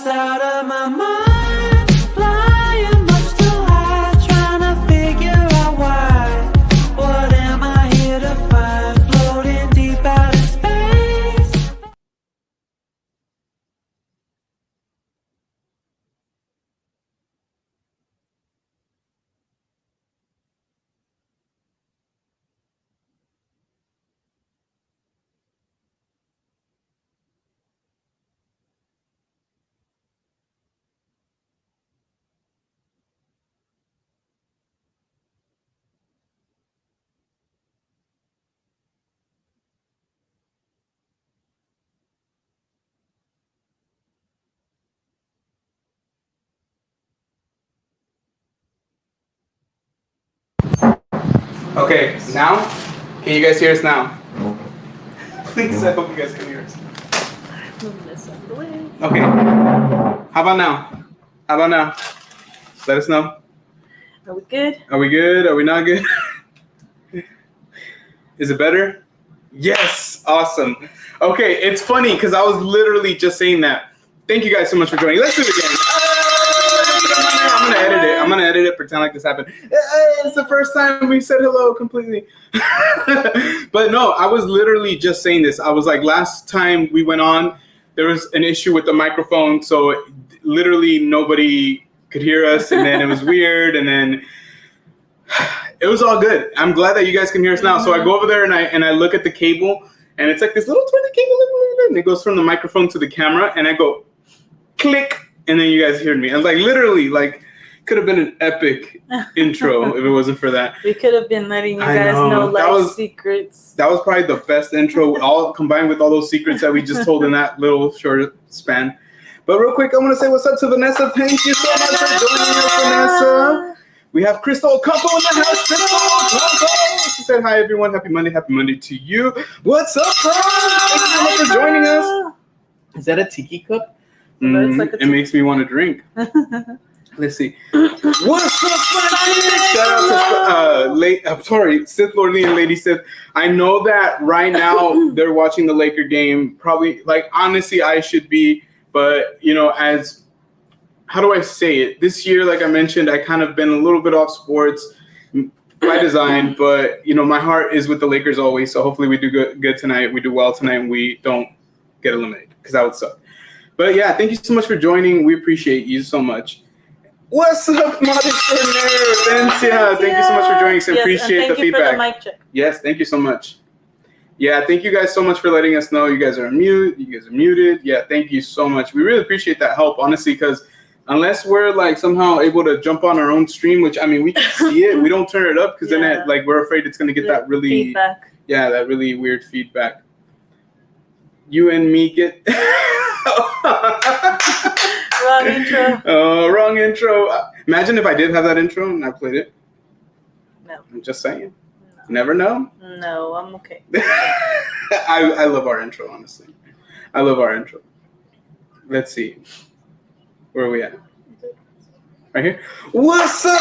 lost out of my mind, flying much too high, trying to figure out why. What am I here to find, floating deep out in space? Okay, now, can you guys hear us now? Please, I hope you guys can hear us. Okay. How about now? How about now? Let us know. Are we good? Are we good? Are we not good? Is it better? Yes. Awesome. Okay, it's funny because I was literally just saying that. Thank you guys so much for joining. Let's do it again. I'm gonna edit it. I'm gonna edit it. Pretend like this happened. It's the first time we said hello completely. But no, I was literally just saying this. I was like, last time we went on, there was an issue with the microphone, so literally nobody could hear us, and then it was weird, and then it was all good. I'm glad that you guys can hear us now. So I go over there and I look at the cable, and it's like this little tiny cable, and it goes from the microphone to the camera, and I go click, and then you guys heard me. I was like, literally, like, could have been an epic intro if it wasn't for that. We could have been letting you guys know life secrets. That was probably the best intro, all combined with all those secrets that we just told in that little short span. But real quick, I want to say what's up to Vanessa. Thank you so much for joining us, Vanessa. We have Crystal Ocampo in the house. Crystal Ocampo. She said, hi, everyone. Happy Monday to you. What's up, bro? Thank you so much for joining us. Is that a tiki cup? It makes me want to drink. Let's see. What's up, shout out to Sith Lord and Lady Sith. I know that right now they're watching the Laker game. Probably, like, honestly, I should be, but you know, how do I say it? This year, like I mentioned, I kind of been a little bit off sports by design, but you know, my heart is with the Lakers always. So hopefully, we do good tonight. We do well tonight, and we don't get eliminated because that would suck. But yeah, thank you so much for joining. We appreciate you so much. What's up, Modest Nerd? Thank you so much for joining us. Appreciate the feedback. For the mic check. Yes, thank you so much. Yeah, thank you guys so much for letting us know you guys are mute. You guys are muted. Yeah, thank you so much. We really appreciate that help, honestly, because unless we're like somehow able to jump on our own stream, which I mean we can see it, we don't turn it up because then we're afraid it's gonna get that really feedback. Yeah, that really weird feedback. You and me get wrong intro. Oh, wrong intro. Imagine if I did have that intro and I played it. No. I'm just saying. No. Never know. No, I'm okay. I love our intro, honestly. I love our intro. Let's see. Where are we at? Right here. What's up,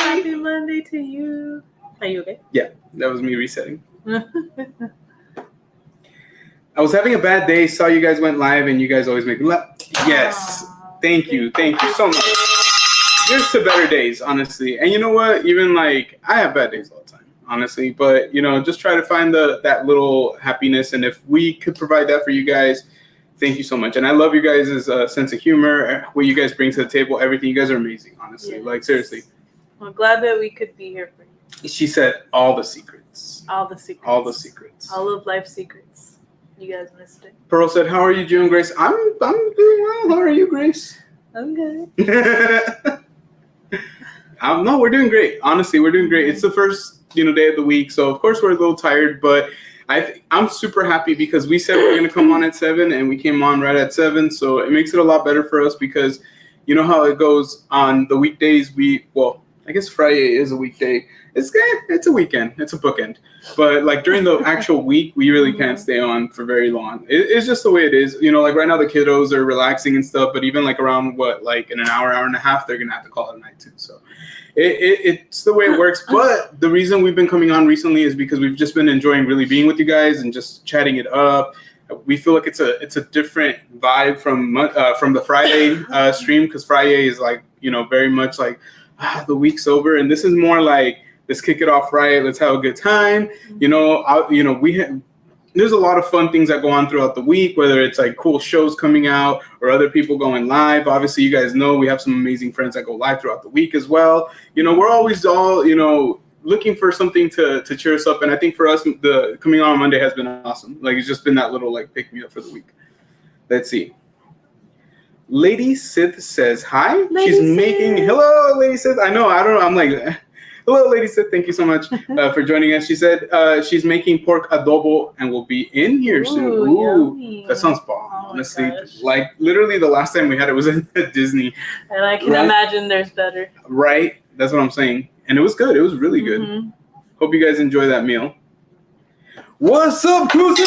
Happy Monday to you. Are you okay? Yeah, that was me resetting. I was having a bad day, saw you guys went live, and you guys always make me laugh. Yes. Thank you so much. Here's to better days, honestly. And you know what? Even like, I have bad days all the time, honestly. But, you know, just try to find that little happiness. And if we could provide that for you guys, thank you so much. And I love you guys' sense of humor, what you guys bring to the table, everything. You guys are amazing, honestly. Yes. Like, seriously. I'm glad that we could be here for you. She said all the secrets. All the secrets. All the secrets. All of life secrets. You guys missed it. Pearl said, how are you doing, Grace? I'm doing well. How are you, Grace? I'm good. No, we're doing great. Honestly, we're doing great. It's the first, day of the week. So, of course, we're a little tired. But I'm super happy because we said we were going to come on at 7. And we came on right at 7. So, it makes it a lot better for us because you know how it goes on the weekdays. I guess Friday is a weekday. It's a weekend. It's a bookend. But like during the actual week, we really can't stay on for very long. It's just the way it is. Like right now the kiddos are relaxing and stuff. But even like around in an hour and a half, they're gonna have to call it a night too. So it's the way it works. But the reason we've been coming on recently is because we've just been enjoying really being with you guys and just chatting it up. We feel like it's a different vibe from the Friday stream, because Friday is like, very much like the week's over, and this is more like, let's kick it off right. Let's have a good time. There's a lot of fun things that go on throughout the week, whether it's like cool shows coming out or other people going live. Obviously, you guys know we have some amazing friends that go live throughout the week as well. We're always all, looking for something to cheer us up. And I think for us, the coming on Monday has been awesome. Like, it's just been that little like pick me up for the week. Let's see. Lady Sith says hi. She's making hello, Lady Sith. I know. I don't know. I'm like, hello, Lady Sith. Thank you so much for joining us. She said she's making pork adobo and will be in here soon. Ooh, that sounds bomb. Honestly, like literally the last time we had it was at Disney. And I can imagine there's better. Right. That's what I'm saying. And it was good. It was really good. Mm-hmm. Hope you guys enjoy that meal. What's up, Kuzi?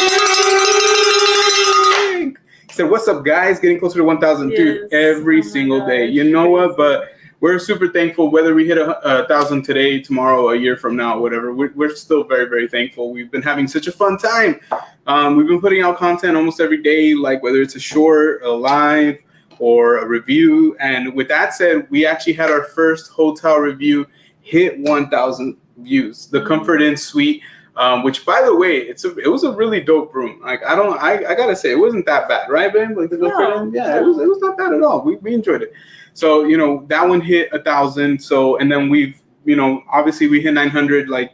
He said, what's up, guys? Getting closer to 1,000, dude, every single day. You know what? But we're super thankful, whether we hit 1,000 today, tomorrow, a year from now, whatever. We're still very, very thankful. We've been having such a fun time. We've been putting out content almost every day, like whether it's a short, a live, or a review. And with that said, we actually had our first hotel review hit 1,000 views. The Comfort Inn Suite, which, by the way, it was a really dope room. Like, I gotta say, it wasn't that bad, right, babe? Like the Comfort Inn, it was not bad at all. We enjoyed it. So that one hit 1,000. So, and then we've obviously we hit 900 like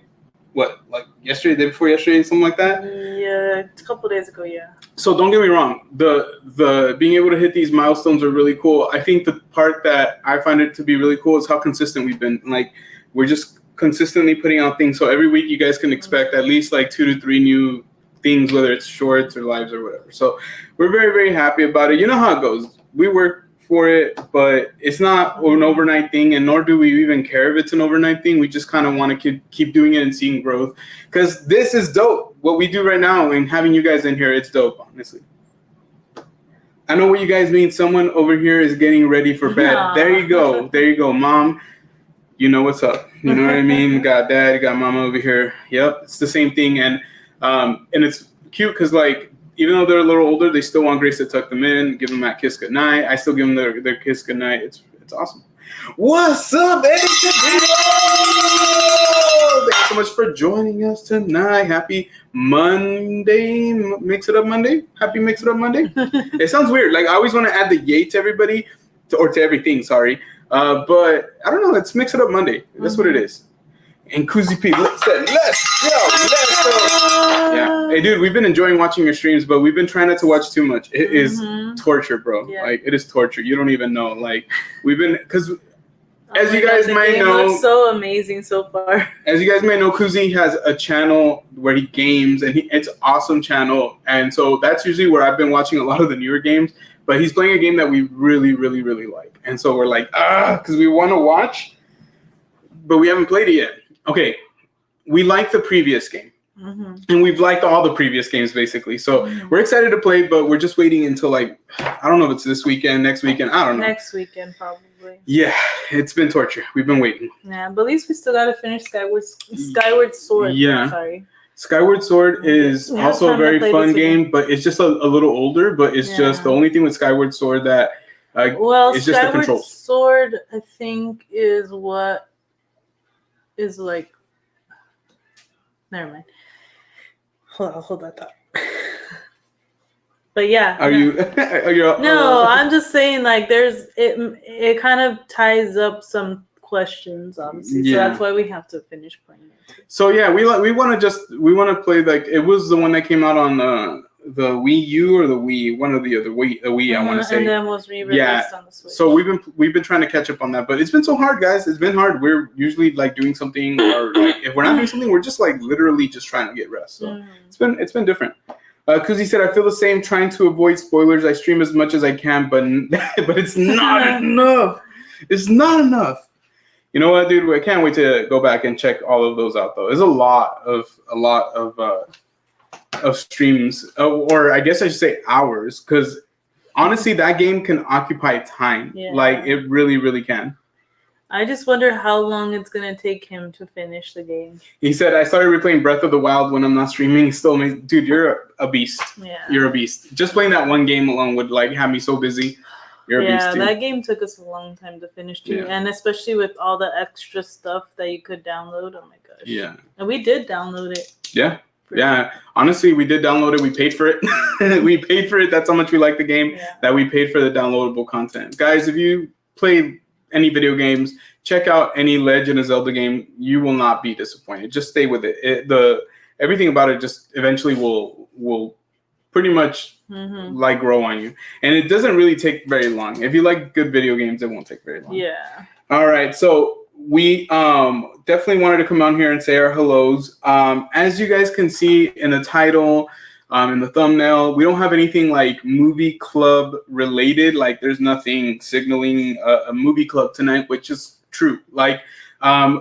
yesterday, day before yesterday, something like that. Yeah, a couple days ago, yeah. So don't get me wrong, the being able to hit these milestones are really cool. I think the part that I find it to be really cool is how consistent we've been. Like, we're just consistently putting out things. So every week you guys can expect at least like 2 to 3 new things, whether it's shorts or lives or whatever. So we're very, very happy about it. You know how it goes. We work for it, but it's not an overnight thing, and nor do we even care if it's an overnight thing. We just kind of want to keep doing it and seeing growth, because this is dope. What we do right now, and having you guys in here, it's dope, honestly. I know what you guys mean. Someone over here is getting ready for bed. Aww. There you go, Mom. You know what's up. You know what I mean? You got Dad, you got Mama over here. Yep, it's the same thing, and it's cute because, like, even though they're a little older, they still want Grace to tuck them in, give them that kiss goodnight. I still give them their kiss goodnight. It's awesome. What's up, Eddie? Thank you so much for joining us tonight. Happy Monday. Mix It Up Monday. Happy Mix It Up Monday. It sounds weird. Like, I always want to add the yay to everybody, or to everything, sorry. But I don't know. Let's Mix It Up Monday. That's what it is. And Kuzi P said, let's go. Yeah. Hey, dude, we've been enjoying watching your streams, but we've been trying not to watch too much. It is torture, bro. Yeah. Like, it is torture. You don't even know. Like, we've been, because as you guys might know, looks so amazing so far. As you guys may know, Kuzi has a channel where he games, and it's an awesome channel. And so that's usually where I've been watching a lot of the newer games. But he's playing a game that we really, really, really like. And so we're like, because we want to watch, but we haven't played it yet. Okay, we like the previous game, and we've liked all the previous games, basically. So we're excited to play, but we're just waiting until, like, I don't know if it's this weekend, next weekend, I don't know. Next weekend, probably. Yeah, it's been torture. We've been waiting. Yeah, but at least we still got to finish Skyward Sword. Yeah. Sorry. Skyward Sword is also a very fun game, but it's just a little older, but it's just the only thing with Skyward Sword that, it's just the controls. Skyward Sword, I think, is what is like, never mind. Hold that thought. But yeah. Are you? No, I'm just saying, like, it kind of ties up some questions, obviously. So that's why we have to finish playing it. So yeah, we want to play, like, it was the one that came out on the Wii U or the Wii, one or the other. Wii, I want to say. And then was re-released on the Switch. So we've been trying to catch up on that, but it's been so hard, guys. It's been hard. We're usually like doing something, or like if we're not doing something, we're just like literally just trying to get rest. So it's been different. Because he said, I feel the same, trying to avoid spoilers. I stream as much as I can, but it's not enough. It's not enough. You know what, dude? I can't wait to go back and check all of those out, though. There's a lot of streams, or I guess I should say hours, because honestly, that game can occupy time. Yeah. Like, it really, really can. I just wonder how long it's gonna take him to finish the game. He said, I started replaying Breath of the Wild when I'm not streaming. He's still amazing. Dude, you're a beast. Yeah. You're a beast. Just playing that one game alone would like have me so busy. You're a beast, Yeah, too. that game took us a long time to finish too, Yeah. and especially with all the extra stuff that you could download. Oh my gosh. Yeah. And we did download it. Yeah. Yeah. Honestly, we did download it. We paid for it. We paid for it. That's how much we like the game, Yeah. that we paid for the downloadable content. Guys, if you play any video games, check out any Legend of Zelda game. You will not be disappointed. Just stay with it. Everything about it just eventually will pretty much like grow on you. And it doesn't really take very long. If you like good video games, it won't take very long. Yeah. All right, so we definitely wanted to come on here and say our hellos. As you guys can see in the title, in the thumbnail, we don't have anything like movie club related. Like there's nothing signaling a movie club tonight, which is true. Like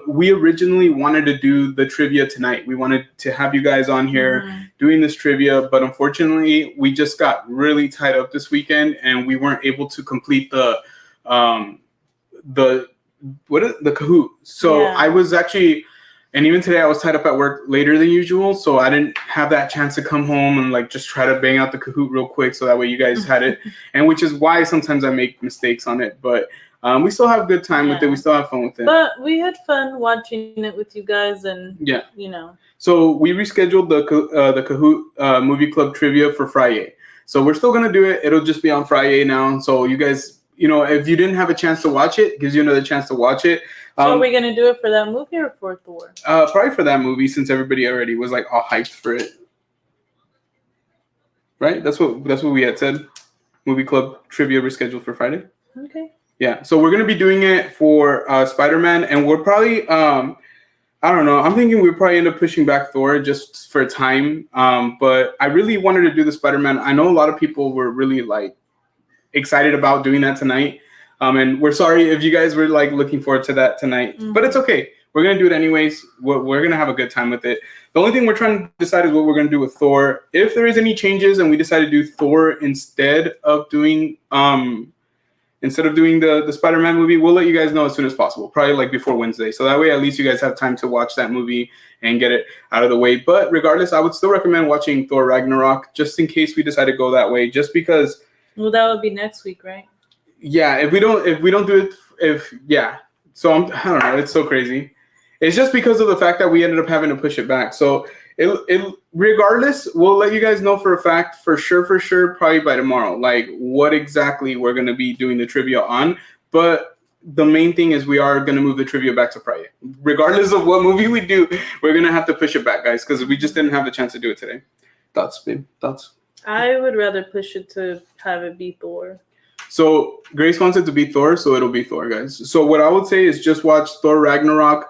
we originally wanted to do the trivia tonight. We wanted to have you guys on here doing this trivia, but unfortunately we just got really tied up this weekend and we weren't able to complete the Kahoot. So Yeah. I was actually, and even today I was tied up at work later than usual, so I didn't have that chance to come home and like just try to bang out the Kahoot real quick so that way you guys had it. And which is why sometimes I make mistakes on it, but we still have a good time with it. We still have fun with it. But we had fun watching it with you guys, and Yeah. you know. So we rescheduled the Kahoot movie club trivia for Friday. So we're still gonna do it. It'll just be on Friday now. So you guys, you know, if you didn't have a chance to watch it, it gives you another chance to watch it. So are we gonna do it for that movie or for Thor? Probably for that movie, since everybody already was like all hyped for it. Right? That's what we had said. Movie club trivia rescheduled for Friday. Okay. Yeah. So we're gonna be doing it for Spider-Man, and we're probably I don't know. I'm thinking we'll probably end up pushing back Thor just for time. But I really wanted to do the Spider-Man. I know a lot of people were really like excited about doing that tonight. And we're sorry if you guys were like looking forward to that tonight, but it's okay. We're going to do it anyways. We're going to have a good time with it. The only thing we're trying to decide is what we're going to do with Thor. If there is any changes and we decide to do Thor instead of doing the Spider-Man movie, we'll let you guys know as soon as possible, probably like before Wednesday. So that way, at least you guys have time to watch that movie and get it out of the way. But regardless, I would still recommend watching Thor Ragnarok just in case we decide to go that way, just because. Well, that would be next week, right? Yeah, if we don't do it, so I don't know, it's so crazy. It's just because of the fact that we ended up having to push it back. So it regardless, we'll let you guys know for a fact, for sure, probably by tomorrow, like what exactly we're gonna be doing the trivia on. But the main thing is we are gonna move the trivia back to Friday. Regardless of what movie we do, we're gonna have to push it back, guys, because we just didn't have the chance to do it today. Thoughts, babe? Thoughts? I would rather push it to have it be Thor. So Grace wants it to be Thor, so it'll be Thor, guys. So what I would say is just watch Thor Ragnarok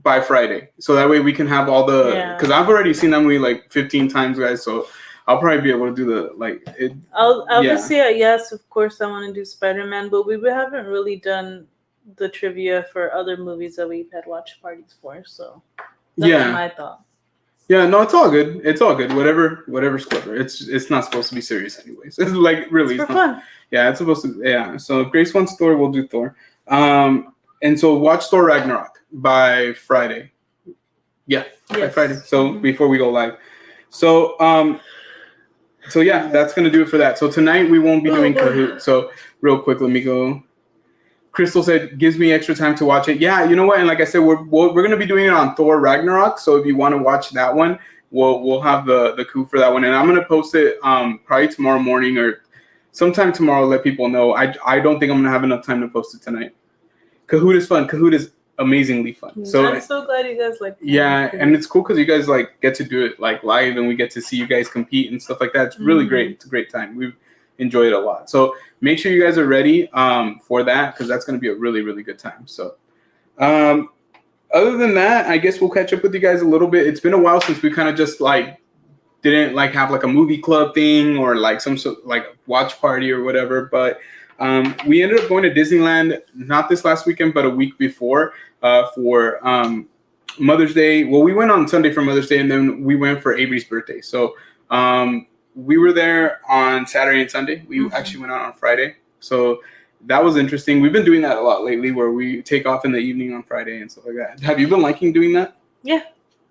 by Friday, so that way we can have all the. Because I've already seen that movie like 15 times, guys. So I'll probably be able to do the like it. I'll just say yes. Of course, I want to do Spider-Man, but we haven't really done the trivia for other movies that we've had watch parties for. So that's my thought. Yeah, no, it's all good. It's all good. Whatever's clever. It's not supposed to be serious, anyways. It's like really. It's for fun. Yeah, it's supposed to. Yeah. So if Grace wants Thor, we'll do Thor. And so watch Thor Ragnarok by Friday. Yeah, by Friday. So before we go live. So yeah, that's gonna do it for that. So tonight we won't be doing Kahoot. So real quick, let me go. Crystal said, gives me extra time to watch it. Yeah, you know what? And like I said, we're going to be doing it on Thor Ragnarok. So if you want to watch that one, we'll have the coup for that one. And I'm going to post it probably tomorrow morning or sometime tomorrow. Let people know. I don't think I'm going to have enough time to post it tonight. Kahoot is fun. Kahoot is amazingly fun. So I'm so glad you guys like. Yeah, and it's cool because you guys like get to do it like live, and we get to see you guys compete and stuff like that. It's really great. It's a great time. We've enjoyed it a lot. So make sure you guys are ready for that, because that's going to be a really, really good time. So other than that, I guess we'll catch up with you guys a little bit. It's been a while since we kind of just like didn't like have like a movie club thing or like some sort like watch party or whatever. But we ended up going to Disneyland, not this last weekend, but a week before for Mother's Day. Well, we went on Sunday for Mother's Day, and then we went for Avery's birthday. So we were there on Saturday and Sunday. We actually went out on Friday. So that was interesting. We've been doing that a lot lately, where we take off in the evening on Friday and stuff like that. Have you been liking doing that? Yeah.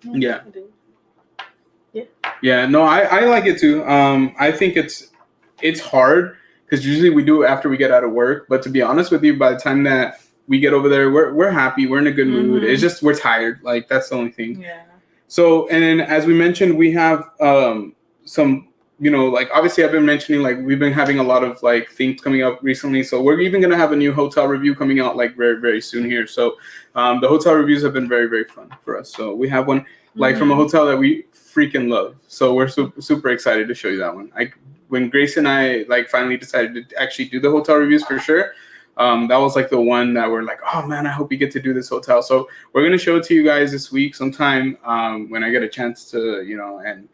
Yeah. I do. Yeah, no, I like it too. I think it's hard because usually we do it after we get out of work. But to be honest with you, by the time that we get over there, we're happy. We're in a good mood. It's just we're tired. Like that's the only thing. Yeah. So, and then as we mentioned, we have some, like obviously I've been mentioning like we've been having a lot of like things coming up recently. So we're even gonna have a new hotel review coming out like very, very soon here. So the hotel reviews have been very, very fun for us. So we have one like from a hotel that we freaking love. So we're super excited to show you that one. When Grace and I like finally decided to actually do the hotel reviews for sure, that was like the one that we're like, oh man, I hope we get to do this hotel. So we're gonna show it to you guys this week sometime when I get a chance to, and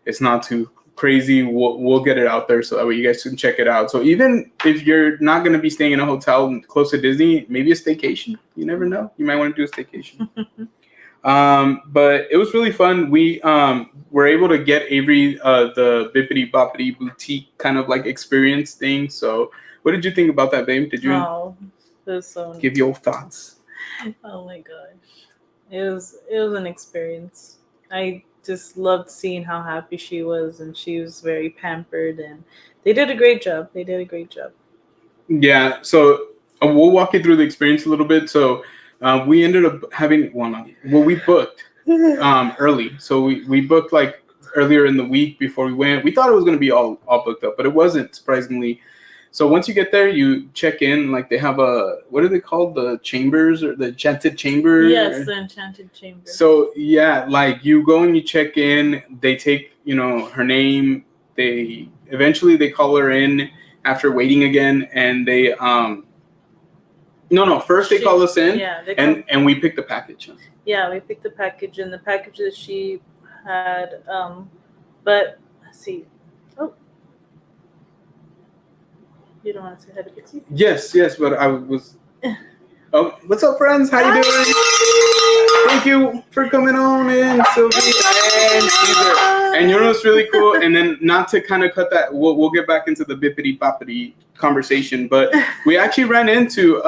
it's not too crazy. We'll get it out there so that way you guys can check it out. So even if you're not gonna be staying in a hotel close to Disney, maybe a staycation. You never know. You might want to do a staycation. But it was really fun. We were able to get Avery the Bippity Boppity Boutique kind of like experience thing. So what did you think about that, babe? Did you it was so give your thoughts? Oh my gosh. It was an experience. I just loved seeing how happy she was, and she was very pampered, and they did a great job. Yeah, so we'll walk you through the experience a little bit. So we ended up having we booked early. So we booked like earlier in the week before we went. We thought it was going to be all booked up, but it wasn't, surprisingly. So once you get there, you check in. Like they have what are they called? The chambers or the enchanted chamber? Yes, the enchanted chamber. So yeah, like you go and you check in. They take her name. They eventually call her in after waiting again, and they first they call us in. Yeah, and we pick the package. Yeah, we picked the package, and the package that she had. But let's see. Oh. You don't want to say hi to Pixie? Yes, but I was. Oh, what's up, friends? How you doing? Thank you for coming on in, Sylvie and Caesar. And what's really cool, and then not to kind of cut that, we'll get back into the bippity boppity conversation, but we actually ran into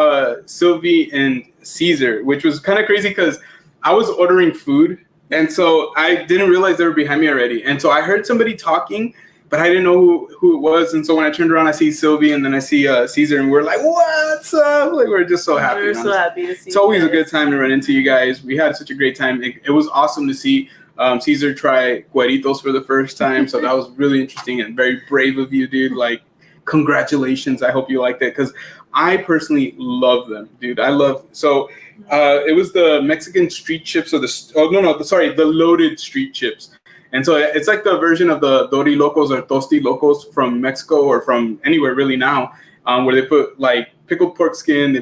Sylvie and Caesar, which was kind of crazy because I was ordering food, and so I didn't realize they were behind me already, and so I heard somebody talking, but I didn't know who it was. And so when I turned around, I see Sylvie, and then I see Caesar, and we're like, what's up? Like, we're just so happy. We're so happy to see It's always you a good time to run into you guys. We had such a great time. It was awesome to see Caesar try cueritos for the first time. So that was really interesting and very brave of you, dude. Like, congratulations. I hope you liked it, because I personally love them, dude. It was the Mexican street chips, or the loaded street chips. And so it's like the version of the Dori Locos or Tosti Locos from Mexico, or from anywhere really now, where they put like pickled pork skin.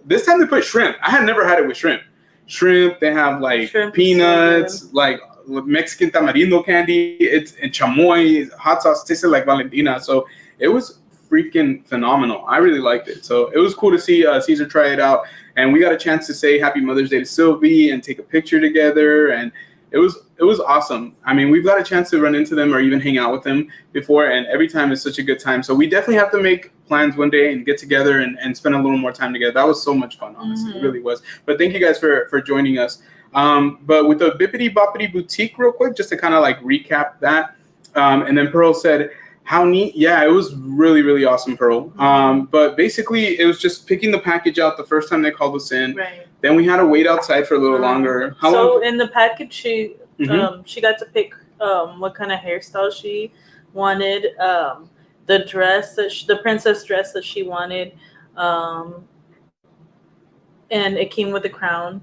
This time they put shrimp. I had never had it with shrimp. They have like shrimp, peanuts, like Mexican tamarindo candy. It's and chamoy, hot sauce, tasted like Valentina. So it was freaking phenomenal. I really liked it. So it was cool to see Caesar try it out. And we got a chance to say Happy Mother's Day to Sylvie and take a picture together. And it was awesome. I mean, we've got a chance to run into them or even hang out with them before, and every time is such a good time. So we definitely have to make plans one day and get together and spend a little more time together. That was so much fun, honestly. It really was. But thank you guys for joining us. But with the Bippity Boppity Boutique, real quick, just to kind of like recap that. And then Pearl said, how neat. Yeah, it was really, really awesome, Pearl. But basically, it was just picking the package out the first time they called us in. Right. Then we had to wait outside for a little longer. How long? In the package, she got to pick what kind of hairstyle she wanted, the dress the princess dress that she wanted, and it came with a crown.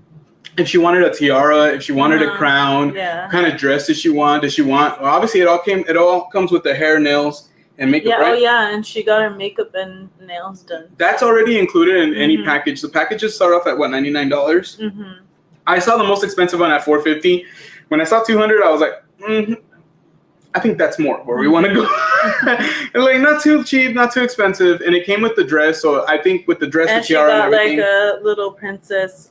If she wanted a tiara, if she wanted a crown, what kind of dress did she want? Well, obviously, it all comes with the hair, nails, and makeup. Yeah, right? Oh yeah, and she got her makeup and nails done. That's already included in any package. The packages start off at what, $99? I saw the most expensive one at $450. When I saw $200, I was like, I think that's more where we want to go. Like, not too cheap, not too expensive, and it came with the dress. So I think with the dress, and the tiara, and everything, she got like a little princess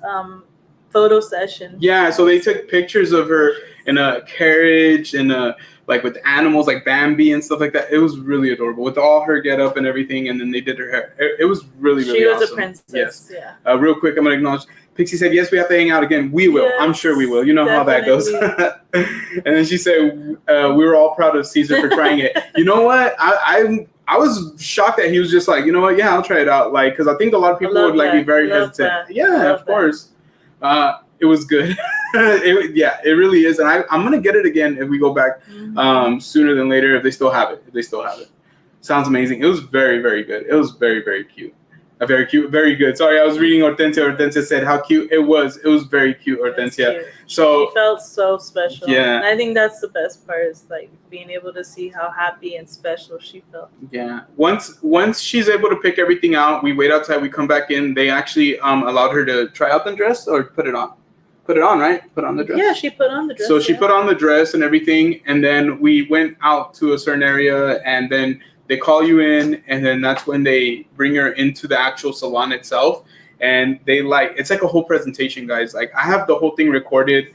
photo session. Yeah, so they took pictures of her in a carriage, in a like with animals like Bambi and stuff like that. It was really adorable with all her get up and everything, and then they did her hair. It was really She was awesome. a princess. Yes. Yeah. Real quick, I'm gonna acknowledge. Pixie said, "Yes, we have to hang out again. We will. I'm sure we will. You know Definitely. how that goes." And then she said, "We were all proud of Caesar for trying it." You know what? I was shocked that he was just like, you know what? Yeah, I'll try it out. Like, because I think a lot of people would like be very hesitant. That. Yeah, of course. It was good. It really is. And I'm gonna get it again if we go back sooner than later if they still have it. Sounds amazing. It was very, very good. It was very, very cute. Very cute, very good. Sorry, I was reading Hortensia. Hortensia said how cute it was. It was very cute, Hortensia. Cute. So she felt so special. Yeah. And I think that's the best part is like being able to see how happy and special she felt. Yeah. Once she's able to pick everything out, we wait outside, we come back in. They actually allowed her to try out the dress or put it on. Put it on, right? Put on the dress. Yeah, she put on the dress. So she put on the dress and everything, and then we went out to a certain area, and then they call you in, and then that's when they bring her into the actual salon itself. And they it's like a whole presentation, guys. Like I have the whole thing recorded.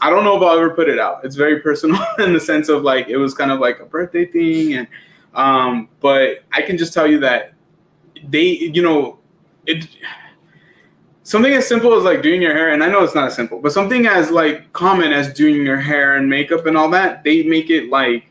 I don't know if I'll ever put it out. It's very personal in the sense of like, it was kind of like a birthday thing. And, but I can just tell you that they, something as simple as like doing your hair, and I know it's not as simple, but something as like common as doing your hair and makeup and all that, they make it like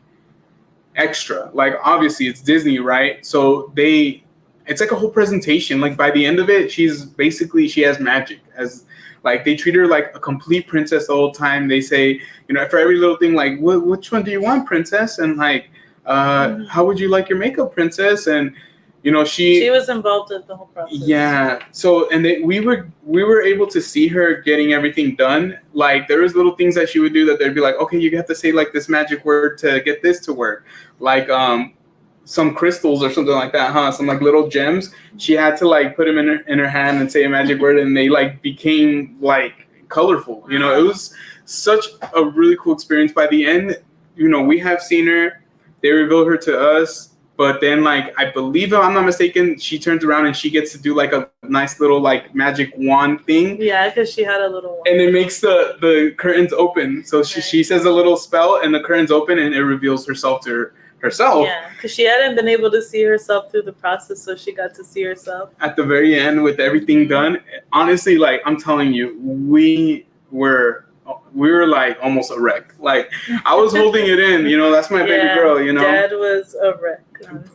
extra. Like obviously it's Disney, right? So it's like a whole presentation. Like by the end of it, she has magic. As like they treat her like a complete princess the whole time. They say, for every little thing, like which one do you want, princess? And like how would you like your makeup, princess? And she was involved in the whole process. Yeah. So and we were able to see her getting everything done. Like there was little things that she would do that they'd be like, okay, you have to say like this magic word to get this to work. Like some crystals or something like that, huh? Some like little gems. She had to like put them in her hand and say a magic word, and they like became like colorful. It was such a really cool experience. By the end, we have seen her. They revealed her to us. But then, like, I believe, if I'm not mistaken, she turns around and she gets to do, like, a nice little, like, magic wand thing. Yeah, because she had a little wand. And it makes the curtains open. So she says a little spell, and the curtains open, and it reveals herself to herself. Yeah, because she hadn't been able to see herself through the process, so she got to see herself. At the very end, with everything done, honestly, like, I'm telling you, we were like almost a wreck. Like I was holding it in, that's my baby girl, Dad was a wreck.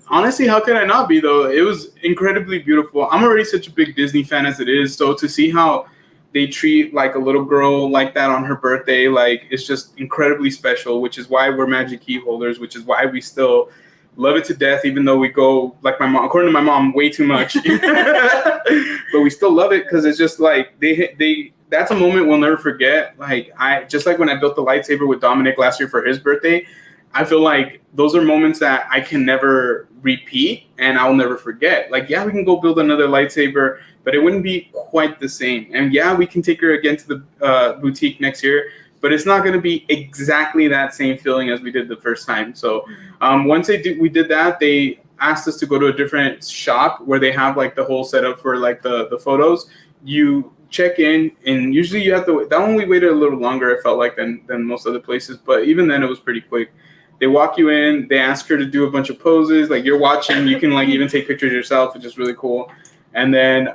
Honestly, how could I not be though? It was incredibly beautiful. I'm already such a big Disney fan as it is, so to see how they treat like a little girl like that on her birthday, like it's just incredibly special, which is why we're Magic Key holders, which is why we still love it to death, even though we go, like my mom, according to my mom, way too much. But we still love it because it's just like they that's a moment we'll never forget. Like just like when I built the lightsaber with Dominic last year for his birthday, I feel like those are moments that I can never repeat and I'll never forget. Like, yeah, we can go build another lightsaber, but it wouldn't be quite the same. And yeah, we can take her again to the boutique next year, but it's not going to be exactly that same feeling as we did the first time. So once we did that, they asked us to go to a different shop where they have like the whole setup for like the photos. You check in, and usually you have to wait. That one we waited a little longer, it felt like, than most other places, but even then it was pretty quick. They walk you in, they ask her to do a bunch of poses, like you're watching, you can like even take pictures yourself, which is really cool. And then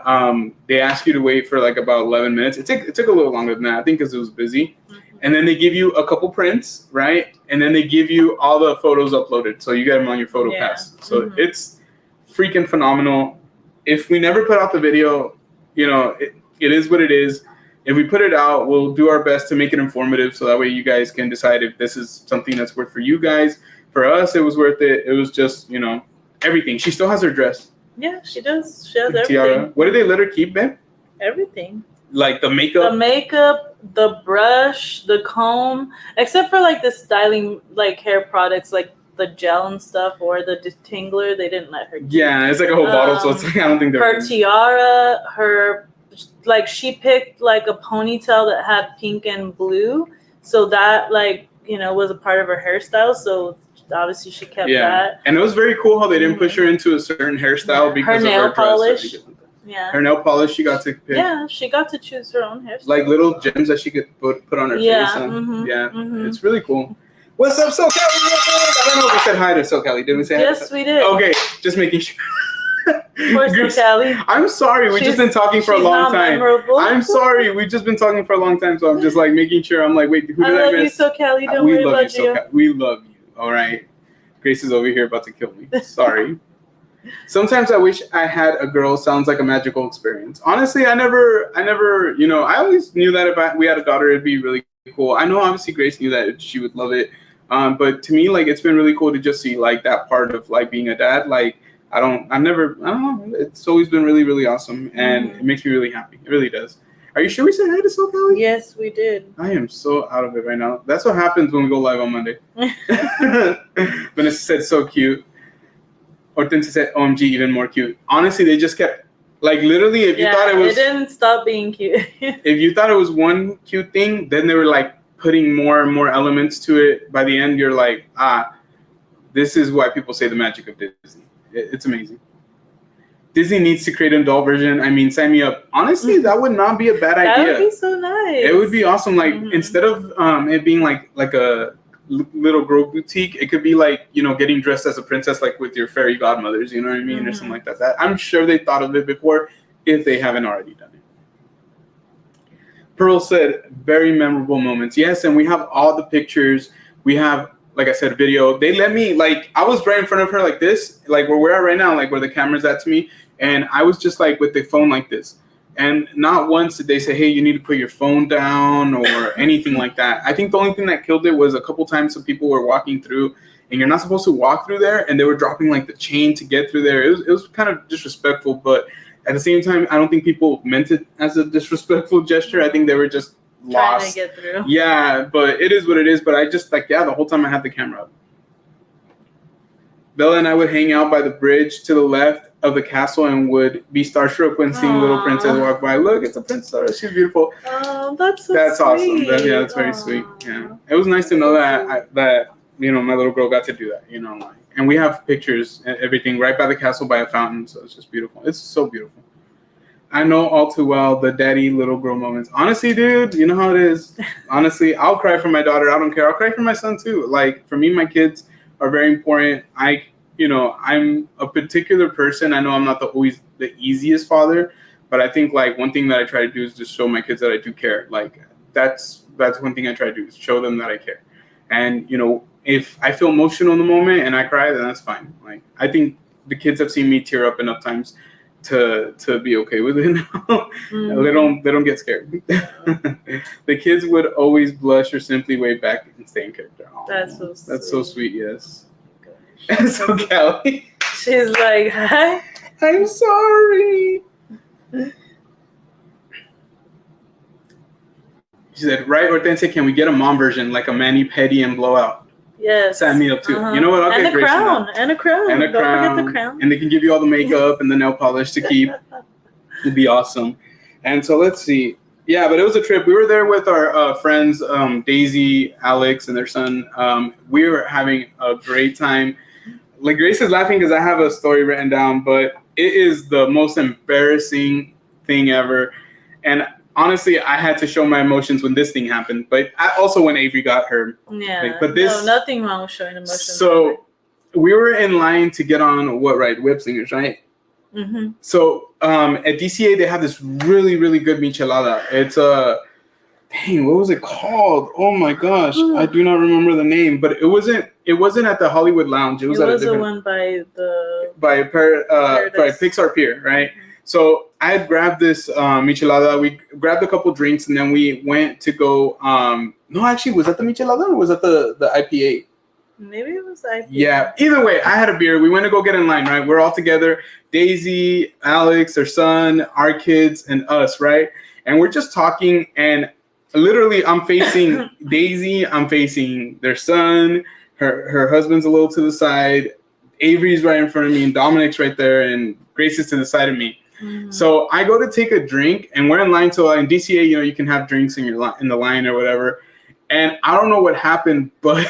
they ask you to wait for like about 11 minutes. It took a little longer than that, I think, because it was busy. And then they give you a couple prints, right? And then they give you all the photos uploaded, so you get them on your photo pass. So it's freaking phenomenal. If we never put out the video, it is what it is. If we put it out, we'll do our best to make it informative, so that way you guys can decide if this is something that's worth for you guys. For us, it was worth it. It was just, everything. She still has her dress. Yeah, she does. She has everything. Tiara. What did they let her keep, babe? Everything. Like the makeup? The makeup, the brush, the comb, except for like the styling, like hair products, like the gel and stuff, or the detangler, they didn't let her keep. Yeah, it's like a whole bottle, so it's like, I don't think they're... Her tiara, like she picked like a ponytail that had pink and blue, so that was a part of her hairstyle, so obviously she kept that. And it was very cool how they didn't push her into a certain hairstyle because her nail polish. Her nail polish, she got to pick. Yeah, she got to choose her own hairstyle. Like little gems that she could put on her face. It's really cool. What's up, SoCali? I don't know if we said hi to SoCali. Did we say hi? Yes, we did. Okay, just making sure. Poor Callie. I'm sorry, we've just been talking for a long time. Memorable. I'm sorry, we've just been talking for a long time, so I'm just like making sure. I'm like, wait, who did I miss? I love you, Callie. Don't worry about you. We love you. All right. Grace is over here about to kill me. Sorry. Sometimes I wish I had a girl. Sounds like a magical experience. Honestly, I never, I always knew that if we had a daughter, it'd be really cool. I know obviously Grace knew that she would love it. But to me, like, it's been really cool to just see like that part of like being a dad. Like, I don't know. It's always been really, really awesome. And it makes me really happy. It really does. Are you sure we said hi to SoCali? Yes, we did. I am so out of it right now. That's what happens when we go live on Monday. Vanessa said so cute. Hortensia said OMG, even more cute. Honestly, they just kept, like, literally, if you thought it was... it didn't stop being cute. If you thought it was one cute thing, then they were, like, putting more and more elements to it. By the end, you're like, this is why people say the magic of Disney. It's amazing. Disney needs to create an adult version. I mean, sign me up. Honestly, that would not be a bad idea. That would be so nice. It would be awesome. Like, instead of it being like a little girl boutique, it could be like, getting dressed as a princess, like with your fairy godmothers, you know what I mean? Or something like that. I'm sure they thought of it before, if they haven't already done it. Pearl said, very memorable moments. Yes, and we have all the pictures. We have, like I said, video. They let me, like, I was right in front of her like this, like where we're at right now, like where the camera's at to me. And I was just like with the phone like this. And not once did they say, hey, you need to put your phone down or anything like that. I think the only thing that killed it was a couple times some people were walking through and you're not supposed to walk through there. And they were dropping like the chain to get through there. It was kind of disrespectful. But at the same time, I don't think people meant it as a disrespectful gesture. I think they were just lost. Trying to get through. Yeah, but it is what it is. But I just the whole time I had the camera up. Bella and I would hang out by the bridge to the left of the castle and would be starstruck when seeing little princess walk by. Look, it's a princess. She's beautiful. Oh, that's so That's sweet. Awesome. That's very sweet. Yeah, it was nice to know that my little girl got to do that. And we have pictures and everything right by the castle by a fountain, so it's just beautiful. It's so beautiful. I know all too well the daddy little girl moments. Honestly, dude, you know how it is. Honestly, I'll cry for my daughter. I don't care. I'll cry for my son too. Like, for me, my kids are very important. I'm a particular person. I know I'm not always the easiest father, but I think like one thing that I try to do is just show my kids that I do care. Like, that's one thing I try to do is show them that I care. And if I feel emotional in the moment and I cry, then that's fine. Like, I think the kids have seen me tear up enough times to be okay with it now. They don't get scared. The kids would always blush or simply wave back and stay in character. Aww, that's so sweet. Yes. And so Callie, she's like, hi. I'm sorry. She said, right, Hortensia, can we get a mom version like a mani-pedi and blowout? Yes. Sign me up too. You know what? I'll and get a crown. And a crown. And a Don't crown. forget the crown. And they can give you all the makeup and the nail polish to keep. It'd be awesome. And so let's see. Yeah, but it was a trip. We were there with our friends, Daisy, Alex, and their son. We were having a great time. Like, Grace is laughing because I have a story written down, but it is the most embarrassing thing ever. And honestly, I had to show my emotions when this thing happened, but also when Avery got her. Yeah. But this, no, nothing wrong with showing emotions. So we were in line to get on what ride? Whip Singers, right? Mm-hmm. So at DCA, they have this really, really good michelada. It's dang, what was it called? Oh my gosh, I do not remember the name, but it wasn't at the Hollywood Lounge. It was at a different one by by Pixar Pier, right? So I had grabbed this michelada. We grabbed a couple drinks, and then we went to go. No, actually, was that the michelada or was that the IPA? Maybe it was IPA. Yeah. Either way, I had a beer. We went to go get in line, right? We're all together. Daisy, Alex, their son, our kids, and us, right? And we're just talking, and literally, I'm facing Daisy. I'm facing their son. Her husband's a little to the side. Avery's right in front of me, and Dominic's right there, and Grace is to the side of me. Mm-hmm. So I go to take a drink, and we're in line. So in DCA, you can have drinks in the line or whatever. And I don't know what happened, but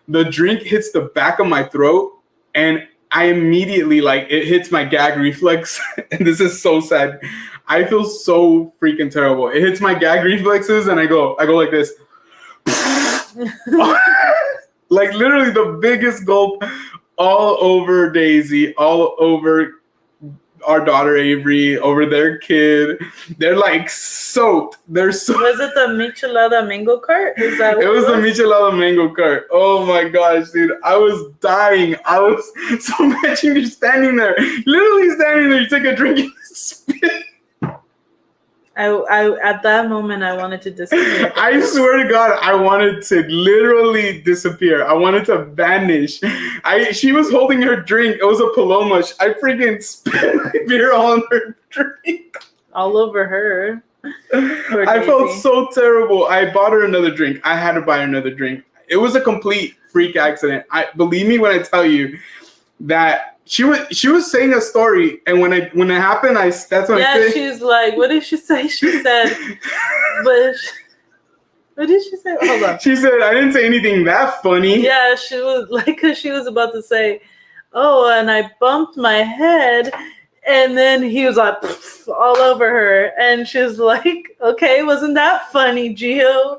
the drink hits the back of my throat, and I immediately, it hits my gag reflex. And this is so sad. I feel so freaking terrible. It hits my gag reflexes, and I go like this. Like literally the biggest gulp all over Daisy, all over our daughter Avery, over their kid. They're like soaked. They're so. Was it the Michelada mango cart? Is that what It was the Michelada mango cart. Oh my gosh, dude. I was dying. I was so imagine you're standing there. Literally standing there, you take a drink and spit. I at that moment I wanted to disappear. I swear to God, I wanted to literally disappear. I wanted to vanish. She was holding her drink. It was a Paloma. I freaking spit my beer all on her drink. All over her. I felt so terrible. I bought her another drink. I had to buy her another drink. It was a complete freak accident. Believe me when I tell you that she was saying a story, and when it happened, that's when I said. She's like, what did she say? She said, what did she say? Hold on. She said, I didn't say anything that funny. Yeah, she was like, because she was about to say, oh, and I bumped my head, and then he was like, all over her, and she was like, okay, wasn't that funny, Gio?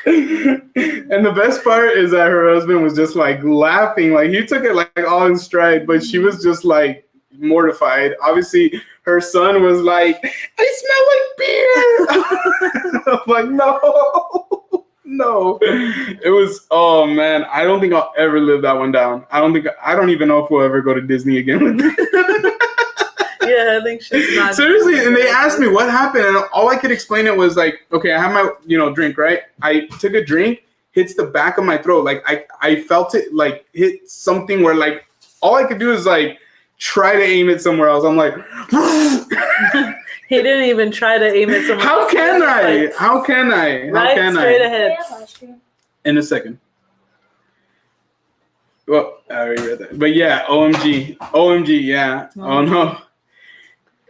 And the best part is that her husband was just like laughing, like he took it like all in stride, but she was just like mortified. Obviously, her son was like, I smell like beer. I'm like, no. It was, oh man, I don't think I'll ever live that one down. I don't even know if we'll ever go to Disney again with that. Yeah, I think she's not. Seriously, and they asked me what happened, and all I could explain it was like, okay, I have my drink, right? I took a drink, hits the back of my throat, like I felt it like hit something where like all I could do is like try to aim it somewhere else. I'm like, he didn't even try to aim it somewhere. How can I? Right straight ahead. In a second. Well, I already read that, but yeah, OMG, yeah. Oh no.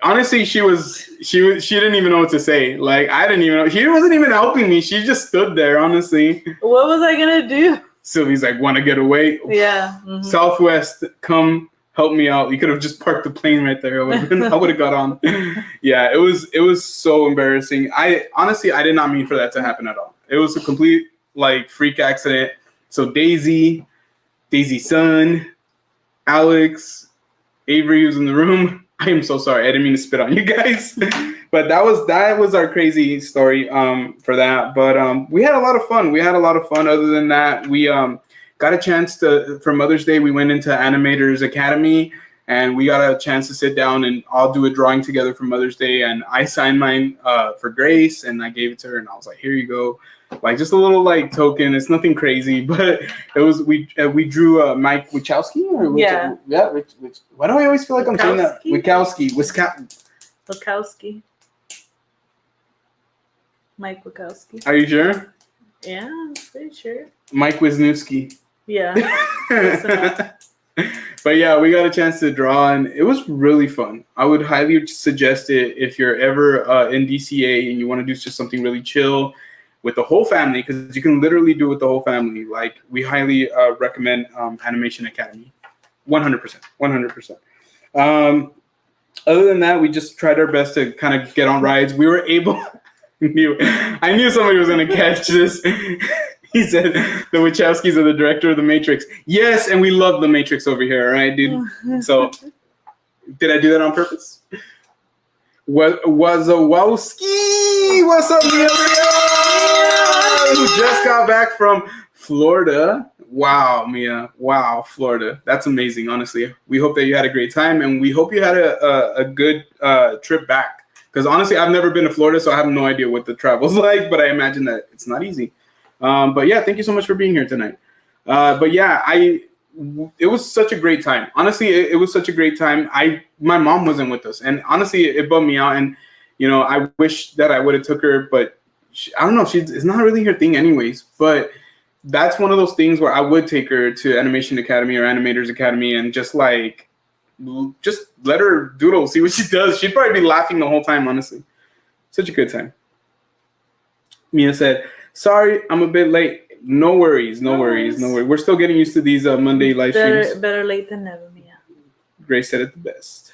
Honestly, she didn't even know what to say. Like, I didn't even know. She wasn't even helping me. She just stood there, honestly. What was I going to do? Sylvie's like, want to get away? Yeah. Mm-hmm. Southwest, come help me out. You could have just parked the plane right there. I would have got on. Yeah, it was so embarrassing. I did not mean for that to happen at all. It was a complete, like, freak accident. So Daisy's son, Alex, Avery was in the room. I am so sorry. I didn't mean to spit on you guys. But that was our crazy story for that. But we had a lot of fun. Other than that, we got a chance for Mother's Day, we went into Animators Academy, and we got a chance to sit down and all do a drawing together for Mother's Day. And I signed mine for Grace, and I gave it to her, and I was like, here you go. Like just a little like token. It's nothing crazy, but it was we drew Mike Wachowski or yeah. Why do I always feel like I'm saying that? Wachowski. Mike Wachowski. Are you sure? Yeah, I'm pretty sure. Mike Wisniewski. Yeah. But yeah, we got a chance to draw, and it was really fun. I would highly suggest it if you're ever in DCA and you want to do just something really chill with the whole family, because you can literally do it with the whole family. Like, we highly recommend Animation Academy. 100%. Other than that, we just tried our best to kind of get on rides. We were able... I knew somebody was going to catch this. He said, the Wachowskis are the director of The Matrix. Yes, and we love The Matrix over here, all right, dude? So, did I do that on purpose? Wazowski! What's up, Mia? Who just got back from Florida. Wow, Mia. Wow, Florida. That's amazing, honestly. We hope that you had a great time, and we hope you had a good trip back. Because honestly, I've never been to Florida, so I have no idea what the travel's like, but I imagine that it's not easy. But yeah, thank you so much for being here tonight. But yeah, it was such a great time. Honestly, it was such a great time. My mom wasn't with us, and honestly, it bummed me out. And I wish that I would have took her, but I don't know. It's not really her thing, anyways. But that's one of those things where I would take her to Animation Academy or Animators Academy, and just let her doodle, see what she does. She'd probably be laughing the whole time. Honestly, such a good time. Mia said, "Sorry, I'm a bit late." No worries. We're still getting used to these Monday live streams. Better late than never, Mia. Grace said it the best.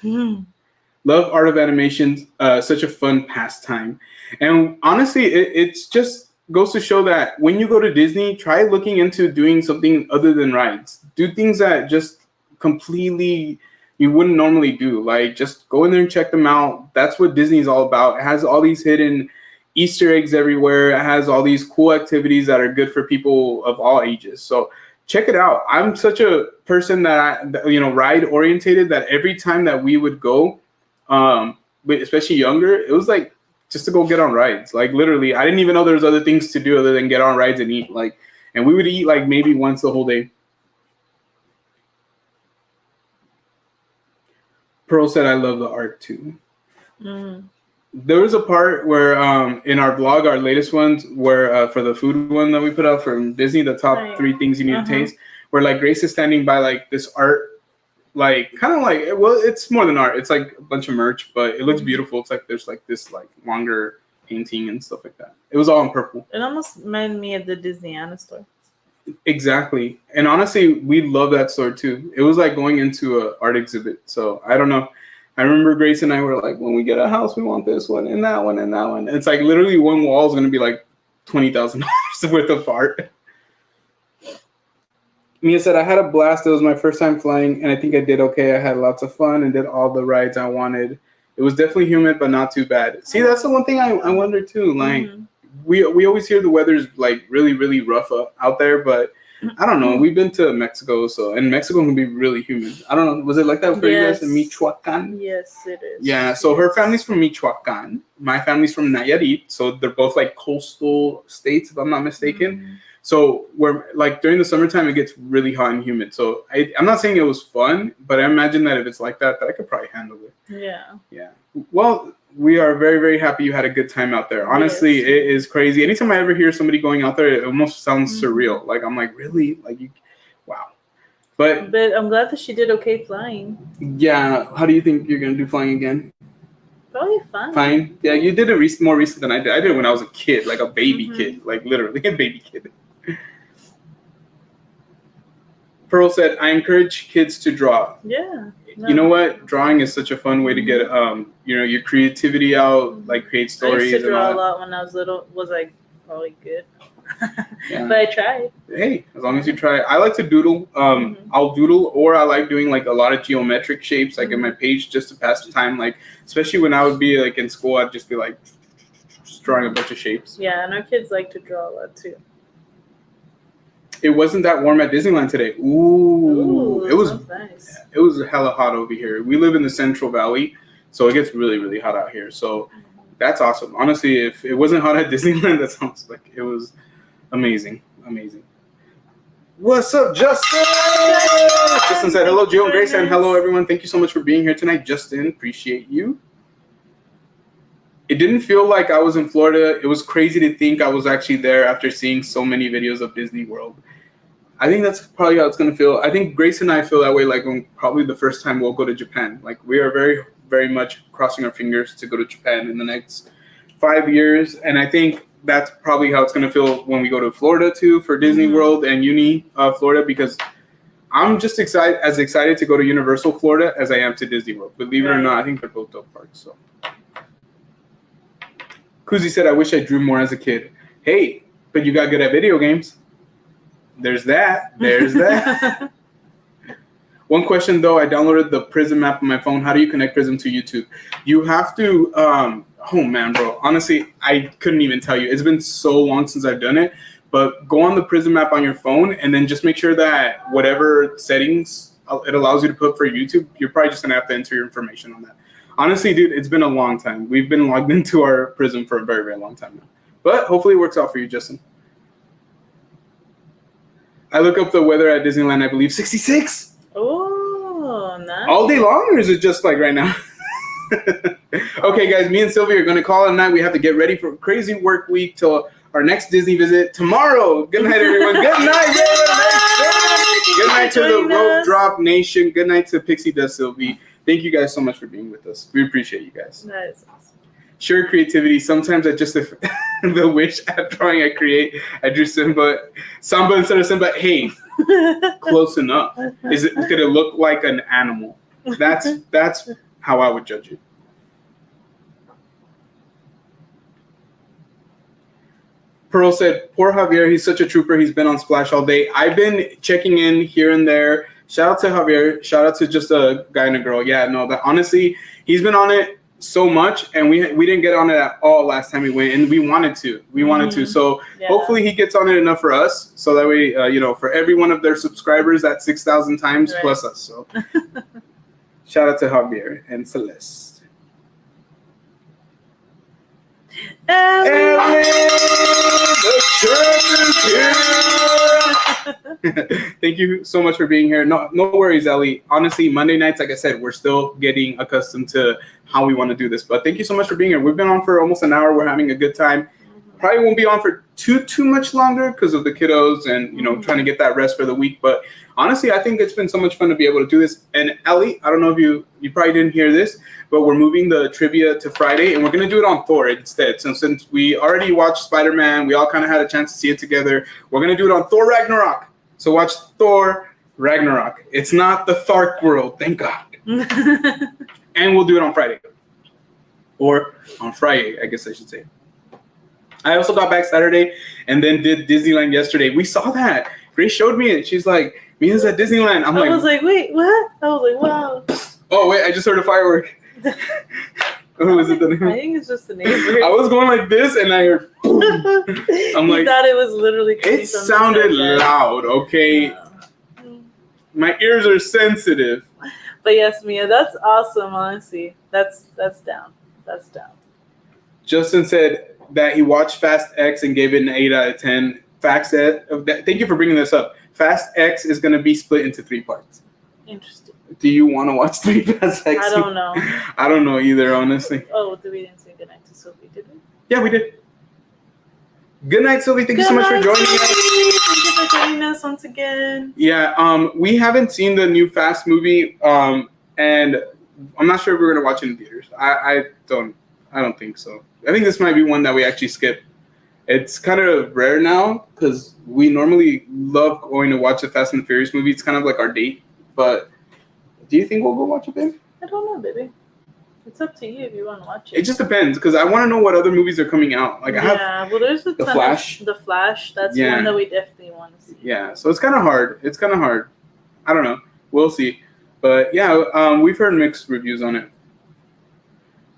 Love art of animation. Such a fun pastime. And honestly, it's just goes to show that when you go to Disney, try looking into doing something other than rides. Do things that just completely you wouldn't normally do. Like just go in there and check them out. That's what Disney's all about. It has all these hidden Easter eggs everywhere. It has all these cool activities that are good for people of all ages. So check it out. I'm such a person that ride orientated, that every time that we would go, but especially younger, it was like just to go get on rides. Like literally, I didn't even know there was other things to do other than get on rides and eat. Like, and we would eat like maybe once the whole day. Pearl said, "I love the art too." Mm. There was a part where in our vlog, our latest ones, where for the food one that we put out from Disney, the top 3 things you need to taste, where like Grace is standing by like this art, like kind of like, well, it's more than art. It's like a bunch of merch, but it looks beautiful. It's like there's like this like longer painting and stuff like that. It was all in purple. It almost reminded me of the Disneyana store. Exactly. And honestly, we love that store too. It was like going into an art exhibit. So I don't know. I remember Grace and I were like, when we get a house, we want this one and that one and that one. It's like literally one wall is going to be like $20,000 worth of art. Mia said, I had a blast. It was my first time flying, and I think I did okay. I had lots of fun and did all the rides I wanted. It was definitely humid, but not too bad. See, that's the one thing I wonder too. Like, we always hear the weather's like really, really rough out there, but I don't know. We've been to Mexico, and Mexico can be really humid. I don't know. Was it like that for you guys in Michoacan? Yes, it is. Yeah, so her family's from Michoacan. My family's from Nayarit. So they're both like coastal states, if I'm not mistaken. So we're like during the summertime, it gets really hot and humid. So I'm not saying it was fun, but I imagine that if it's like that I could probably handle it. Yeah. Yeah. Well, we are very, very happy you had a good time out there. Honestly, It is crazy. Anytime I ever hear somebody going out there, it almost sounds surreal. Like I'm like, really? Like wow. But I'm glad that she did okay flying. Yeah. How do you think you're gonna do flying again? Probably fine. Fine. Yeah, you did it more recent than I did. I did it when I was a kid, like a baby kid, like literally a baby kid. Pearl said, I encourage kids to draw. Yeah. No. You know what? Drawing is such a fun way to get your creativity out, like create stories. I used to draw a lot when I was little. Was I probably good? Yeah. But I tried. Hey, as long as you try. I like to doodle. I'll doodle, or I like doing like a lot of geometric shapes, like in my page, just to pass the time. Like especially when I would be like in school, I'd just be like just drawing a bunch of shapes. Yeah, and our kids like to draw a lot too. It wasn't that warm at Disneyland today. Ooh, it was nice. It was hella hot over here. We live in the Central Valley, so it gets really, really hot out here. So that's awesome. Honestly, if it wasn't hot at Disneyland, that sounds like it was amazing. Amazing. What's up, Justin? Justin said, hello, Joe and Grace, and hello, everyone. Thank you so much for being here tonight. Justin, appreciate you. It didn't feel like I was in Florida. It was crazy to think I was actually there after seeing so many videos of Disney World. I think that's probably how it's going to feel. I think Grace and I feel that way like when probably the first time we'll go to Japan. Like we are very, very much crossing our fingers to go to Japan in the next 5 years. And I think that's probably how it's going to feel when we go to Florida too for Disney World and Florida, because I'm just as excited to go to Universal Florida as I am to Disney World. Believe it or not, I think they're both dope parks. So. Kuzi said, I wish I drew more as a kid. Hey, but you got good at video games. There's that. There's that. One question, though. I downloaded the Prism app on my phone. How do you connect Prism to YouTube? You have to, oh, man, bro. Honestly, I couldn't even tell you. It's been so long since I've done it. But go on the Prism app on your phone and then just make sure that whatever settings it allows you to put for YouTube, you're probably just going to have to enter your information on that. Honestly, dude, it's been a long time. We've been logged into our Prism for a very, very long time now. But hopefully it works out for you, Justin. I look up the weather at Disneyland, I believe 66. Oh, nice. All day long, or is it just like right now? Okay, guys, me and Sylvia are going to call it a night. We have to get ready for a crazy work week till our next Disney visit tomorrow. Good night, everyone. Good night. Good night to the Rope Drop Nation. Good night to Pixie Dust Sylvie. Thank you guys so much for being with us. We appreciate you guys. That is awesome. Sure, creativity. Sometimes I just the wish app drawing I create. I drew Samba instead of Simba. Hey, close enough. Could it look like an animal? That's how I would judge it. Pearl said, poor Javier, he's such a trooper. He's been on Splash all day. I've been checking in here and there. Shout out to Javier. Shout out to just a guy and a girl. Yeah, no, that honestly, he's been on it so much, and we didn't get on it at all last time we went, and we wanted to. So hopefully he gets on it enough for us, so that way, for every one of their subscribers, that's 6,000 times plus us. So shout out to Javier and Celeste. Ellie, the Thank you so much for being here. No worries, Ellie. Honestly, Monday nights, like I said, we're still getting accustomed to how we want to do this. But thank you so much for being here. We've been on for almost an hour. We're having a good time. Probably won't be on for too much longer because of the kiddos and trying to get that rest for the week. But honestly, I think it's been so much fun to be able to do this. And Ellie, I don't know if you probably didn't hear this, but we're moving the trivia to Friday, and we're going to do it on Thor instead. So since we already watched Spider-Man, we all kind of had a chance to see it together. We're going to do it on Thor Ragnarok. So watch Thor Ragnarok. It's not the Thark world, thank God. And we'll do it on Friday. Or on Friday, I guess I should say. I also got back Saturday and then did Disneyland yesterday. We saw that. Grace showed me it. She's like, Mia's at Disneyland. I was like, wait, what? I was like, wow. Oh, wait, I just heard a firework. Who was it? I think it's just the neighbor. I was going like this and I heard boom. I'm like, thought it was literally it sounded loud, okay? Yeah. My ears are sensitive. But yes, Mia, that's awesome, honestly. That's down. That's down. Justin said that he watched Fast X and gave it an 8 out of 10. Thank you for bringing this up. Fast X is going to be split into 3 parts. Interesting. Do you want to watch 3 Fast X? I don't know. I don't know either, honestly. Oh, we didn't say goodnight to Sophie, did we? Yeah, we did. Good night, Sylvie. Thank you so much for joining us. Thank you for joining us once again. Yeah, we haven't seen the new Fast movie, and I'm not sure if we're gonna watch it in theaters. I don't think so. I think this might be one that we actually skip. It's kind of rare now because we normally love going to watch a Fast and the Furious movie. It's kind of like our date. But do you think we'll go watch it, babe? I don't know, baby. It's up to you if you want to watch it. It just depends because I want to know what other movies are coming out. Like there's the Flash. The Flash. That's one that we definitely want to see. Yeah, so it's kind of hard. I don't know. We'll see. But yeah, we've heard mixed reviews on it.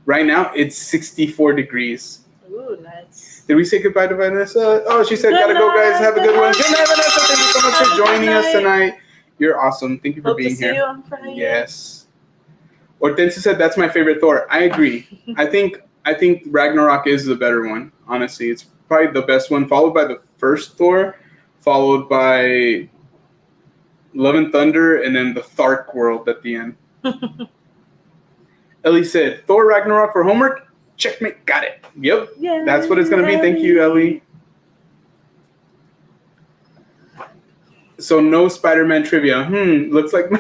Right now, it's 64 degrees. Ooh, nice. Did we say goodbye to Vanessa? Oh, she said, gotta go, guys. Have a good one. Good night, Vanessa. Thank you so much for joining us tonight. You're awesome. Thank you for being here. Hope to see you on Friday. Yes. Hortensia said that's my favorite Thor. I agree. I think Ragnarok is the better one. Honestly, it's probably the best one, followed by the first Thor, followed by Love and Thunder, and then the Thark world at the end. Ellie said, Thor Ragnarok for homework? Checkmate. Got it. Yep. Yay. That's what it's going to be. Thank you, Ellie. So no Spider-Man trivia. Looks like...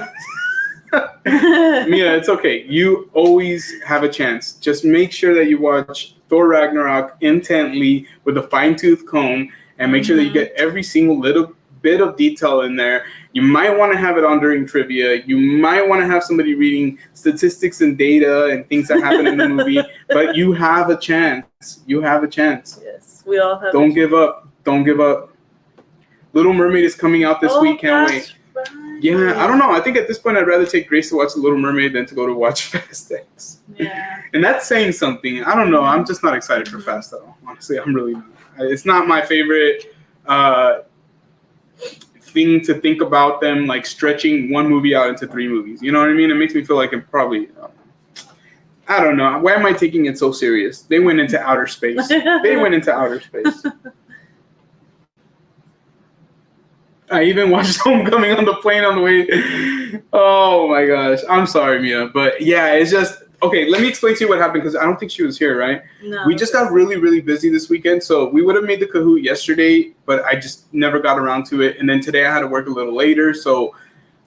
Mia, it's okay. You always have a chance. Just make sure that you watch Thor Ragnarok intently with a fine-tooth comb and make sure that you get every single little bit of detail in there. You might want to have it on during trivia. You might want to have somebody reading statistics and data and things that happen in the movie, but you have a chance. You have a chance. Yes, we all have. Don't give up. Don't give up. Little Mermaid is coming out this week. Can't wait. Right. Yeah, I don't know. I think at this point I'd rather take Grace to watch The Little Mermaid than to go to watch Fast X. Yeah. And that's saying something. I don't know. I'm just not excited for Fast at all. Honestly, I'm really not. It's not my favorite thing to think about them like stretching one movie out into 3 movies. You know what I mean? It makes me feel like it probably... I don't know. Why am I taking it so serious? They went into outer space. I even watched Homecoming on the plane on the way. Oh my gosh. I'm sorry, Mia. But yeah, it's just, okay, let me explain to you what happened because I don't think she was here, right? No. We just got really, really busy this weekend. So we would have made the Kahoot yesterday, but I just never got around to it. And then today I had to work a little later. So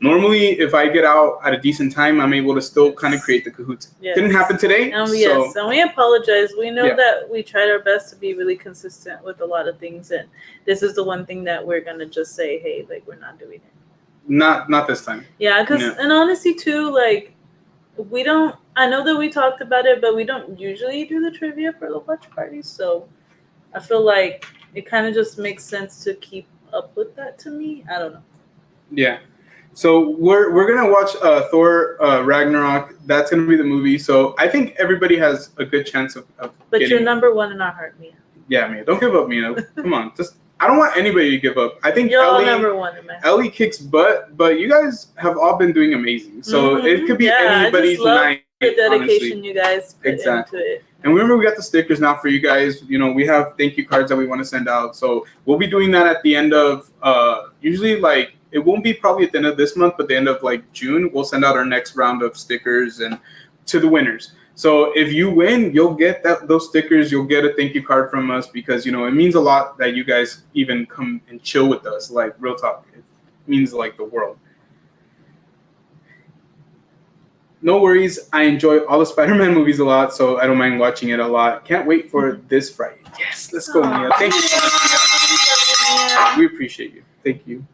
normally if I get out at a decent time, I'm able to still kind of create the Kahoots. Yes. Didn't happen today. Yes, and we apologize. We know that we tried our best to be really consistent with a lot of things. And this is the one thing that we're going to just say, hey, like, we're not doing it. Not this time. Yeah, because, and honestly, too, like, we don't, I know that we talked about it, but we don't usually do the trivia for the watch parties. So I feel like it kind of just makes sense to keep up with that to me. I don't know. Yeah. So we're gonna watch Thor Ragnarok. That's gonna be the movie. So I think everybody has a good chance of But getting you're number one in our heart, Mia. Yeah, Mia. Don't give up, Mia. Come on. Just I don't want anybody to give up. I think You're all number one in my heart. Ellie kicks butt, but you guys have all been doing amazing. So it could be anybody's I just love night. the dedication Honestly. you guys put Exactly. into it. And remember, we got the stickers now for you guys. You know, we have thank you cards that we want to send out. So we'll be doing that at the end of usually like it won't be probably at the end of this month, but the end of like June, we'll send out our next round of stickers and to the winners. So if you win, you'll get those stickers. You'll get a thank you card from us because, you know, it means a lot that you guys even come and chill with us. Like, real talk. It means like the world. No worries. I enjoy all the Spider-Man movies a lot, so I don't mind watching it a lot. Can't wait for this Friday. Yes, let's go, Mia. Thank you so much, Mia. We appreciate you. Thank you.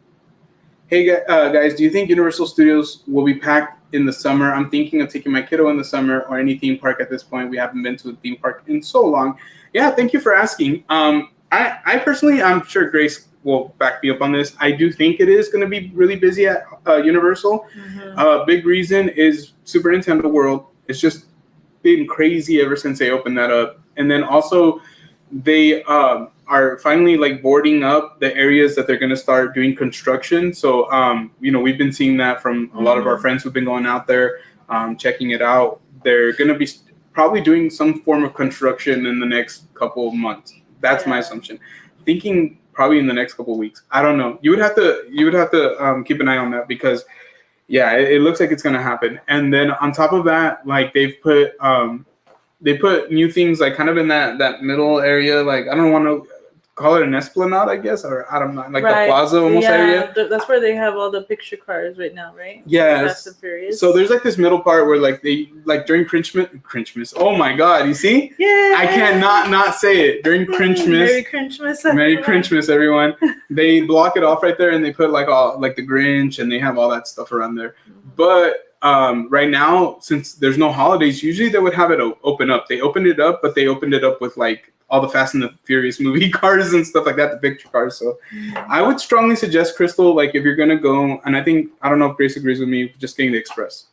Hey, guys, do you think Universal Studios will be packed in the summer? I'm thinking of taking my kiddo in the summer or any theme park at this point. We haven't been to a theme park in so long. Yeah, thank you for asking. I personally, I'm sure Grace will back me up on this. I do think it is going to be really busy at Universal. Big reason is Super Nintendo World. It's just been crazy ever since they opened that up. And then also they are finally like boarding up the areas that they're going to start doing construction. So, you know, we've been seeing that from a lot of our friends who've been going out there, checking it out. They're going to be probably doing some form of construction in the next couple of months. That's my assumption. Thinking probably in the next couple of weeks. I don't know. You would have to keep an eye on that because yeah, it looks like it's going to happen. And then on top of that, like they put new things like kind of in that middle area. Like I don't want to call it an esplanade, I guess, or I don't know, like the plaza almost area. That's where they have all the picture cars right now, right? Yes. So there's like this middle part where like they like during Christmas. Oh my God, you see? Yeah. I cannot not say it during Christmas. Merry Christmas. Merry Christmas, everyone. They block it off right there, and they put like all like the Grinch, and they have all that stuff around there. But right now, since there's no holidays, usually they would have it open up. They opened it up, but they opened it up with like all the Fast and the Furious movie cars and stuff like that, the picture cars. So I would strongly suggest, Crystal, like if you're going to go, and I don't know if Grace agrees with me, just getting the Express.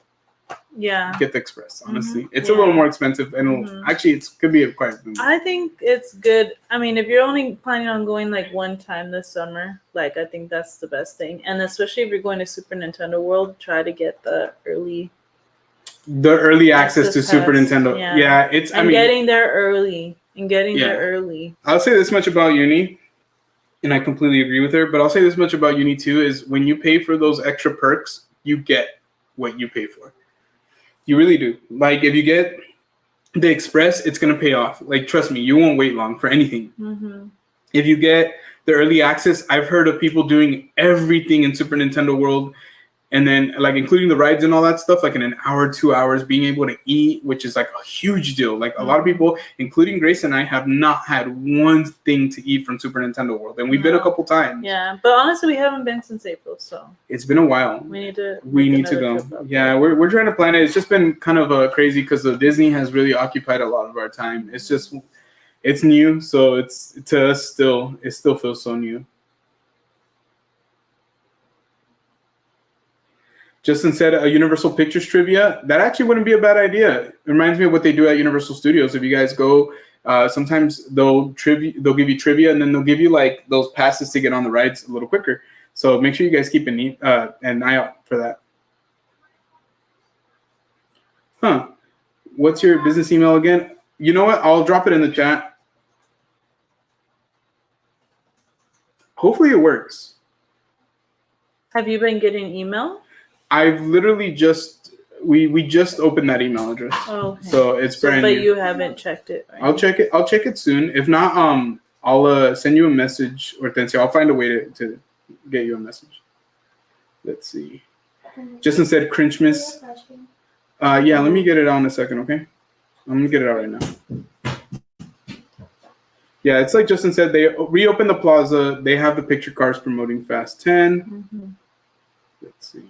Yeah. Get the Express, honestly. It's a little more expensive, and actually it could be quite good. I think it's good. I mean, if you're only planning on going like one time this summer, like I think that's the best thing. And especially if you're going to Super Nintendo World, try to get the early access to Super Nintendo. Yeah, getting there early. There early. I'll say this much about Uni, and I completely agree with her, but I'll say this much about Uni too, is when you pay for those extra perks, you get what you pay for. You really do. Like if you get the Express, it's going to pay off. Like trust me, you won't wait long for anything. If you get the early access, I've heard of people doing everything in Super Nintendo World, and then like including the rides and all that stuff, like in an hour, 2 hours, being able to eat, which is like a huge deal. Like a lot of people, including Grace and I, have not had one thing to eat from Super Nintendo World, and we've been a couple times. Yeah, but honestly, we haven't been since April, so it's been a while. We need to go. Yeah, we're trying to plan it. It's just been kind of crazy because Disney has really occupied a lot of our time. It's new, so it's to us it still feels so new. Justin said a Universal Pictures trivia. That actually wouldn't be a bad idea. It reminds me of what they do at Universal Studios. If you guys go, sometimes they'll give you trivia, and then they'll give you like those passes to get on the rides a little quicker. So make sure you guys keep an eye out for that. What's your business email again? You know what? I'll drop it in the chat. Hopefully it works. Have you been getting email? I've literally we just opened that email address. Oh, okay. So it's brand new. But you haven't checked it. Right? I'll check it soon. If not, I'll send you a message, or I'll find a way to get you a message. Let's see. Justin said Christmas. Yeah, let me get it out in a second, okay? I'm gonna get it out right now. Yeah, it's like Justin said. They reopened the plaza. They have the picture cars promoting Fast 10. Let's see.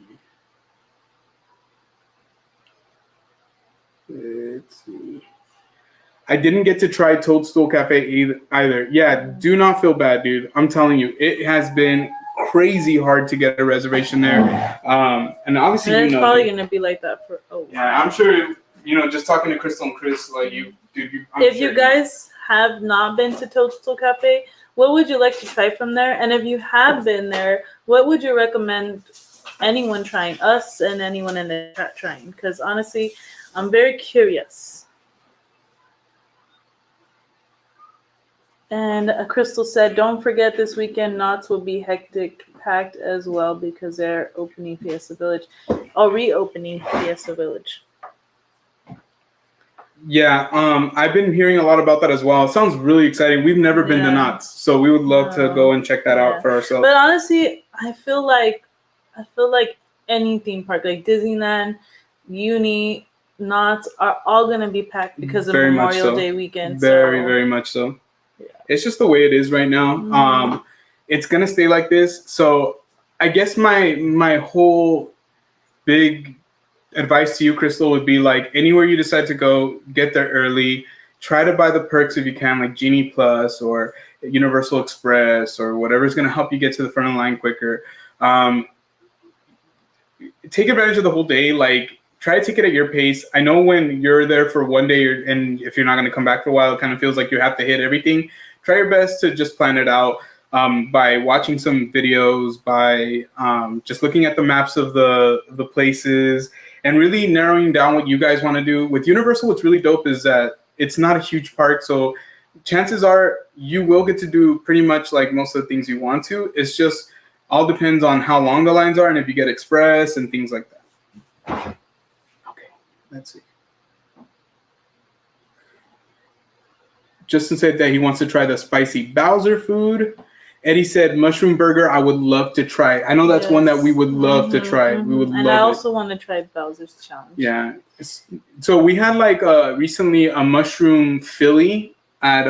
I didn't get to try Toadstool Cafe either. Yeah, do not feel bad, dude. I'm telling you, it has been crazy hard to get a reservation there. And obviously, And you it's know, probably dude. gonna be like that for a while. Yeah, I'm sure. You know, just talking to Crystal and Chris, like you, dude. If you guys have not been to Toadstool Cafe, what would you like to try from there? And if you have been there, what would you recommend anyone trying, us and anyone in the chat trying? Because honestly, I'm very curious. And Crystal said, don't forget this weekend, Knott's will be hectic, packed as well because they're opening Fiesta Village, or reopening Fiesta Village. Yeah, I've been hearing a lot about that as well. It sounds really exciting. We've never been to Knott's, so we would love to go and check that out for ourselves. But honestly, I feel like any theme park, like Disneyland, Uni, Knott's, are all gonna be packed because of Memorial Day weekend. Very much so. Yeah. It's just the way it is right now. It's gonna stay like this. So I guess my whole big advice to you, Crystal, would be like anywhere you decide to go, get there early. Try to buy the perks if you can, like Genie Plus or Universal Express or whatever's gonna help you get to the front of the line quicker. Take advantage of the whole day. Like, try to take it at your pace. I know when you're there for one day and if you're not going to come back for a while, it kind of feels like you have to hit everything. Try your best to just plan it out by watching some videos, by just looking at the maps of the places and really narrowing down what you guys want to do. With Universal, what's really dope is that it's not a huge park. So chances are you will get to do pretty much like most of the things you want to. It's just all depends on how long the lines are and if you get express and things like that. Let's see. Justin said that he wants to try the spicy Bowser food. Eddie said mushroom burger. I would love to try. I know that's one that we would love to try. We would love it. And I also want to try Bowser's challenge. Yeah. So we had like recently a mushroom Philly at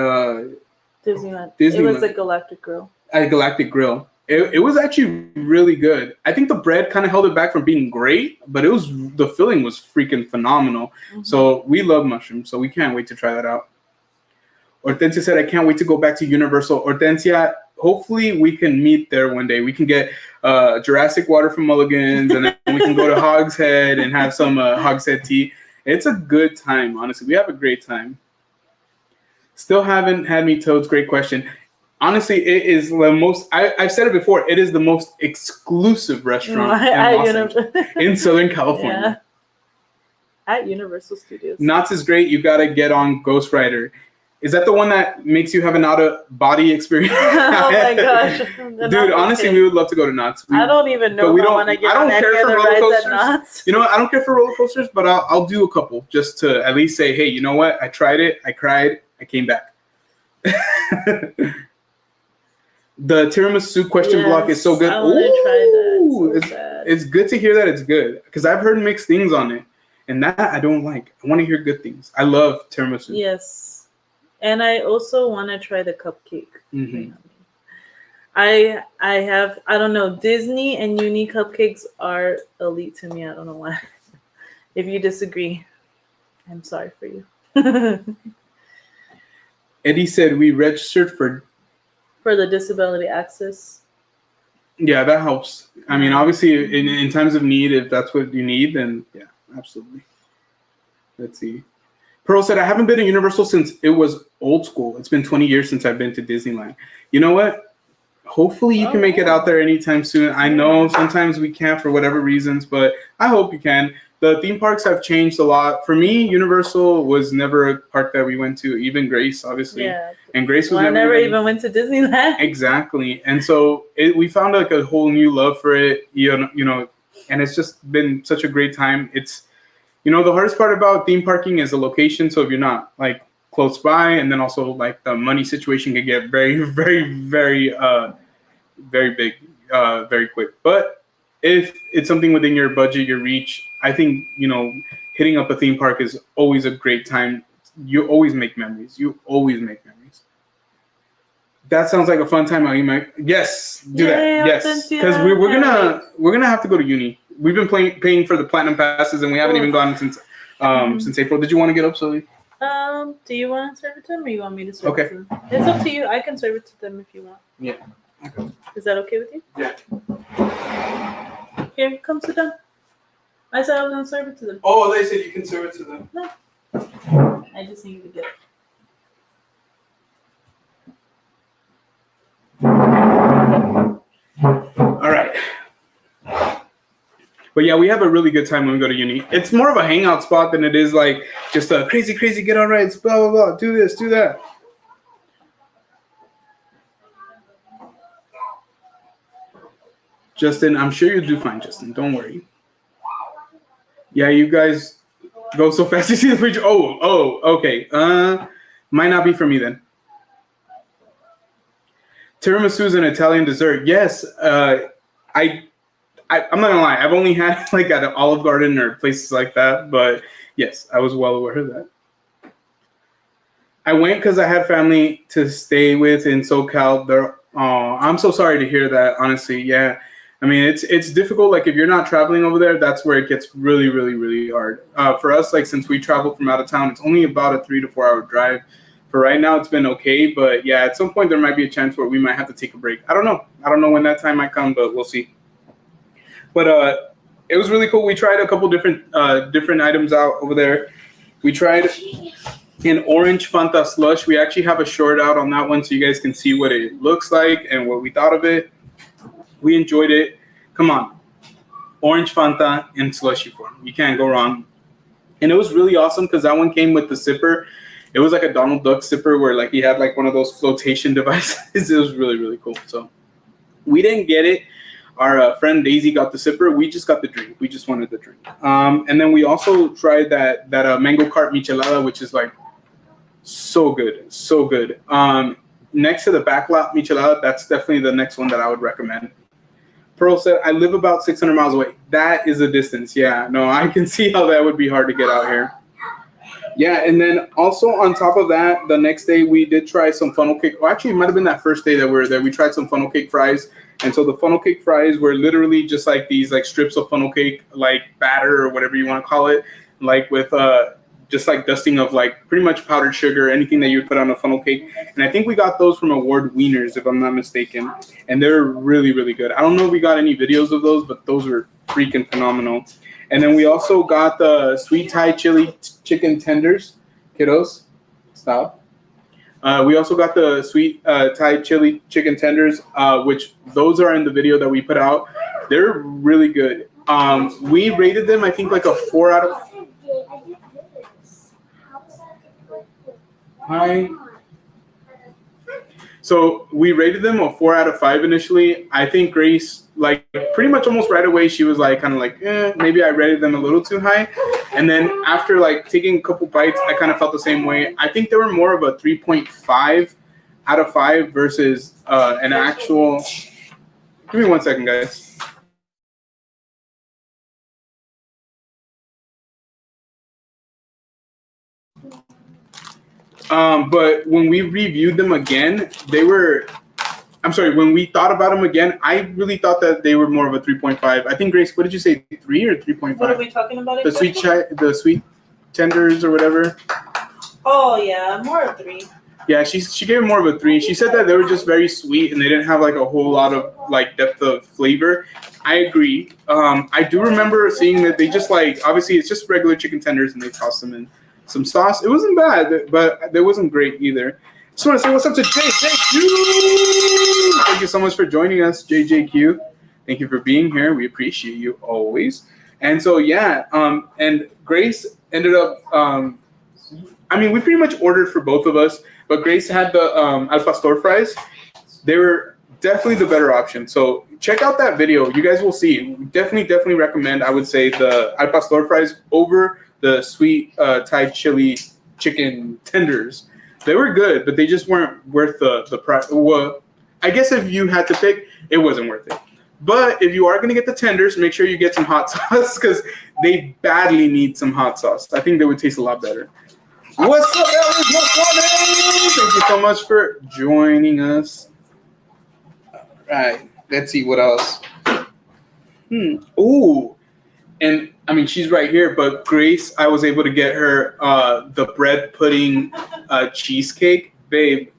Disneyland. It was a Galactic Grill. At Galactic Grill. It was actually really good. I think the bread kind of held it back from being great, but the filling was freaking phenomenal. So we love mushrooms, so we can't wait to try that out. Hortensia said, I can't wait to go back to Universal. Hortensia, hopefully we can meet there one day. We can get Jurassic water from Mulligan's, and then we can go to Hog's Head and have some Hog's Head tea. It's a good time, honestly. We have a great time. Still haven't had me Toads. Great question. Honestly, it is the most, I've said it before, it is the most exclusive restaurant in Southern California. Yeah. At Universal Studios. Knott's is great. You got to get on Ghost Rider. Is that the one that makes you have an out-of-body experience? Oh my gosh. Dude, honestly, we would love to go to Knott's. I don't even know if I want to get on any of the rides at Knott's. You know what? I don't care for roller coasters, but I'll do a couple just to at least say, hey, you know what? I tried it. I cried. I came back. The tiramisu question block is so good. I want to try that. It's good to hear that it's good because I've heard mixed things on it, and that I don't like. I want to hear good things. I love tiramisu. Yes, and I also want to try the cupcake. I don't know. Disney and Uni cupcakes are elite to me. I don't know why. If you disagree, I'm sorry for you. Eddie said we registered for the disability access. Yeah, that helps. I mean, obviously, in times of need, if that's what you need, then yeah, absolutely. Let's see. Pearl said, I haven't been to Universal since it was old school. It's been 20 years since I've been to Disneyland. You know what? Hopefully you can make it out there anytime soon. I know sometimes we can't for whatever reasons, but I hope you can. The theme parks have changed a lot. For me, Universal was never a park that we went to, even Grace, obviously. Yeah. And Grace was never even went to Disneyland. Exactly. And so we found like a whole new love for it, you know, and it's just been such a great time. It's, you know, the hardest part about theme parking is the location. So if you're not like close by, and then also like the money situation can get very, very, very, very big, very quick. But if it's something within your budget, your reach, I think, you know, hitting up a theme park is always a great time. You always make memories. That sounds like a fun time. Yes, do that. Yes, because we're gonna have to go to Uni. We've been paying for the platinum passes, and we haven't even gone since April. Did you want to get up, Sully? Do you want to serve it to them, or you want me to serve Okay. it to them? It's up to you. I can serve it to them if you want. Yeah. Okay. Is that okay with you? Yeah. Here, come sit down. I said I was gonna serve it to them. Oh, they said you can serve it to them. I just need to get it. All right. But yeah, we have a really good time when we go to uni. It's more of a hangout spot than it is like just a crazy, get on rides, blah, blah, blah, do this, do that. Justin, I'm sure you'll do fine, Justin. Don't worry. Yeah, you guys go so fast you see the preacher. Oh, okay. Might not be for me then. Tiramisu is an Italian dessert. Yes, I'm not gonna lie. I've only had like at an Olive Garden or places like that, but yes, I was well aware of that. I went because I had family to stay with in SoCal. I'm so sorry to hear that. Honestly, yeah. I mean, it's difficult. Like if you're not traveling over there, that's where it gets really, really, really hard. For us, like since we travel from out of town, it's only about a 3 to 4 hour drive. For right now, it's been okay, but yeah, at some point there might be a chance where we might have to take a break. I don't know when that time might come, but we'll see. But it was really cool. We tried a couple different items out over there. We tried an orange Fanta slush. We actually have a short out on that one so you guys can see what it looks like and what we thought of it. We enjoyed it. Come on. Orange Fanta in slushy form. You can't go wrong. And it was really awesome because that one came with the sipper. It was like a Donald Duck sipper where like he had like one of those flotation devices. It was really, really cool. So we didn't get it. Our friend Daisy got the sipper. We just got the drink. We just wanted the drink. And then we also tried that mango cart michelada, which is like so good, so good. Next to the backlot michelada, that's definitely the next one that I would recommend. Pearl said, I live about 600 miles away. That is a distance. Yeah, no, I can see how that would be hard to get out here. Yeah, and then also on top of that, the next day we did try some funnel cake. Well, actually, it might have been that first day that we were there. We tried some funnel cake fries. And so the funnel cake fries were literally just like these like strips of funnel cake, like batter or whatever you want to call it, like with just like dusting of like pretty much powdered sugar, anything that you would put on a funnel cake. And I think we got those from Award Wieners, if I'm not mistaken. And they're really, really good. I don't know if we got any videos of those, but those were freaking phenomenal. And then we also got the sweet Thai chili chicken tenders. Kiddos, stop. We also got the sweet Thai chili chicken tenders, which those are in the video that we put out. They're really good. We rated them, I think, like a 4 out of... Hi. So we rated them a 4 out of 5 initially. I think Grace, like pretty much almost right away, she was like kind of like, maybe I rated them a little too high. And then after like taking a couple bites, I kind of felt the same way. I think they were more of a 3.5 out of 5 versus an actual. Give me 1 second, guys. But when we reviewed them again, they were, I'm sorry, when we thought about them again, I really thought that they were more of a 3.5. I think, Grace, what did you say, 3 or 3.5? What are we talking about? The sweet tenders or whatever? Oh, yeah, more of 3. Yeah, she gave it more of a 3. She said that they were just very sweet and they didn't have like a whole lot of like depth of flavor. I agree. I do remember seeing that they just like, obviously it's just regular chicken tenders and they toss them in some sauce. It wasn't bad, but it wasn't great either. Just want to say what's up to JJQ. Thank you so much for joining us, JJQ. Thank you for being here. We appreciate you always. And so, yeah, and Grace ended up, I mean, we pretty much ordered for both of us, but Grace had the al pastor fries. They were definitely the better option. So check out that video. You guys will see. Definitely recommend, I would say, the al pastor fries over the sweet Thai chili chicken tenders. They were good, but they just weren't worth the price. Well, I guess if you had to pick, it wasn't worth it. But if you are going to get the tenders, make sure you get some hot sauce because they badly need some hot sauce. I think they would taste a lot better. What's up, Ellis? What's up? Thank you so much for joining us. All right, let's see what else. Ooh, and I mean, she's right here, but Grace, I was able to get her the bread pudding cheesecake. Babe,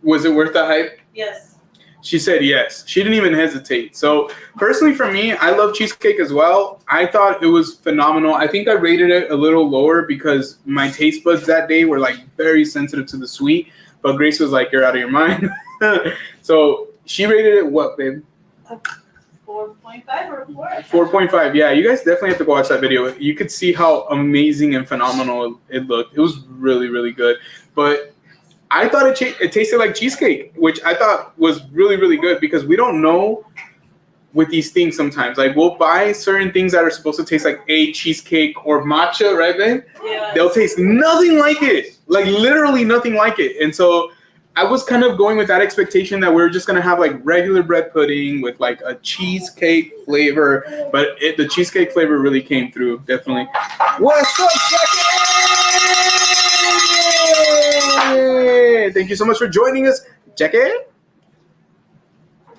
was it worth the hype? Yes. She said yes. She didn't even hesitate. So personally for me, I love cheesecake as well. I thought it was phenomenal. I think I rated it a little lower because my taste buds that day were like very sensitive to the sweet. But Grace was like, you're out of your mind. So she rated it what, babe? 4.5 or 4? 4.5. Yeah, you guys definitely have to go watch that video. You could see how amazing and phenomenal it looked. It was really, really good. But I thought it tasted like cheesecake, which I thought was really, really good because we don't know with these things sometimes. Like, we'll buy certain things that are supposed to taste like a cheesecake or matcha, right, babe? Yeah. They'll taste nothing like it. Like, literally nothing like it. And so I was kind of going with that expectation that we were just going to have like regular bread pudding with like a cheesecake flavor. But the cheesecake flavor really came through, definitely. What's up, Jackie? Thank you so much for joining us, Jackie.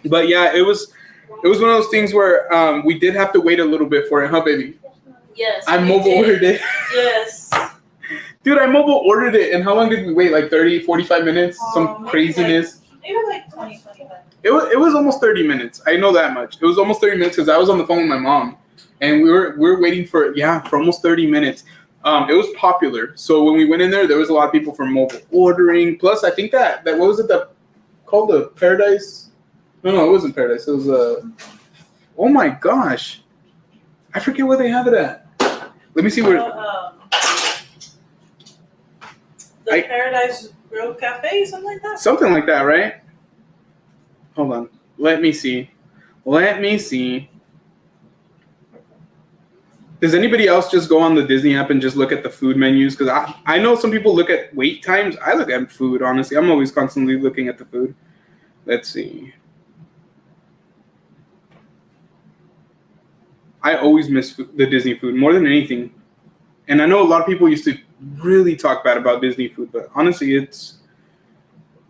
But yeah, it was one of those things where we did have to wait a little bit for it, huh, baby? Yes. I mobile ordered it. Yes. Dude, I mobile ordered it, and how long did we wait? Like 30, 45 minutes? Some craziness. Maybe like 20, 25. It was almost 30 minutes. I know that much. It was almost 30 minutes because I was on the phone with my mom, and we were waiting for almost 30 minutes. It was popular, so when we went in there was a lot of people from mobile ordering. Plus, I think that what was it called, the Paradise? No, it wasn't Paradise. It was oh my gosh, I forget where they have it at. Let me see where. The Paradise Grill Cafe, something like that. Something like that, right? Hold on. Let me see. Does anybody else just go on the Disney app and just look at the food menus? Because I know some people look at wait times. I look at food, honestly. I'm always constantly looking at the food. Let's see. I always miss the Disney food more than anything. And I know a lot of people used to really talk bad about Disney food, but honestly, it's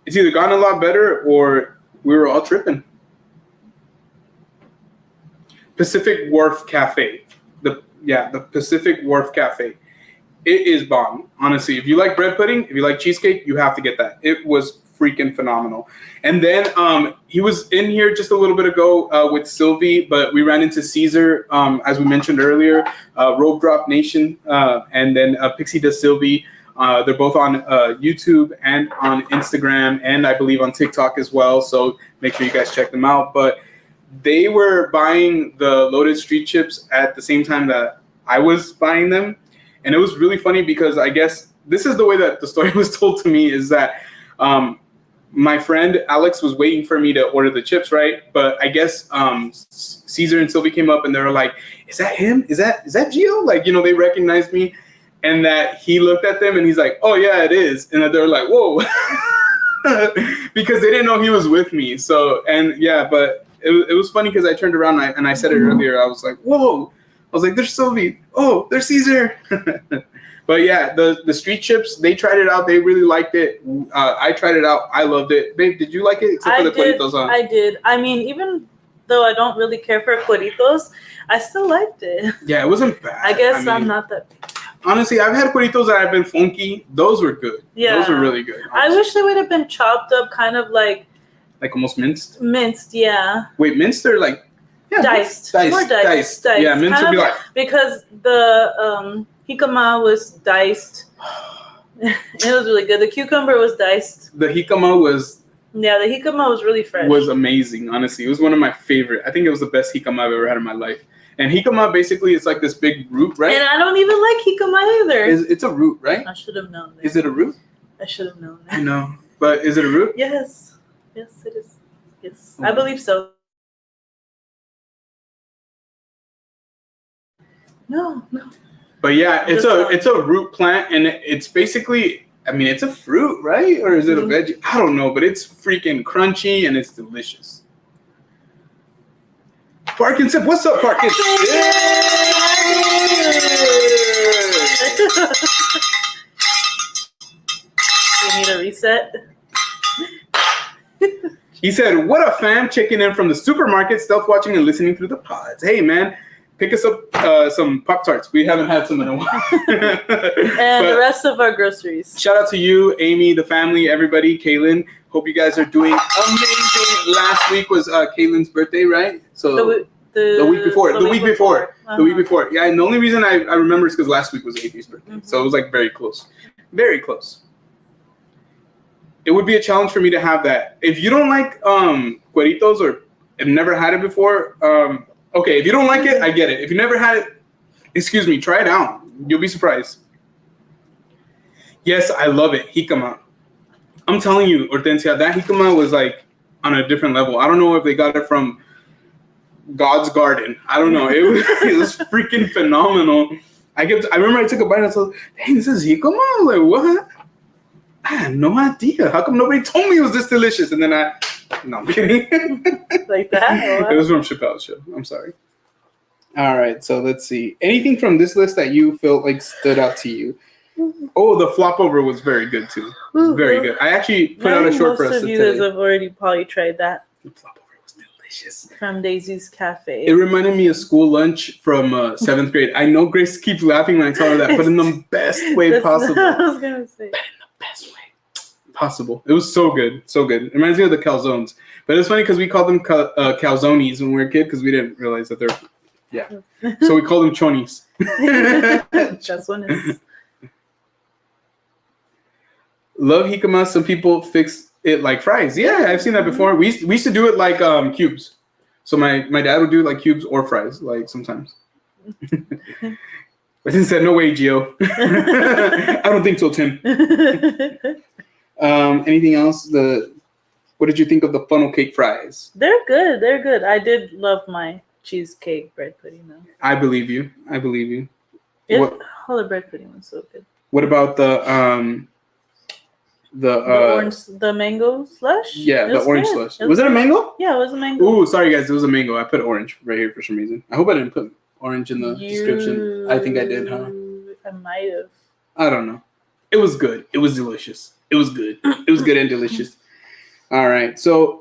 either gotten a lot better or we were all tripping. Pacific Wharf Cafe. The Pacific Wharf Cafe. It is bomb. Honestly, if you like bread pudding, if you like cheesecake, you have to get that. It was freaking phenomenal. And then he was in here just a little bit ago with Sylvie, but we ran into Caesar, as we mentioned earlier, Rope Drop Nation, and then Pixie Does Sylvie. They're both on YouTube and on Instagram, and I believe on TikTok as well. So make sure you guys check them out. But they were buying the loaded street chips at the same time that I was buying them. And it was really funny because I guess this is the way that the story was told to me, is that my friend Alex was waiting for me to order the chips, right? But I guess Caesar and Sylvie came up and they were like, is that him? Is that Gio? Like, they recognized me. And that he looked at them and he's like, oh, yeah, it is. And that they were like, whoa. Because they didn't know he was with me. So, and yeah, but it was funny because I turned around and I said it earlier. I was like, whoa. I was like, there's Sylvie. Oh, there's Caesar. But yeah, the street chips, they tried it out. They really liked it. I tried it out. I loved it. Babe, did you like it? Except for the cueritos, huh? I did. I mean, even though I don't really care for cueritos, I still liked it. Yeah, it wasn't bad. I guess I'm not that big. Honestly, I've had cueritos that have been funky. Those were good. Yeah. Those were really good. Honestly. I wish they would have been chopped up, kind of like almost minced? Minced, yeah. Wait, minced or like... Yeah, diced. More diced. Yeah, minced would be like... Because the jicama was diced. It was really good. The cucumber was diced. The jicama was... Yeah, the jicama was really fresh. Was amazing, honestly. It was one of my favorite. I think it was the best jicama I've ever had in my life. And jicama, basically, it's like this big root, right? And I don't even like jicama either. It's a root, right? I should have known that. Is it a root? I should have known that. I know. But is it a root? Yes. Yes, it is. Yes. I believe so. No. But yeah, it's a root plant, and it's basically, I mean, it's a fruit, right? Or is it a veggie? I don't know, but it's freaking crunchy and it's delicious. Parkinson, what's up, Parkinson? Yeah! You need a reset? He said, what a fan, checking in from the supermarket, stealth watching and listening through the pods. Hey, man. pick us up some Pop-Tarts. We haven't had some in a while. And the rest of our groceries. Shout out to you, Amy, the family, everybody, Kaylin. Hope you guys are doing amazing. Last week was Kaylin's birthday, right? So the week before. The week before. Yeah, and the only reason I remember is because last week was Avery's birthday. Mm-hmm. So it was like very close. Very close. It would be a challenge for me to have that. If you don't like cueritos or have never had it before, okay, if you don't like it, I get it. If you never had it, excuse me, try it out. You'll be surprised. Yes, I love it. Jicama. I'm telling you, Hortensia, that jicama was like on a different level. I don't know if they got it from God's garden. I don't know. It was freaking phenomenal. I remember I took a bite and I was like, dang, this is jicama? I was like, what? I had no idea. How come nobody told me it was this delicious? And then no, I'm kidding. Like that? It was from Chappelle's show. I'm sorry. All right, so let's see. Anything from this list that you felt like stood out to you? Oh, the flop over was very good too. Very good. I actually put out a short for us most of you guys have already probably tried that. The flop over was delicious. From Daisy's Cafe. It reminded me of school lunch from 7th grade. I know Grace keeps laughing when I tell her that, but in the best way possible. I was gonna say. But in the best way possible. It was so good, so good. It reminds me of the calzones. But it's funny because we called them calzones when we were a kid because we didn't realize that they're, So we called them chonis. That's one is. Love jicama. Some people fix it like fries. Yeah, I've seen that before. We used to do it like cubes. So my dad would do like cubes or fries, like sometimes. But then said, no way, Gio. I don't think so, Tim. Anything else? What did you think of the funnel cake fries? They're good. They're good. I did love my cheesecake bread pudding though. I believe you. The bread pudding was so good. What about the orange, the mango slush? Yeah, the orange slush. Was it a mango? Yeah, it was a mango. Ooh, sorry guys, it was a mango. I put orange right here for some reason. I hope I didn't put orange in the description. I think I did, huh? I might have. I don't know. It was good. It was delicious. It was good. It was good and delicious. All right. So,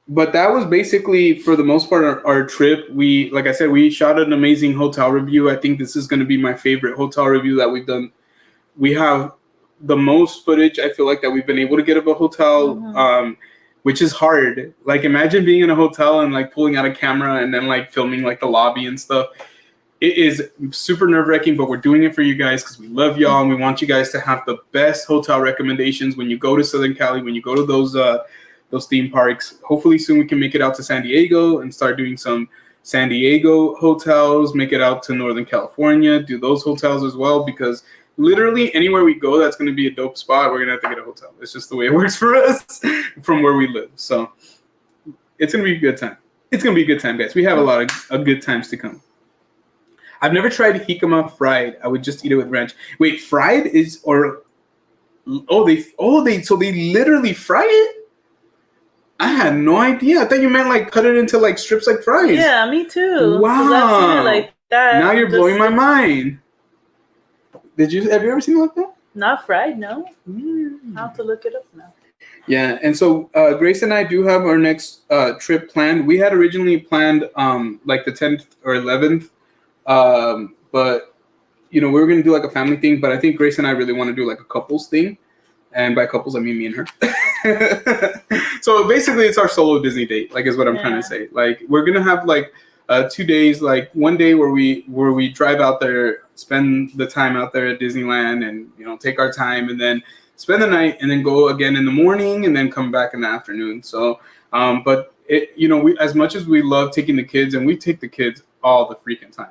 but that was basically for the most part our trip. Like I said, we shot an amazing hotel review. I think this is going to be my favorite hotel review that we've done. We have the most footage I feel like that we've been able to get of a hotel, which is hard. Like imagine being in a hotel and like pulling out a camera and then like filming like the lobby and stuff. It is super nerve-wracking, but we're doing it for you guys because we love y'all and we want you guys to have the best hotel recommendations when you go to Southern Cali, when you go to those theme parks. Hopefully soon we can make it out to San Diego and start doing some San Diego hotels, make it out to Northern California, do those hotels as well, because literally anywhere we go that's going to be a dope spot, we're going to have to get a hotel. It's just the way it works for us from where we live. So it's going to be a good time. It's going to be a good time, guys. We have a lot of good times to come. I've never tried jicama fried. I would just eat it with ranch. Wait, fried is they literally fry it? I had no idea. I thought you meant like cut it into like strips like fries. Yeah, me too. Wow. I've seen it like that. Now you're blowing my mind. Have you ever seen it like that? Not fried, no. I'll have to look it up now. Yeah, and so Grace and I do have our next trip planned. We had originally planned like the 10th or 11th. But we were gonna do like a family thing, but I think Grace and I really want to do like a couples thing, and by couples I mean me and her. So basically it's our solo Disney date, like is what I'm trying to say. Like we're gonna have like 2 days, like one day where we drive out there, spend the time out there at Disneyland, and take our time, and then spend the night, and then go again in the morning, and then come back in the afternoon. So but we, as much as we love taking the kids, and we take the kids all the freaking time.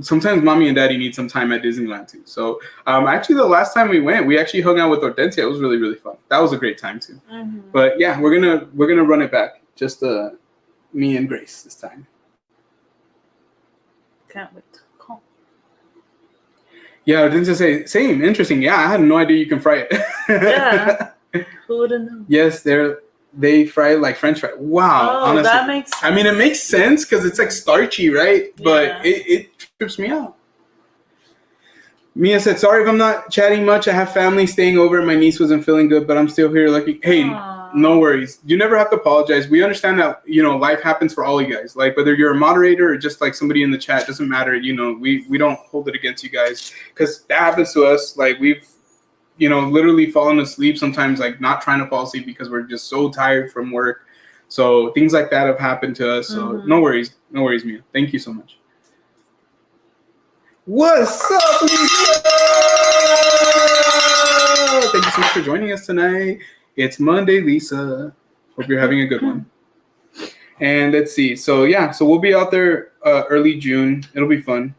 Sometimes mommy and daddy need some time at Disneyland too. So actually the last time we went, we actually hung out with Hortensia. It was really, really fun. That was a great time too. But yeah, we're gonna run it back. Just me and Grace this time. Can't wait to call. Yeah, Hortensia say same. Interesting. Yeah, I had no idea you can fry it. Yeah. Who would have known? Yes, they fry it like French fry. Wow, honestly, that makes sense. I mean, it makes sense because it's like starchy, right? Yeah. But it trips me out. Mia said, sorry if I'm not chatting much. I have family staying over. My niece wasn't feeling good, but I'm still here. Hey, No worries. You never have to apologize. We understand that, life happens for all you guys. Like, whether you're a moderator or just like somebody in the chat, doesn't matter. We don't hold it against you guys, because that happens to us. Like, we've, literally fallen asleep sometimes, like not trying to fall asleep because we're just so tired from work. So things like that have happened to us. So no worries, Mia. Thank you so much. What's up, Lisa? Thank you so much for joining us tonight. It's Monday, Lisa. Hope you're having a good one. And let's see. So we'll be out there early June. It'll be fun.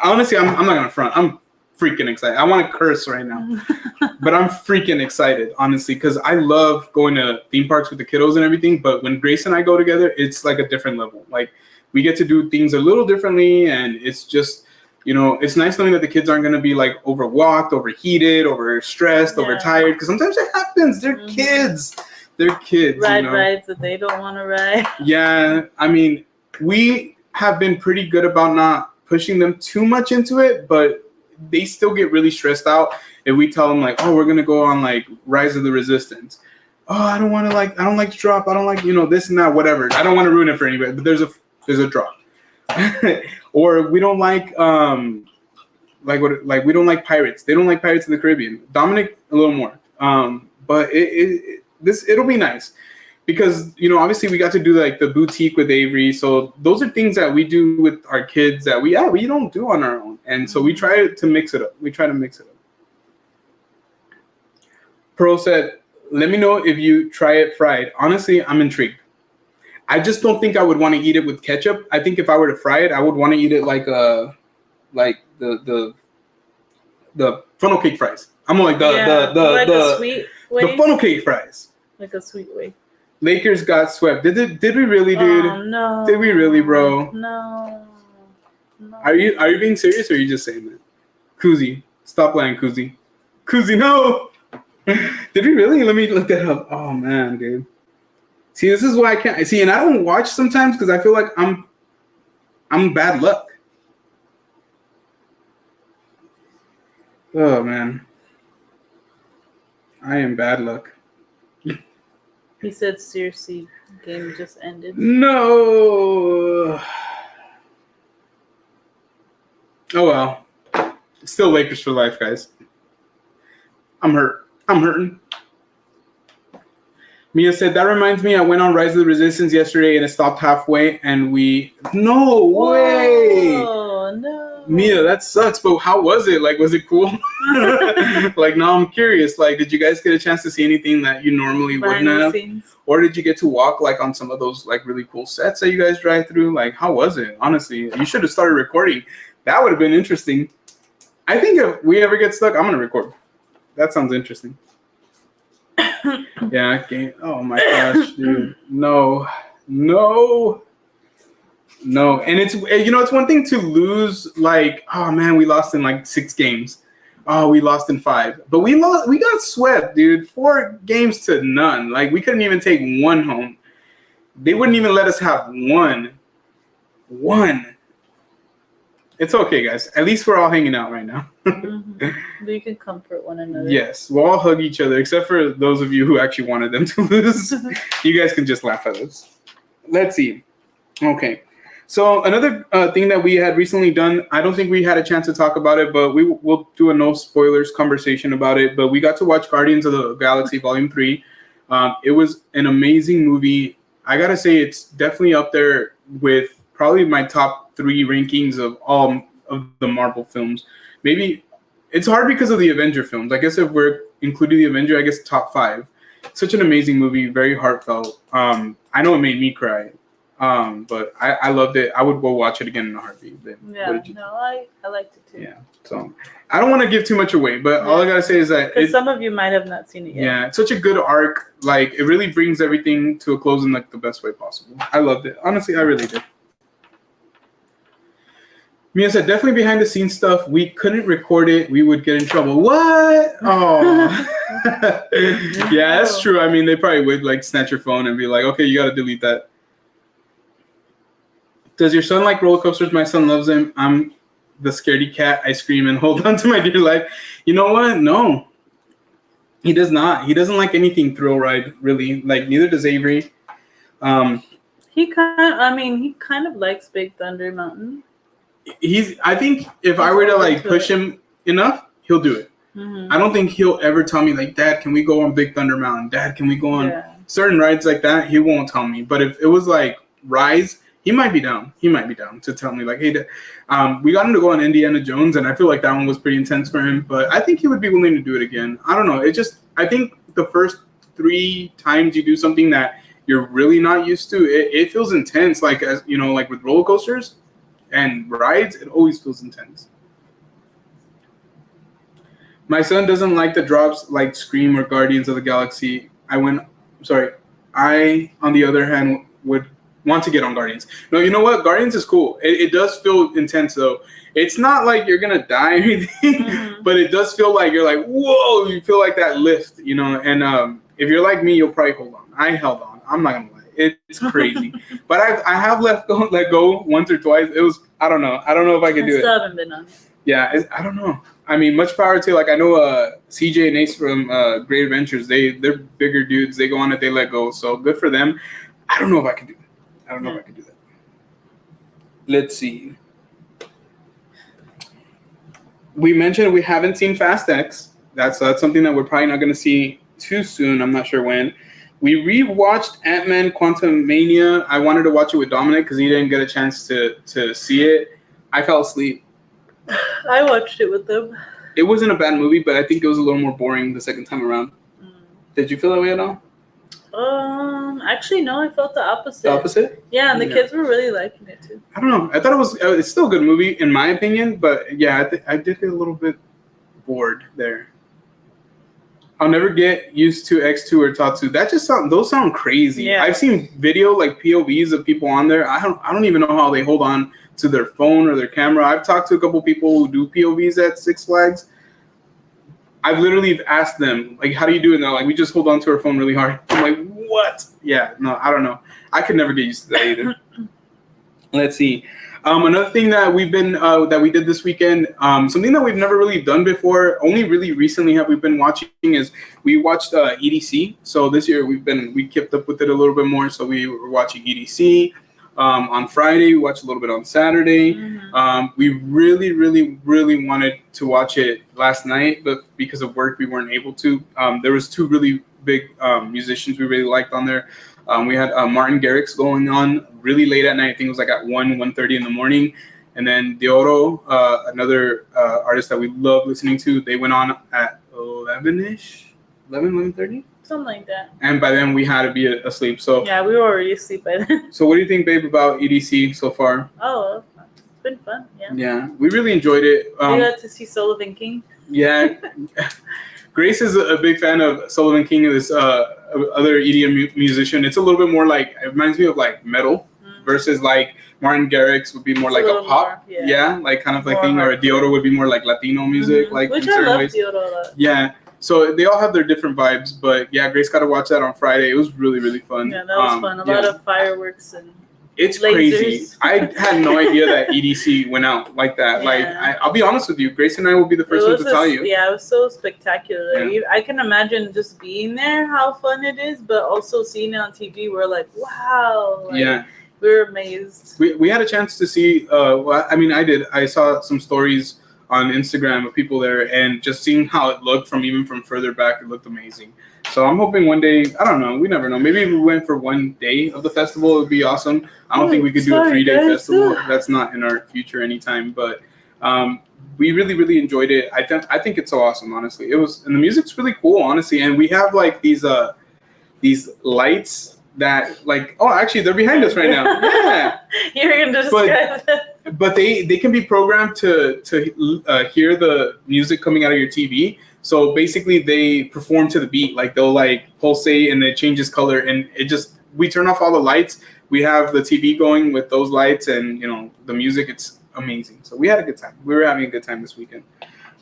Honestly, I'm not gonna front. I'm freaking excited. I want to curse right now, but I'm freaking excited, honestly, because I love going to theme parks with the kiddos and everything. But when Grace and I go together, it's like a different level. Like, we get to do things a little differently, and it's just, it's nice knowing that the kids aren't going to be like overwalked, overheated, overstressed, overtired, because sometimes it happens. They're kids. They're kids. Rides that they don't want to ride. Yeah, I mean, we have been pretty good about not pushing them too much into it, but they still get really stressed out if we tell them like, oh, we're gonna go on like Rise of the Resistance. Oh, I don't like to drop. I don't like, this and that, whatever. I don't want to ruin it for anybody, but there's a drop. Or we don't like we don't like pirates. They don't like Pirates of the Caribbean. Dominic a little more. But it'll be nice. Because, obviously we got to do like the boutique with Avery. So those are things that we do with our kids that we don't do on our own. And so we try to mix it up. Pearl said, let me know if you try it fried. Honestly, I'm intrigued. I just don't think I would want to eat it with ketchup. I think if I were to fry it, I would want to eat it like the funnel cake fries. I'm like the sweet way? The funnel cake fries. Like a sweet way. Lakers got swept. Did we really, dude? Oh, no. Did we really, bro? No. Are you being serious, or are you just saying that? Kuzi, stop lying, Kuzi. Kuzi, no. Did we really? Let me look that up. Oh man, dude. See, this is why I can't see, and I don't watch sometimes because I feel like I'm bad luck. Oh man, I am bad luck. He said, seriously, game just ended. No. Oh well. Still Lakers for life, guys. I'm hurting. Mia said, that reminds me, I went on Rise of the Resistance yesterday and it stopped halfway and no way. Oh, no. Mia, that sucks, but how was it? Like, was it cool? Like, now I'm curious. Like, did you guys get a chance to see anything that you normally wouldn't have? Or did you get to walk, like, on some of those, like, really cool sets that you guys drive through? Like, how was it? Honestly, you should have started recording. That would have been interesting. I think if we ever get stuck, I'm going to record. That sounds interesting. Yeah, game. Oh, my gosh, dude. No. And it's, it's one thing to lose, like, oh man, we lost in like 6 games. Oh, we lost in 5. But we got swept, dude. 4 games to none. Like, we couldn't even take one home. They wouldn't even let us have one. It's okay, guys. At least we're all hanging out right now. We can comfort one another. Yes, we'll all hug each other, except for those of you who actually wanted them to lose. You guys can just laugh at us. Let's see. Okay. So another thing that we had recently done, I don't think we had a chance to talk about it, but we'll do a no spoilers conversation about it. But we got to watch Guardians of the Galaxy Volume 3. It was an amazing movie. I got to say, it's definitely up there with probably my top 3 rankings of all of the Marvel films. Maybe it's hard because of the Avenger films. I guess if we're including the Avenger, I guess top 5. Such an amazing movie, very heartfelt. I know it made me cry. But I loved it. I would go watch it again in a heartbeat. Yeah, I liked it too. Yeah, so I don't want to give too much away, but all I gotta say is that some of you might have not seen it yet. Yeah, it's such a good arc. Like, it really brings everything to a close in like the best way possible. I loved it. Honestly, I really did. Mia said, definitely behind the scenes stuff. We couldn't record it. We would get in trouble. What? Oh. Yeah, that's true. I mean, they probably would like snatch your phone and be like, okay, you got to delete that. Does your son like roller coasters? My son loves them. I'm the scaredy cat. I scream and hold on to my dear life. You know what? No. He does not. He doesn't like anything thrill ride, really. Like, neither does Avery. He kind of likes Big Thunder Mountain. I think if I were to like push him enough, he'll do it. Mm-hmm. I don't think he'll ever tell me like, Dad, can we go on Big Thunder Mountain? Dad, can we go on certain rides like that? He won't tell me. But if it was like Rise, he might be down. He might be down to tell me like, hey, we got him to go on Indiana Jones, and I feel like that one was pretty intense for him. But I think he would be willing to do it again. I don't know. I think the first 3 times you do something that you're really not used to, it feels intense. Like, as you know, like with roller coasters and rides, it always feels intense. My son doesn't like the drops like Scream or Guardians of the Galaxy. I, on the other hand, would want to get on Guardians. No, you know what? Guardians is cool. It does feel intense, though. It's not like you're going to die or anything, but it does feel like you're like, whoa, you feel like that lift, you know? And if you're like me, you'll probably hold on. I held on. I'm not going to lie. It's crazy. But I have let go once or twice. It was, I don't know. I don't know if I could do it. I still haven't been on it. Yeah, I don't know. I mean, much power to, like, I know CJ and Ace from Great Adventures. They're bigger dudes. They go on it, they let go. So good for them. I don't know if I could do that. I don't know if I could do that. Let's see. We mentioned we haven't seen Fast X. That's something that we're probably not going to see too soon. I'm not sure when. We rewatched Ant-Man Quantumania. I wanted to watch it with Dominic because he didn't get a chance to see it. I fell asleep. I watched it with them. It wasn't a bad movie, but I think it was a little more boring the second time around. Did you feel that way at all? Actually, no. I felt the opposite. The opposite? Yeah, and the kids were really liking it too. I don't know. I thought it's still a good movie in my opinion, but yeah, I did get a little bit bored there. I'll never get used to X2 or Tatsu. Those sound crazy. Yeah. I've seen video like POVs of people on there. I don't even know how they hold on to their phone or their camera. I've talked to a couple people who do POVs at Six Flags. I've literally asked them, like, how do you do it? And they're like, we just hold on to our phone really hard. I'm like, what? Yeah, no, I don't know. I could never get used to that either. Let's see. Another thing that we did this weekend, something that we've never really done before, only really recently have we been watching, is we watched EDC. So this year we kept up with it a little bit more. So we were watching EDC on Friday. We watched a little bit on Saturday. We really, really, really wanted to watch it last night, but because of work, we weren't able to. There was 2 really big musicians we really liked on there. We had Martin Garrix going on really late at night. I think it was like at 1:30 in the morning. And then Deoro, another artist that we love listening to, they went on at 11:30? Something like that. And by then we had to be asleep. So yeah, we were already asleep by then. So what do you think, babe, about EDC so far? Oh, it's been fun. Yeah. Yeah, we really enjoyed it. We got to see Sullivan King. Yeah. Grace is a big fan of Sullivan King, this other EDM musician. It's a little bit more like, it reminds me of like metal versus like Martin Garrix would be more like a pop. More, yeah, like kind of like thing. Or Deoro would be more like Latino music. Like which I love Deoro a lot. Yeah. So they all have their different vibes. But yeah, Grace got to watch that on Friday. It was really, really fun. Yeah, that was fun. A lot of fireworks and it's lasers. Crazy. I had no idea that EDC went out like that. Yeah. Like, I'll be honest with you, Grace and I will be the first one to tell you. Yeah, it was so spectacular. Yeah. I can imagine just being there, how fun it is, but also seeing it on TV, we're like, wow. Like, yeah. We were amazed. We had a chance to see, I did. I saw some stories on Instagram of people there, and just seeing how it looked even from further back, it looked amazing. So I'm hoping one day, I don't know, we never know. Maybe if we went for one day of the festival, it would be awesome. I don't think we could do a 3-day festival. That's not in our future anytime. But we really, really enjoyed it. I think it's so awesome, honestly. It was, and the music's really cool, honestly. And we have like these lights that like, oh, actually they're behind us right now. Yeah. You're gonna describe that. But they can be programmed to hear the music coming out of your TV. So basically, they perform to the beat. Like they'll like pulsate and it changes color, and we turn off all the lights. We have the TV going with those lights, and the music. It's amazing. So we had a good time. We were having a good time this weekend.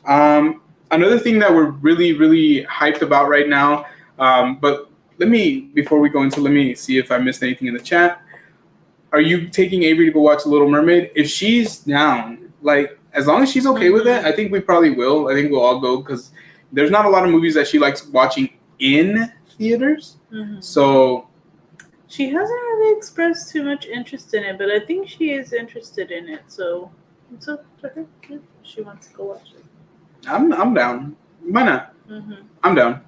Another thing that we're really, really hyped about right now. But before we go into, let me see if I missed anything in the chat. Are you taking Avery to go watch The Little Mermaid? If she's down, like as long as she's okay with it, I think we probably will. I think we'll all go because there's not a lot of movies that she likes watching in theaters. So she hasn't really expressed too much interest in it, but I think she is interested in it. So it's up to her if she wants to go watch it. I'm down. Why not? I'm down.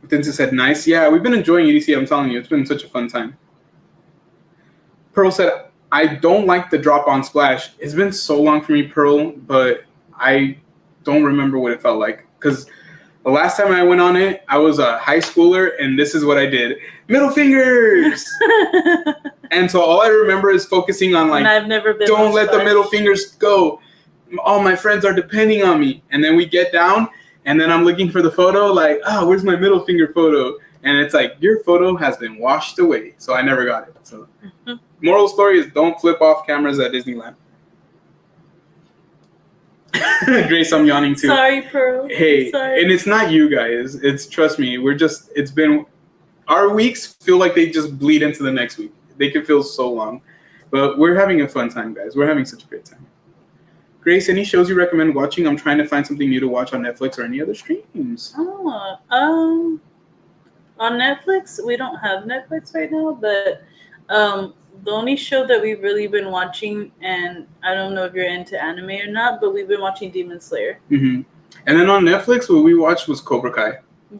Tinsa said, nice. Yeah, we've been enjoying EDC. I'm telling you, it's been such a fun time. Pearl said, I don't like the drop on Splash. It's been so long for me, Pearl, but I don't remember what it felt like. Because the last time I went on it, I was a high schooler, and this is what I did. Middle fingers! And so all I remember is focusing on, like, and I've never been don't let the middle fingers go. All my friends are depending on me. And then we get down, and then I'm looking for the photo, like, where's my middle finger photo? And it's like, your photo has been washed away. So I never got it. So moral story is don't flip off cameras at Disneyland. Grace, I'm yawning too. Sorry, Pearl. Hey, sorry. And it's not you guys. It's, trust me, our weeks feel like they just bleed into the next week. They can feel so long. But we're having a fun time, guys. We're having such a great time. Grace, any shows you recommend watching? I'm trying to find something new to watch on Netflix or any other streams. On Netflix, we don't have Netflix right now, but the only show that we've really been watching, and I don't know if you're into anime or not, but we've been watching Demon Slayer. And then on Netflix, what we watched was Cobra Kai.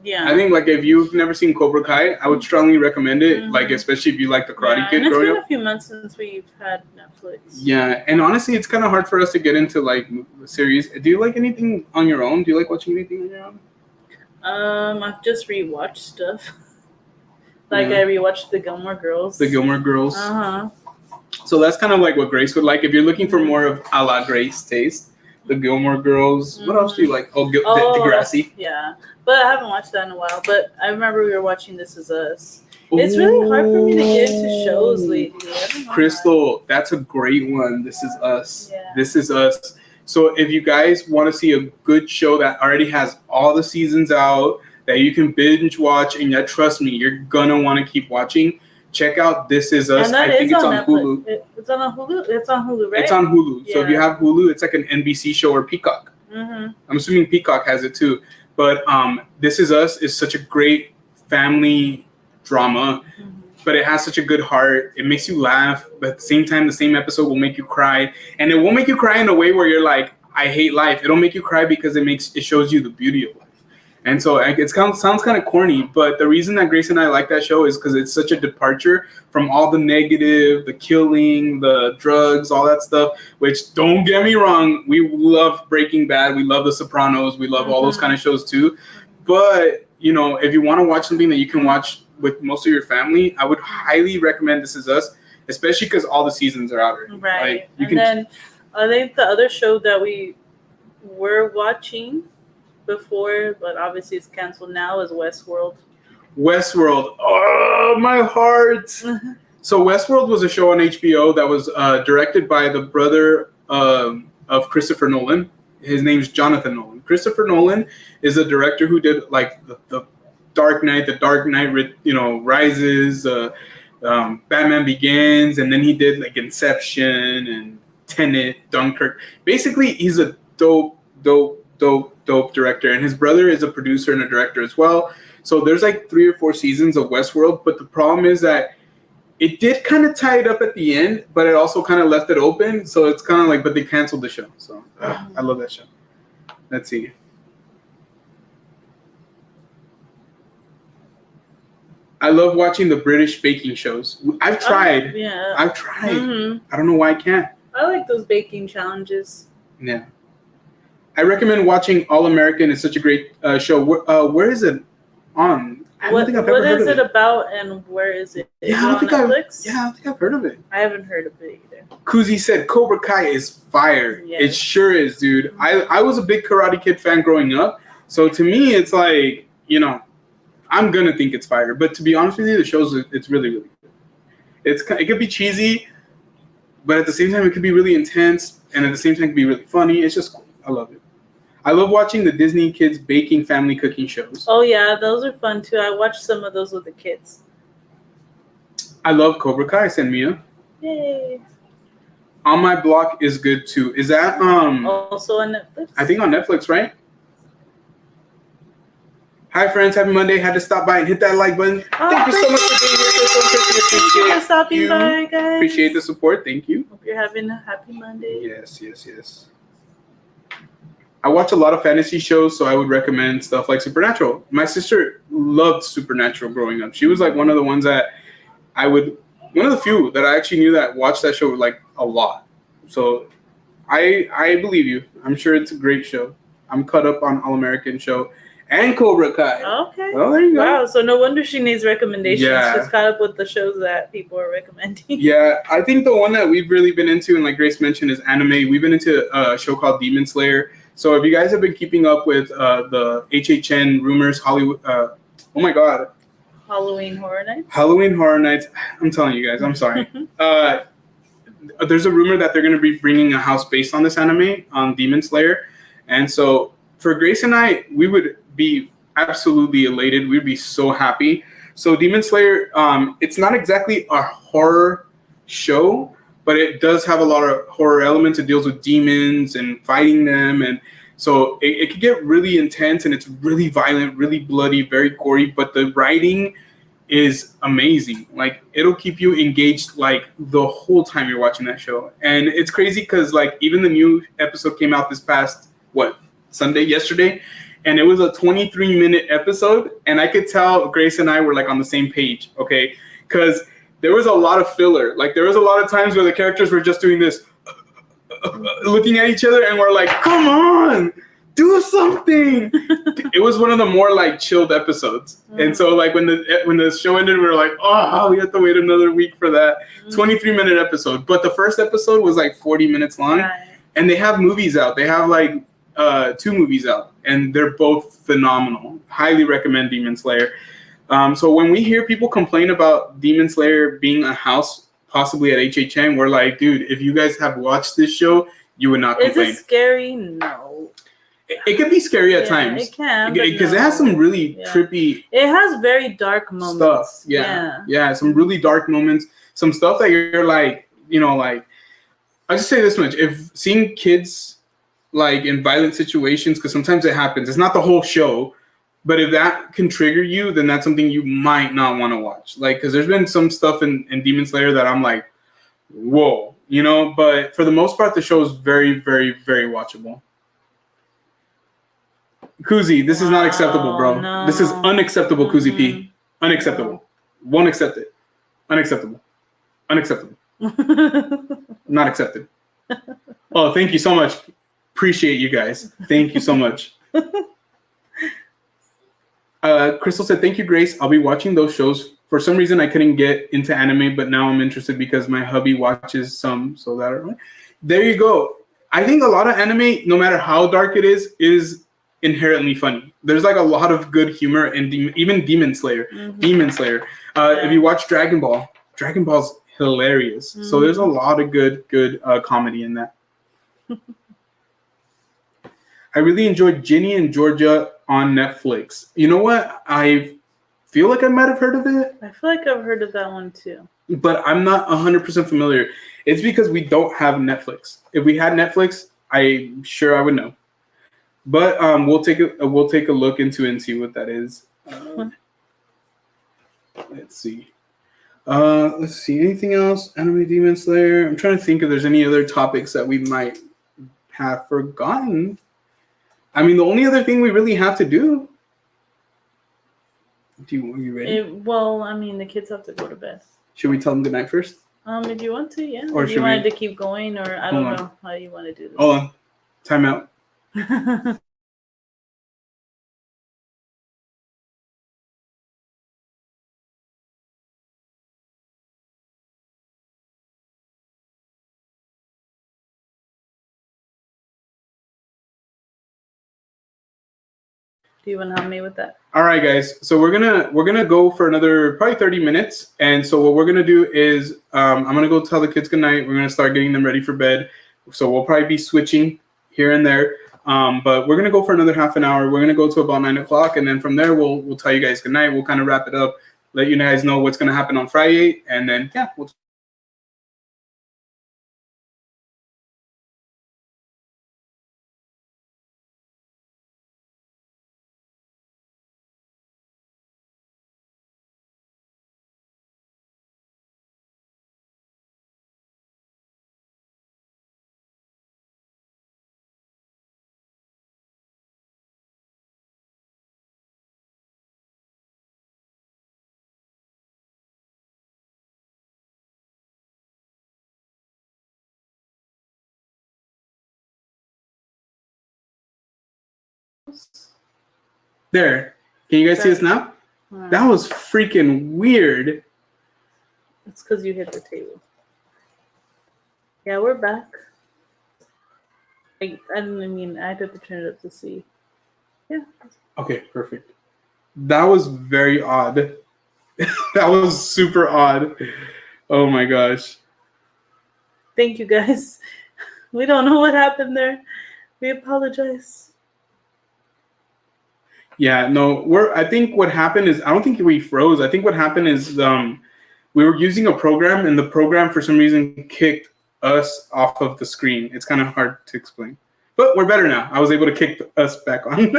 Yeah. I think, like, if you've never seen Cobra Kai, I would strongly recommend it, like, especially if you like the Karate Kid and it's growing been up. a few months since we've had Netflix. Yeah, and honestly, it's kind of hard for us to get into, like, series. Do you like anything on your own? Do you like watching anything on your own? I've just rewatched stuff. I rewatched The Gilmore Girls. The Gilmore Girls. Uh-huh. So that's kind of like what Grace would like. If you're looking for more of a la Grace taste, The Gilmore Girls. What else do you like? Degrassi. Yeah, but I haven't watched that in a while. But I remember we were watching This Is Us. It's really hard for me to get into shows lately. I don't know Crystal, that's a great one. This Is Us. Yeah. This Is Us. So if you guys want to see a good show that already has all the seasons out, that you can binge watch, and yet trust me, you're gonna want to keep watching, check out This Is Us. And that I think it's on Hulu. It's on Hulu. It's on Hulu, right? It's on Hulu. Yeah. So if you have Hulu, it's like an NBC show or Peacock. I'm assuming Peacock has it too. But This Is Us is such a great family drama, but it has such a good heart. It makes you laugh, but at the same time, the same episode will make you cry. And it won't make you cry in a way where you're like, I hate life. It'll make you cry because it shows you the beauty of life. And so it sounds kind of corny, but the reason that Grace and I like that show is because it's such a departure from all the negative, the killing, the drugs, all that stuff, which, don't get me wrong, we love Breaking Bad, we love The Sopranos, we love all those kind of shows too. But, you know, if you want to watch something that you can watch with most of your family, I would highly recommend This Is Us, especially because all the seasons are out already. Right. Then I think the other show that we were watching before, but obviously it's canceled now, is Westworld. Oh, my heart. So Westworld was a show on HBO that was directed by the brother of Christopher Nolan. His name's Jonathan Nolan. Christopher Nolan is a director who did like the Dark Knight, Rises, Batman Begins, and then he did like Inception and Tenet, Dunkirk. Basically, he's a dope director, and his brother is a producer and a director as well. So there's like 3 or 4 seasons of Westworld, but the problem is that it did kind of tie it up at the end, but it also kind of left it open. So it's kind of like, but they canceled the show. So I love that show. Let's see. I love watching the British baking shows. I've tried. I've tried. I don't know why I can't. I like those baking challenges. Yeah. I recommend watching All American. It's such a great show. Where is it on? I don't think I've ever heard of it. What is it about, and where is it? Is it on Netflix? I don't think I've heard of it. I haven't heard of it either. Kuzi said Cobra Kai is fire. Yes. It sure is, dude. I was a big Karate Kid fan growing up. So to me, it's like, I'm going to think it's fire. But to be honest with you, the show's, it's really, really good. It could be cheesy, but at the same time, it could be really intense. And at the same time, it could be really funny. It's just cool. I love it. I love watching the Disney Kids baking family cooking shows. Oh, yeah. Those are fun, too. I watched some of those with the kids. I love Cobra Kai, Senmia. Yay. On My Block is good, too. Is that... also on Netflix? I think on Netflix, right? Hi friends, happy Monday. Had to stop by and hit that like button. Thank you so much for being here. So Thank you for stopping by, guys. Appreciate the support. Thank you. Hope you're having a happy Monday. Yes. I watch a lot of fantasy shows, so I would recommend stuff like Supernatural. My sister loved Supernatural growing up. She was like one of the ones that one of the few that I actually knew that watched that show like a lot. So I believe you. I'm sure it's a great show. I'm caught up on All American show and Cobra Kai. Okay. Well, there you go. Wow. So no wonder she needs recommendations. Yeah. She's caught up with the shows that people are recommending. Yeah, I think the one that we've really been into, and like Grace mentioned, is anime. We've been into a show called Demon Slayer. So if you guys have been keeping up with the HHN rumors, Hollywood, oh my God, Halloween Horror Nights. Halloween Horror Nights. I'm telling you guys, I'm sorry. There's a rumor that they're going to be bringing a house based on this anime, on Demon Slayer. And so for Grace and I, we would be absolutely elated. We'd be so happy. So Demon Slayer, it's not exactly a horror show, but it does have a lot of horror elements. It deals with demons and fighting them. And so it could get really intense, and it's really violent, really bloody, very gory. But the writing is amazing. Like, it'll keep you engaged like the whole time you're watching that show. And it's crazy because like even the new episode came out this past yesterday, and it was a 23-minute episode, and I could tell Grace and I were like on the same page, okay? Because there was a lot of filler. Like, there was a lot of times where the characters were just doing this, looking at each other, and we're like, come on, do something. It was one of the more like chilled episodes. And so like when the show ended, we were like, oh, we have to wait another week for that 23-minute episode. But the first episode was like 40 minutes long. Right. And they have movies out. They have like 2 movies out, and they're both phenomenal. Highly recommend Demon Slayer. So when we hear people complain about Demon Slayer being a house possibly at HHN, we're like, dude, if you guys have watched this show, you would not complain. Is it scary? No. It can be scary at times. It can. Because it has some really trippy. It has very dark moments. Stuff. Yeah. Some really dark moments. Some stuff that you're like, like, I'll just say this much. If seeing kids like in violent situations, because sometimes it happens, it's not the whole show, but if that can trigger you, then that's something you might not want to watch. Like, because there's been some stuff in Demon Slayer that I'm like, whoa, but for the most part, the show is very, very, very watchable. Kuzi, this is not acceptable, bro. No. This is unacceptable, Kuzi P. Unacceptable. Won't accept it. Unacceptable. Unacceptable. Not accepted. Oh, thank you so much. Appreciate you guys. Thank you so much. Crystal said, thank you, Grace. I'll be watching those shows. For some reason, I couldn't get into anime, but now I'm interested because my hubby watches some. So there you go. I think a lot of anime, no matter how dark it is inherently funny. There's like a lot of good humor in even Demon Slayer. Demon Slayer. If you watch Dragon Ball's hilarious. So there's a lot of good comedy in that. I really enjoyed Ginny and Georgia on Netflix. You know what? I feel like I might have heard of it. I feel like I've heard of that one too. But I'm not 100% familiar. It's because we don't have Netflix. If we had Netflix, I'm sure I would know. But we'll take a look into it and see what that is. Let's see. Anything else? Anime Demon Slayer. I'm trying to think if there's any other topics that we might have forgotten. I mean, the only other thing we really have to do. Are you ready? The kids have to go to bed. Should we tell them good night first? If you want to, yeah. Or if you wanted to keep going, or I don't know how you want to do this. Hold on. Time out. Do you want to help me with that? All right, guys. So we're gonna go for another probably 30 minutes. And so what we're gonna do is I'm gonna go tell the kids goodnight. We're gonna start getting them ready for bed. So we'll probably be switching here and there. But we're gonna go for another half an hour. We're gonna go to about 9 o'clock, and then from there we'll tell you guys goodnight. We'll kind of wrap it up, let you guys know what's gonna happen on Friday, and then we'll There. Can you guys see us now? That was freaking weird. It's because you hit the table. Yeah, we're back. I mean, I had to turn it up to see. Yeah. Okay, perfect. That was very odd. That was super odd. Oh my gosh. Thank you, guys. We don't know what happened there. We apologize. Yeah, no, I think what happened is, I don't think we froze. I think what happened is we were using a program, and the program for some reason kicked us off of the screen. It's kind of hard to explain. But we're better now. I was able to kick us back on.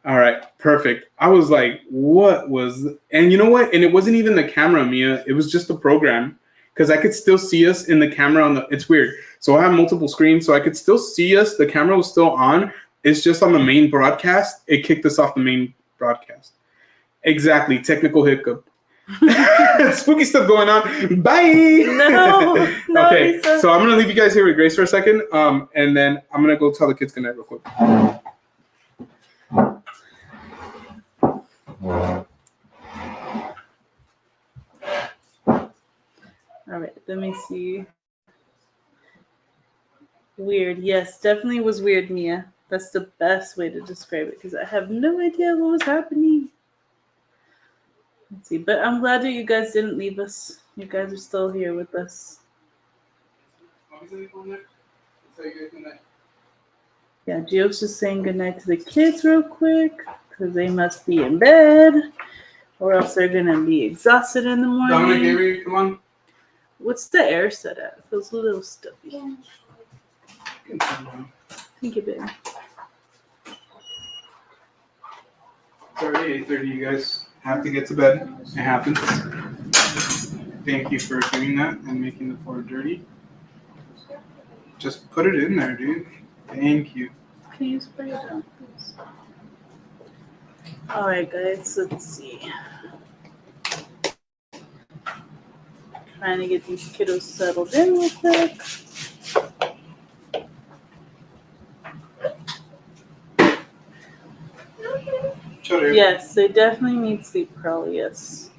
All right, perfect. I was like, what was... And you know what? And it wasn't even the camera, Mia. It was just the program. Because I could still see us in the camera on the... It's weird. So I have multiple screens, so I could still see us. The camera was still on. It's just on the main broadcast. It kicked us off the main broadcast. Exactly. Technical hiccup. Spooky stuff going on. Bye. No, okay, Lisa. so I'm gonna leave you guys here with Grace for a second, and then I'm gonna go tell the kids goodnight real quick. All right, let me see. Weird. Yes, definitely was weird, Mia. That's the best way to describe it because I have no idea what was happening. Let's see, but I'm glad that you guys didn't leave us. You guys are still here with us. Yeah, Gio's just saying goodnight to the kids real quick because they must be in bed or else they're going to be exhausted in the morning. Dominic, Avery, come on. What's the air set at? It feels a little stuffy. Thank you, baby. It's already 8:30, you guys have to get to bed. It happens. Thank you for doing that and making the floor dirty. Just put it in there, dude. Thank you. Can you spray it down, please? All right, guys, let's see. Trying to get these kiddos settled in real quick. Yes, they definitely need sleep, Pearl. Yes.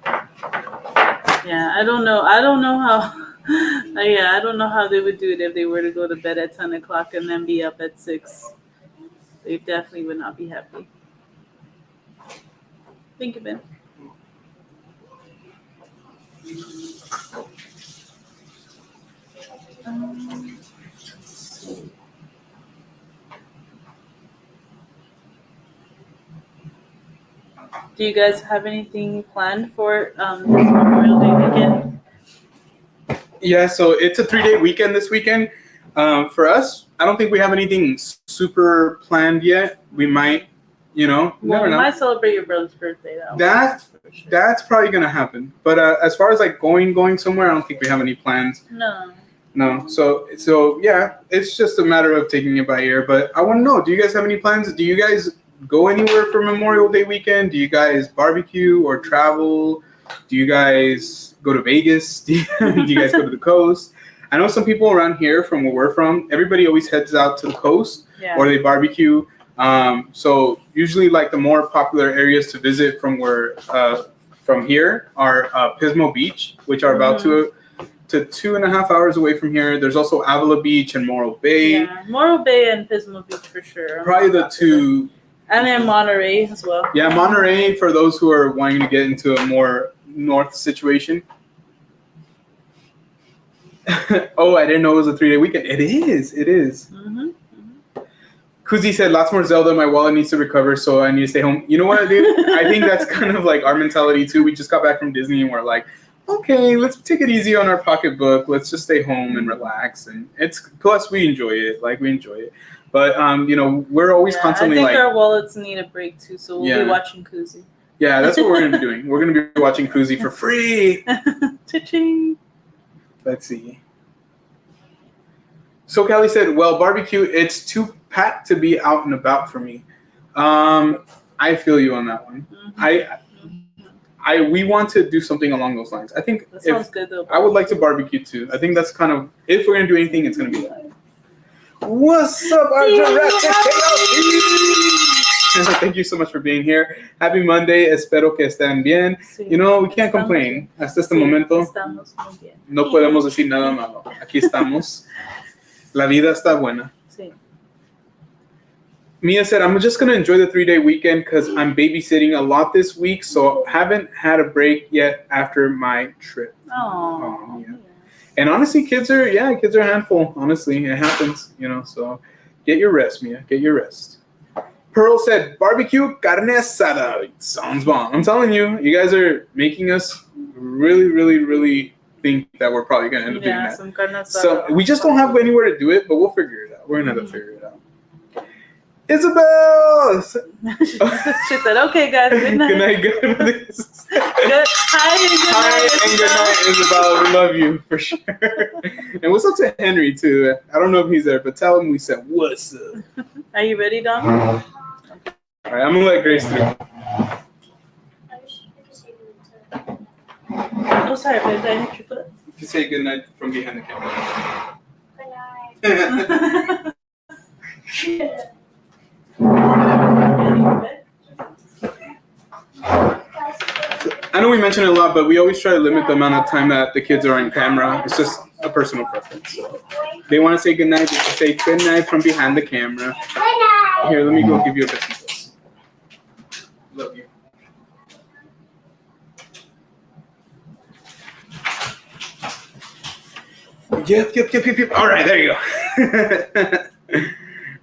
Yeah, I don't know how. Yeah, I don't know how they would do it if they were to go to bed at 10 o'clock and then be up at 6. They definitely would not be happy. Thank you, Ben. Do you guys have anything planned for this Memorial Day weekend? Yeah, so it's a 3-day weekend this weekend. For us, I don't think we have anything super planned yet. We might, Well, never we know. might celebrate your brother's birthday. That's probably gonna happen. But as far as like going somewhere, I don't think we have any plans. No. So yeah, it's just a matter of taking it by ear. But I want to know, do you guys have any plans? Do you guys go anywhere for Memorial Day weekend? Do you guys barbecue or travel? Do you guys go to Vegas? Do you guys go to the coast? I know some people around here from where we're from, everybody always heads out to the coast or they barbecue. So usually like the more popular areas to visit from here are Pismo Beach, which are about 2 to 2.5 hours away from here. There's also Avila Beach and Morro Bay. Yeah, Morro Bay and Pismo Beach for sure. Probably the two. And then Monterey as well. Yeah, Monterey for those who are wanting to get into a more north situation. Oh, I didn't know it was a 3-day weekend. It is. Mm-hmm. Kuzi said, lots more Zelda. My wallet needs to recover, so I need to stay home. You know what, dude? I think that's kind of like our mentality, too. We just got back from Disney, and we're like, okay, let's take it easy on our pocketbook. Let's just stay home and relax. And plus, we enjoy it. We enjoy it. But, we're always constantly I think our wallets need a break, too, so we'll be watching Kuzi. Yeah, that's what we're going to be doing. We're going to be watching Kuzi for free. Cha-ching. Let's see. So Callie said, well, barbecue, it's too packed to be out and about for me. I feel you on that one. Mm-hmm. We want to do something along those lines. I think that sounds good, though. I would like to barbecue too. I think that's kind of, if we're going to do anything, it's going to be that. What's up, our See you, Jurassic Jurassic. KLP? Thank you so much for being here. Happy Monday. Espero que estén bien. Sí. You know, we can't complain. Hasta este Sí, momento estamos muy bien. no podemos decir nada malo. Aquí estamos. La vida está buena. Sí. Mia said, I'm just going to enjoy the 3-day weekend because I'm babysitting a lot this week, so haven't had a break yet after my trip. Oh, Mia. And honestly, kids are a handful. Honestly, it happens, you know, so get your rest, Mia. Get your rest. Pearl said, barbecue carne asada. Sounds bomb. I'm telling you, you guys are making us really, really, really think that we're probably going to end up doing that. Some carne asada. So we just don't have anywhere to do it, but we'll figure it out. We're going to have to figure it out. Isabel! She said, okay, guys, good night. Good night, good. Hi, And good night, Isabel. We love you for sure. And what's up to Henry too? I don't know if he's there, but tell him we said what's up. Are you ready, Dom? All right, I'm gonna let Grace through. Oh, sorry, but I hit your foot. You say good night from behind the camera. Good night. I know we mention it a lot, but we always try to limit the amount of time that the kids are on camera. It's just a personal preference. So they want to say good night, just say good night from behind the camera. Good night. Here, let me go give you a kiss. Love you. Yep. All right, there you go.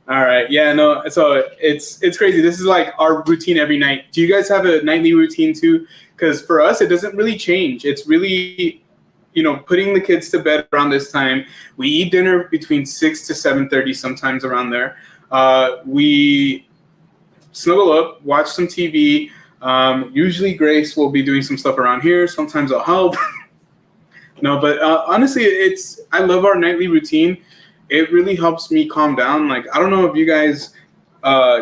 All right, yeah, no, so it's crazy. This is like our routine every night. Do you guys have a nightly routine too? Because for us, it doesn't really change. It's really, you know, putting the kids to bed around this time. We eat dinner between 6 to 7:30, sometimes around there. We snuggle up, watch some TV. Usually Grace will be doing some stuff around here. Sometimes I'll help. No, but honestly, I love our nightly routine. It really helps me calm down. Like, I don't know if you guys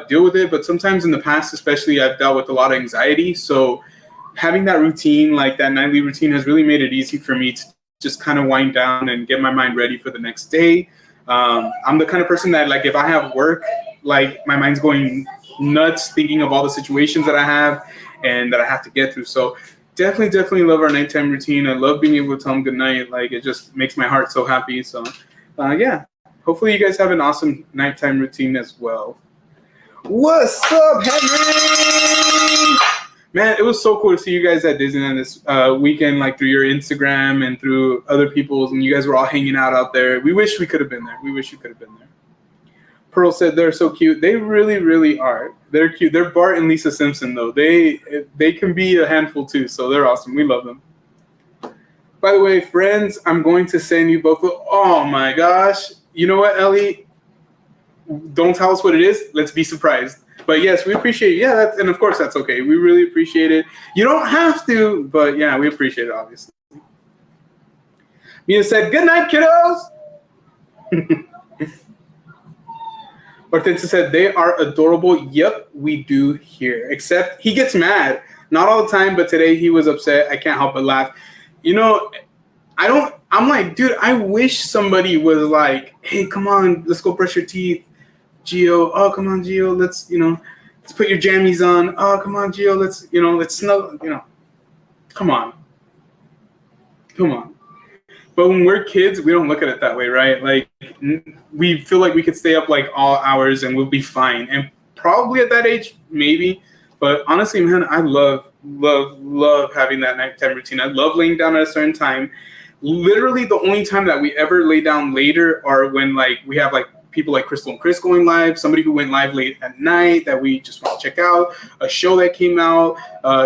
deal with it, but sometimes in the past, especially, I've dealt with a lot of anxiety. So having that routine, like that nightly routine, has really made it easy for me to just kind of wind down and get my mind ready for the next day. I'm the kind of person that, like, if I have work, like, my mind's going nuts thinking of all the situations that I have and that I have to get through. So definitely love our nighttime routine. I love being able to tell them good night. Like, it just makes my heart so happy. So yeah, hopefully you guys have an awesome nighttime routine as well. What's up, Henry? Man, it was so cool to see you guys at Disneyland this weekend, like through your Instagram and through other people's, and you guys were all hanging out there. We wish we could have been there. We wish you could have been there. Pearl said they're so cute. They really are. They're cute. They're Bart and Lisa Simpson, though. They can be a handful too, so they're awesome. We love them. By the way, friends, I'm going to send you both. Oh my gosh. You know what, Ellie? Don't tell us what it is. Let's be surprised. But yes, we appreciate it. Yeah, and of course that's okay. We really appreciate it. You don't have to, but yeah, we appreciate it, obviously. Mia said, good night, kiddos. Hortensia said, they are adorable. Yep, we do here. Except he gets mad. Not all the time, but today he was upset. I can't help but laugh. You know, I'm like, dude, I wish somebody was like, hey, come on, let's go brush your teeth. Gio, oh, come on, Gio, let's put your jammies on. Oh, come on, Gio, let's snuggle, come on. But when we're kids, we don't look at it that way, right? Like, we feel like we could stay up like all hours and we'll be fine. And probably at that age, maybe. But honestly, man, I love having that nighttime routine. I love laying down at a certain time. Literally, the only time that we ever lay down later are when, like, we have like people like Crystal and Chris going live, somebody who went live late at night that we just want to check out, a show that came out,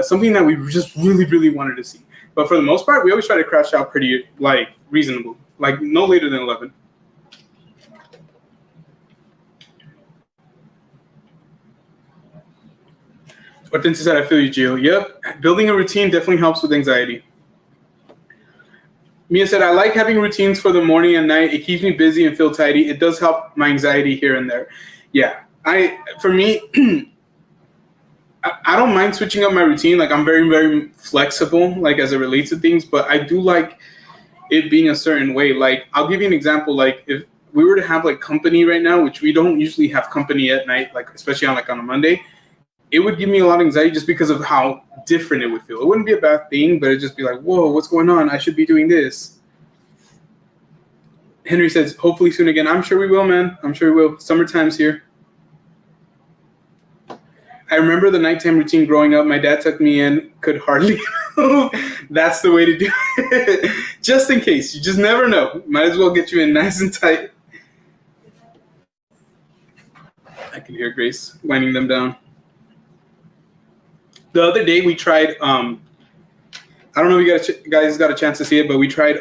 something that we just really wanted to see. But for the most part, we always try to crash out pretty, like, reasonable, like no later than 11. Hortensia said, I feel you, Gio. Yep, building a routine definitely helps with anxiety. Mia said, I like having routines for the morning and night. It keeps me busy and feel tidy. It does help my anxiety here and there. Yeah, for me, I don't mind switching up my routine. Like, I'm very flexible, like, as it relates to things, but I do like it being a certain way. Like, I'll give you an example. Like, if we were to have like company right now, which we don't usually have company at night, like especially on a Monday, it would give me a lot of anxiety just because of how different it would feel. It wouldn't be a bad thing, but it'd just be like, whoa, what's going on? I should be doing this. Henry says, hopefully soon again. I'm sure we will, man. I'm sure we will. Summertime's here. I remember the nighttime routine growing up. My dad tucked me in, could hardly move. That's the way to do it. Just in case. You just never know. Might as well get you in nice and tight. I can hear Grace winding them down. The other day we tried, I don't know if you guys got a chance to see it, but we tried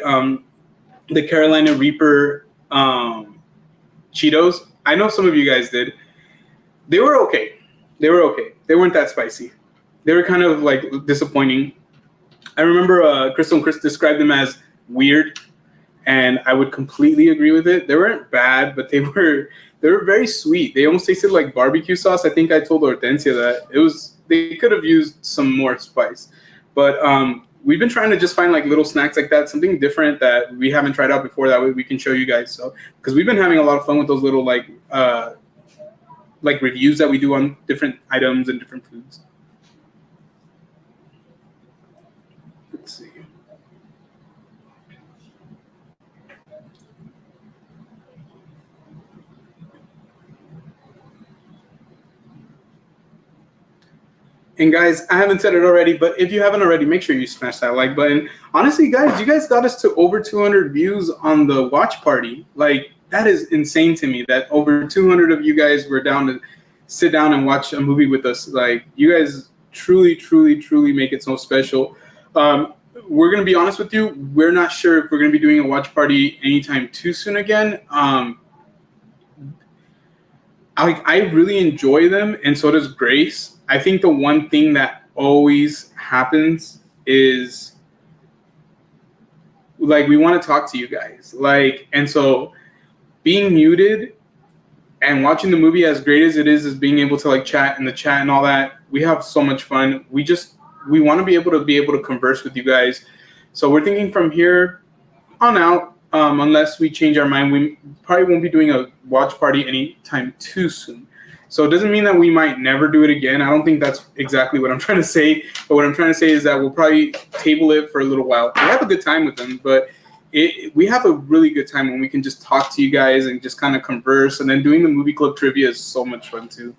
the Carolina Reaper Cheetos. I know some of you guys did. They were okay. They weren't that spicy. They were kind of like disappointing. I remember Crystal and Chris described them as weird, and I would completely agree with it. They weren't bad, but they were very sweet. They almost tasted like barbecue sauce. I think I told Hortensia that they could have used some more spice. But we've been trying to just find like little snacks like that, something different that we haven't tried out before. That way we can show you guys. So because we've been having a lot of fun with those little like reviews that we do on different items and different foods. Let's see. And guys, I haven't said it already, but if you haven't already, make sure you smash that like button. Honestly, guys, you guys got us to over 200 views on the watch party. Like, that is insane to me that over 200 of you guys were down to sit down and watch a movie with us. Like, you guys truly, truly, truly make it so special. We're going to be honest with you. We're not sure if we're going to be doing a watch party anytime too soon again. I really enjoy them, and so does Grace. I think the one thing that always happens is, like, we want to talk to you guys. Like, and so being muted and watching the movie, as great as it is being able to like chat in the chat and all that, we have so much fun. We want to be able to converse with you guys. So we're thinking from here on out, unless we change our mind, we probably won't be doing a watch party anytime too soon. So it doesn't mean that we might never do it again. I don't think that's exactly what I'm trying to say. But what I'm trying to say is that we'll probably table it for a little while. We have a good time with them, but we have a really good time when we can just talk to you guys and just kind of converse. And then doing the movie club trivia is so much fun too.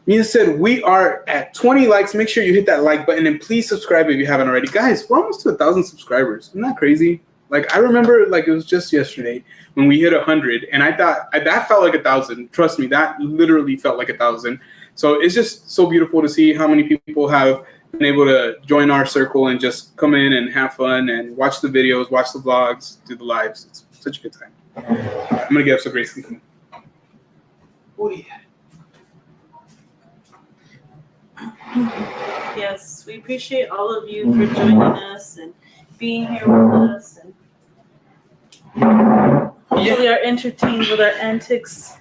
Mia said, we are at 20 likes. Make sure you hit that like button and please subscribe if you haven't already. Guys, we're almost to 1,000 subscribers. Isn't that crazy? Like, I remember like it was just yesterday when we hit 100, and I thought that felt like 1,000. Trust me, that literally felt like 1,000. So it's just so beautiful to see how many people have been able to join our circle and just come in and have fun and watch the videos, watch the vlogs, do the lives. It's such a good time. I'm gonna get up so Grace can come. Oh yeah. Yes, we appreciate all of you for joining us and being here with us, and hopefully are entertained with our antics.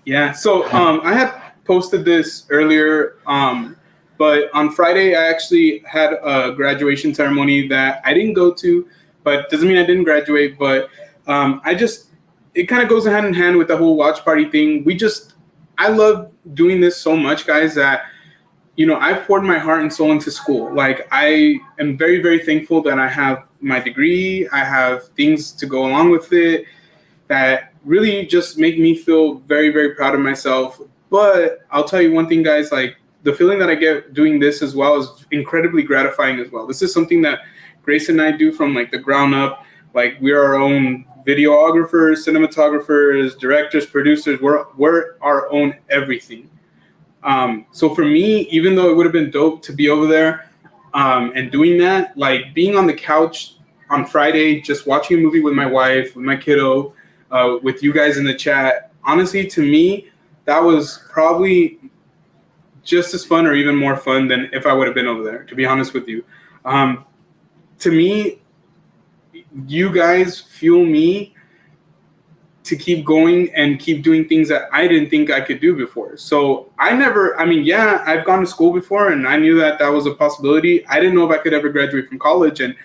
Yeah, so I had posted this earlier, but on Friday I actually had a graduation ceremony that I didn't go to, but doesn't mean I didn't graduate, but it kind of goes hand in hand with the whole watch party thing. I love doing this so much, guys, that I've poured my heart and soul into school. Like, I am very, very thankful that I have my degree. I have things to go along with it that really just make me feel very, very proud of myself. But I'll tell you one thing, guys, like, the feeling that I get doing this as well is incredibly gratifying as well. This is something that Grace and I do from like the ground up. Like, we're our own videographers, cinematographers, directors, producers. We're our own everything. So for me, even though it would have been dope to be over there and doing that, like being on the couch on Friday, just watching a movie with my wife, with my kiddo, with you guys in the chat, honestly, to me, that was probably just as fun or even more fun than if I would have been over there, to be honest with you. To me, you guys fuel me to keep going and keep doing things that I didn't think I could do before. So I've gone to school before and I knew that was a possibility. I didn't know if I could ever graduate from college, and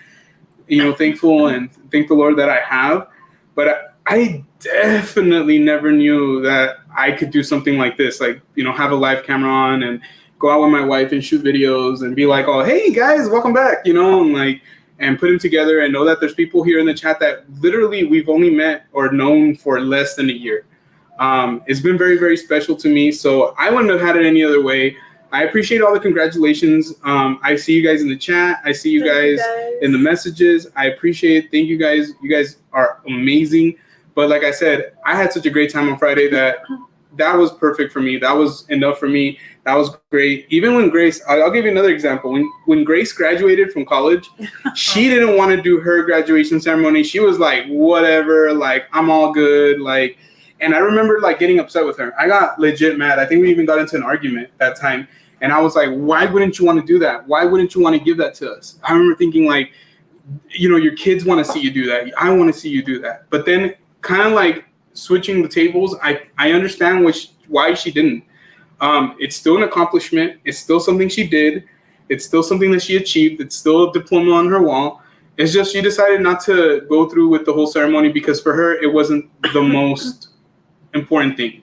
thankful and thank the Lord that I have. But I definitely never knew that I could do something like this, like, have a live camera on and go out with my wife and shoot videos and be like, oh, hey guys, welcome back, and put them together and know that there's people here in the chat that literally we've only met or known for less than a year. It's been very, very special to me. So I wouldn't have had it any other way. I appreciate all the congratulations. I see you guys in the chat. I see you guys in the messages. I appreciate it. Thank you guys. You guys are amazing. But like I said, I had such a great time on Friday that was perfect for me. That was enough for me. That was great. Even when Grace, I'll give you another example. When Grace graduated from college, she didn't want to do her graduation ceremony. She was like, whatever, like, I'm all good. Like, and I remember like getting upset with her. I got legit mad. I think we even got into an argument that time. And I was like, why wouldn't you want to do that? Why wouldn't you want to give that to us? I remember thinking like, your kids want to see you do that. I want to see you do that. But then kind of like switching the tables, I understand why she didn't. It's still an accomplishment. It's still something she did. It's still something that she achieved. It's still a diploma on her wall. It's just she decided not to go through with the whole ceremony because for her, it wasn't the most important thing,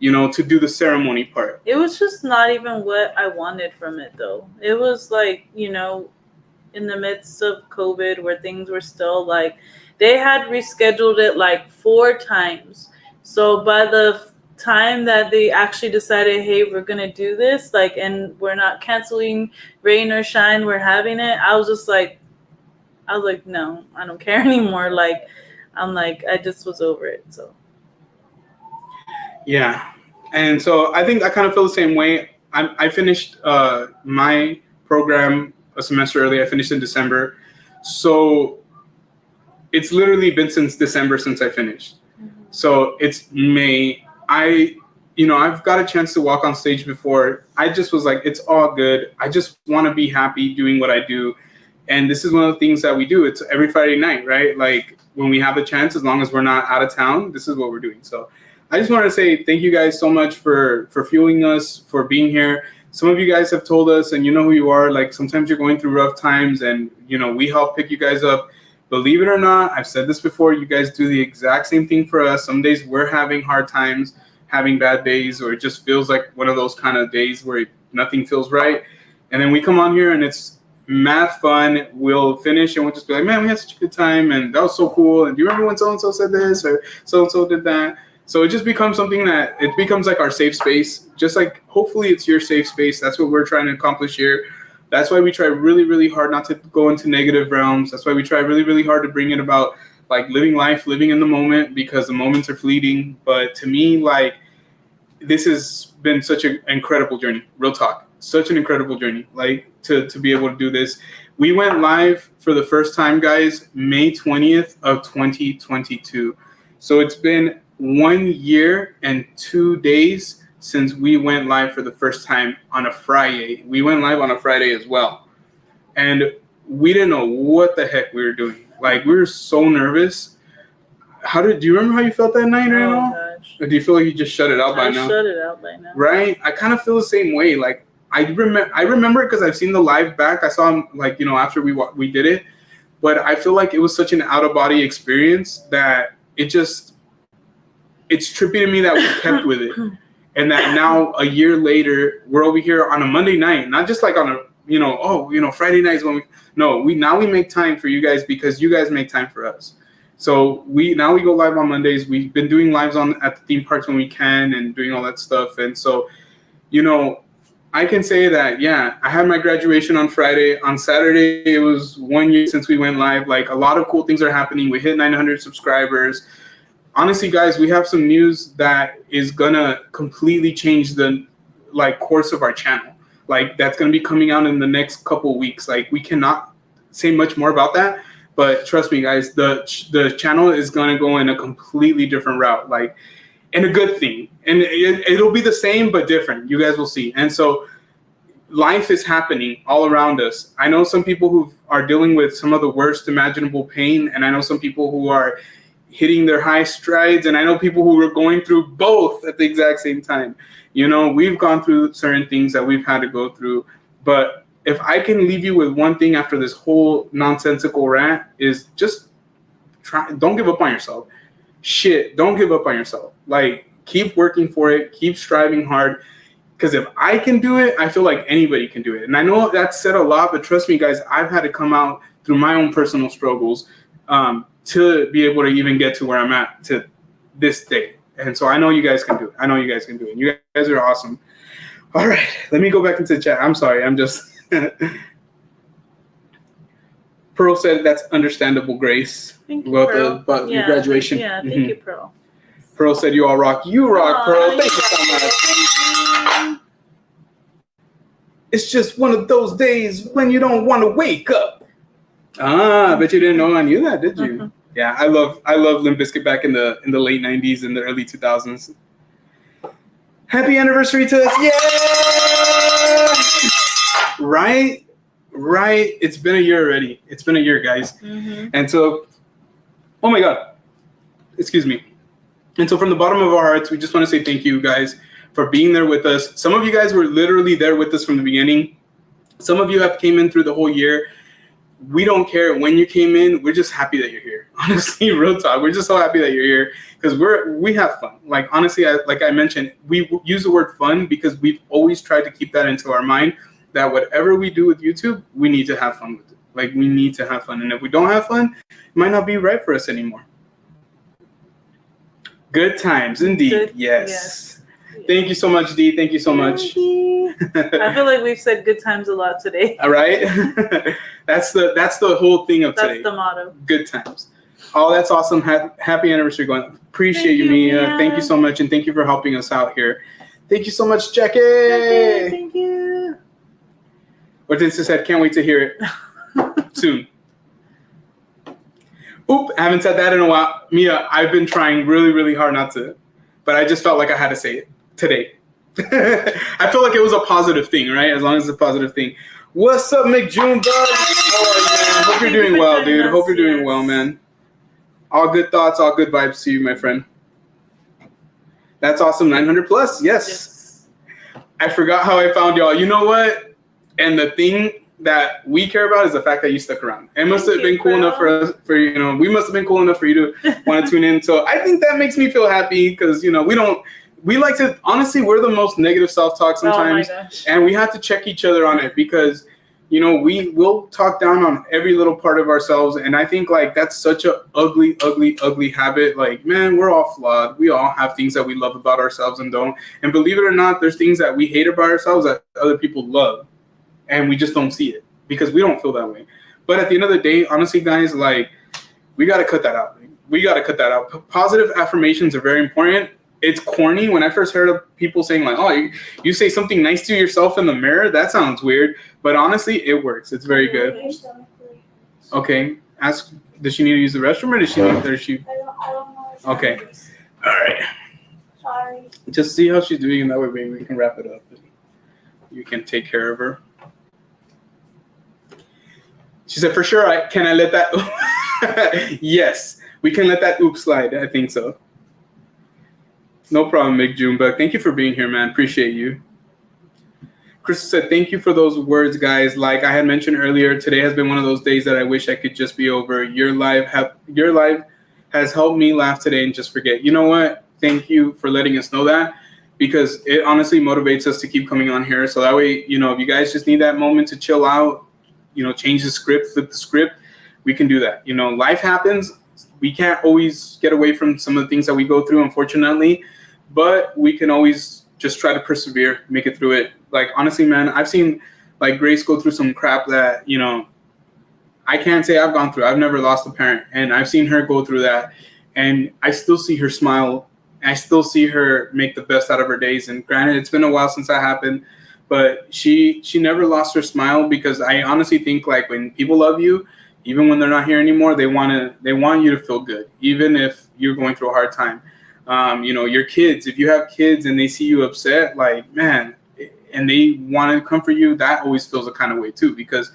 to do the ceremony part. It was just not even what I wanted from it, though. It was like, in the midst of COVID where things were still like, they had rescheduled it like 4 times. So by the time that they actually decided, hey, we're going to do this, like, and we're not canceling rain or shine, we're having it, I was like, no, I don't care anymore. Like, I just was over it. So. Yeah. And so I think I kind of feel the same way. I finished my program a semester early. I finished in December. So it's literally been since December since I finished. Mm-hmm. So it's May. I've got a chance to walk on stage before. I just was like, it's all good. I just want to be happy doing what I do. And this is one of the things that we do. It's every Friday night, right? Like when we have the chance, as long as we're not out of town, this is what we're doing. So I just wanted to say thank you guys so much for fueling us, for being here. Some of you guys have told us, and you know who you are, like sometimes you're going through rough times and, we help pick you guys up. Believe it or not, I've said this before, you guys do the exact same thing for us. Some days we're having hard times, having bad days, or it just feels like one of those kind of days where nothing feels right. And then we come on here and it's mad fun. We'll finish and we'll just be like, man, we had such a good time and that was so cool. And do you remember when so-and-so said this or so-and-so did that? So it just becomes something that it becomes like our safe space. Just like hopefully it's your safe space. That's what we're trying to accomplish here. That's why we try really, really hard not to go into negative realms. That's why we try really, really hard to bring it about like living life, living in the moment, because the moments are fleeting. But to me, like, this has been such an incredible journey. Real talk. Such an incredible journey. Like to be able to do this. We went live for the first time, guys, May 20th of 2022. So it's been 1 year and 2 days since we went live for the first time on a Friday. We went live on a Friday as well. And we didn't know what the heck we were doing. Like, we were so nervous. Do you remember how you felt that night, Randall? Or do you feel like you just shut it out by now? I shut it out by now. Right? I kind of feel the same way. Like, I remember it because I've seen the live back. I saw him, like, after we did it. But I feel like it was such an out-of-body experience that it's trippy to me that we kept with it. And that now, a year later, we're over here on a Monday night, not just like on a, Friday nights when we make time for you guys because you guys make time for us. So we go live on Mondays. We've been doing lives at the theme parks when we can and doing all that stuff. And so, I can say that, yeah, I had my graduation on Friday. On Saturday, it was 1 year since we went live. Like, a lot of cool things are happening. We hit 900 subscribers. Honestly, guys, we have some news that is gonna completely change the course of our channel. Like, that's gonna be coming out in the next couple weeks. Like, we cannot say much more about that, but trust me, guys, the channel is gonna go in a completely different route, like, and a good thing. And it'll be the same but different. You guys will see. And so, life is happening all around us. I know some people who are dealing with some of the worst imaginable pain, and I know some people who are hitting their high strides, and I know people who are going through both at the exact same time. We've gone through certain things that we've had to go through, but if I can leave you with one thing after this whole nonsensical rant is just don't give up on yourself. shit, don't give up on yourself. Like, keep working for it, keep striving hard. Because if I can do it, I feel like anybody can do it. And I know that's said a lot, but trust me, guys, I've had to come out through my own personal struggles to be able to even get to where I'm at to this day. And so I know you guys can do it. I know you guys can do it. You guys are awesome. All right, let me go back into the chat. I'm sorry, I'm just... Pearl said that's understandable, Grace. Thank you, Pearl. About your graduation. Yeah, thank you, Pearl. Pearl said you all rock. You rock, Pearl. Thank you so much. Thank you. It's just one of those days when you don't want to wake up. I bet you didn't know I knew that, did you? Mm-hmm. Yeah, I love Limp Bizkit back in the late 90s and the early 2000s. Happy anniversary to us. Yeah! Right? It's been a year already. It's been a year, guys. Mm-hmm. And so, oh my God. Excuse me. And so from the bottom of our hearts, we just want to say thank you, guys, for being there with us. Some of you guys were literally there with us from the beginning. Some of you have came in through the whole year. We don't care when you came in. We're just happy that you're here. Honestly, real talk. We're just so happy that you're here because we have fun. Like, honestly, like I mentioned, we use the word fun because we've always tried to keep that into our mind that whatever we do with YouTube, we need to have fun with it. Like, we need to have fun. And if we don't have fun, it might not be right for us anymore. Good times, indeed. Yes. Thank you so much, Dee. Thank you so much. I feel like we've said good times a lot today. All right. That's the whole thing of today. That's the motto. Good times. Oh, that's awesome. Happy anniversary, Gwen. Appreciate you, Mia. Thank you so much. And thank you for helping us out here. Thank you so much, Jackie. Thank you. Hortensia said, can't wait to hear it soon. Oop, I haven't said that in a while. Mia, I've been trying really, really hard not to, but I just felt like I had to say it today. I feel like it was a positive thing, right? As long as it's a positive thing. What's up, McJune? How are you, man? Hope you're doing well, dude. Hope you're doing well, man. All good thoughts, all good vibes to you, my friend. That's awesome. 900 plus. Yes. I forgot how I found y'all. You know what? And the thing that we care about is the fact that you stuck around. It must have been cool enough for us, we must have been cool enough for you to want to tune in. So I think that makes me feel happy because, we like to, honestly, we're the most negative self-talk sometimes. Oh my gosh. And we have to check each other on it because, we will talk down on every little part of ourselves. And I think like that's such a ugly, ugly, ugly habit. Like, man, we're all flawed. We all have things that we love about ourselves and don't. And believe it or not, there's things that we hate about ourselves that other people love. And we just don't see it because we don't feel that way. But at the end of the day, honestly, guys, like, we got to cut that out. We got to cut that out. Positive affirmations are very important. It's corny. When I first heard of people saying like, oh, you say something nice to yourself in the mirror, that sounds weird. But honestly, it works. It's very good. Okay. Ask, does she need to use the restroom or does she need, I don't know. Okay. All right. Sorry. Just see how she's doing and that way maybe we can wrap it up. You can take care of her. She said, for sure, can I let that? Yes, we can let that oop slide. I think so. No problem, Mick Junebug. Thank you for being here, man. Appreciate you. Crystal said, thank you for those words, guys. Like I had mentioned earlier, today has been one of those days that I wish I could just be over. Your live has helped me laugh today and just forget. You know what? Thank you for letting us know that because it honestly motivates us to keep coming on here. So that way, if you guys just need that moment to chill out, change the script, flip the script, we can do that. Life happens. We can't always get away from some of the things that we go through, unfortunately, but we can always just try to persevere, make it through it. Like, honestly, man, I've seen like Grace go through some crap that, I can't say I've gone through. I've never lost a parent and I've seen her go through that and I still see her smile. I still see her make the best out of her days. And granted, it's been a while since that happened. But she never lost her smile because I honestly think like when people love you, even when they're not here anymore, they want you to feel good, even if you're going through a hard time. Your kids, if you have kids and they see you upset, like, man, and they want to comfort you, that always feels a kind of way too because,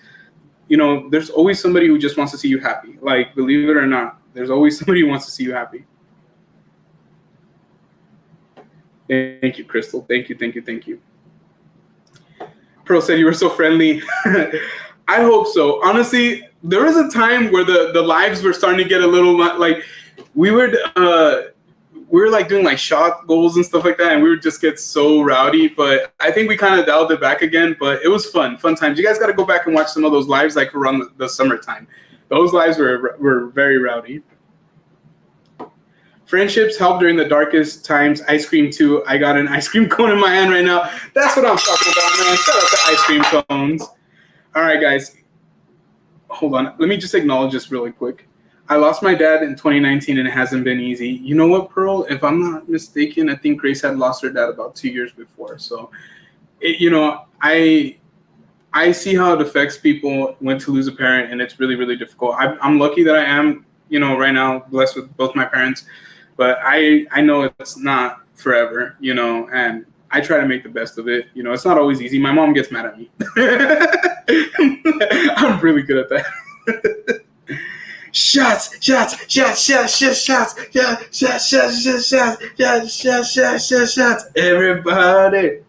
there's always somebody who just wants to see you happy. Like, believe it or not, there's always somebody who wants to see you happy. Thank you, Crystal. Thank you. Pearl said you were so friendly. I hope so. Honestly, there was a time where the lives were starting to get a little like we would we were like doing like shot goals and stuff like that, and we would just get so rowdy. But I think we kind of dialed it back again. But it was fun times. You guys got to go back and watch some of those lives like around the summertime. Those lives were very rowdy. Friendships help during the darkest times. Ice cream too. I got an ice cream cone in my hand right now. That's what I'm talking about, man. Shout out to ice cream cones. All right, guys. Hold on. Let me just acknowledge this really quick. I lost my dad in 2019, and it hasn't been easy. You know what, Pearl? If I'm not mistaken, I think Grace had lost her dad about 2 years before. So, I see how it affects people when to lose a parent, and it's really, really difficult. I'm lucky that I am, right now, blessed with both my parents. But I know it's not forever, and I try to make the best of it. It's not always easy. My mom gets mad at me. I'm really good at that. Shots, everybody.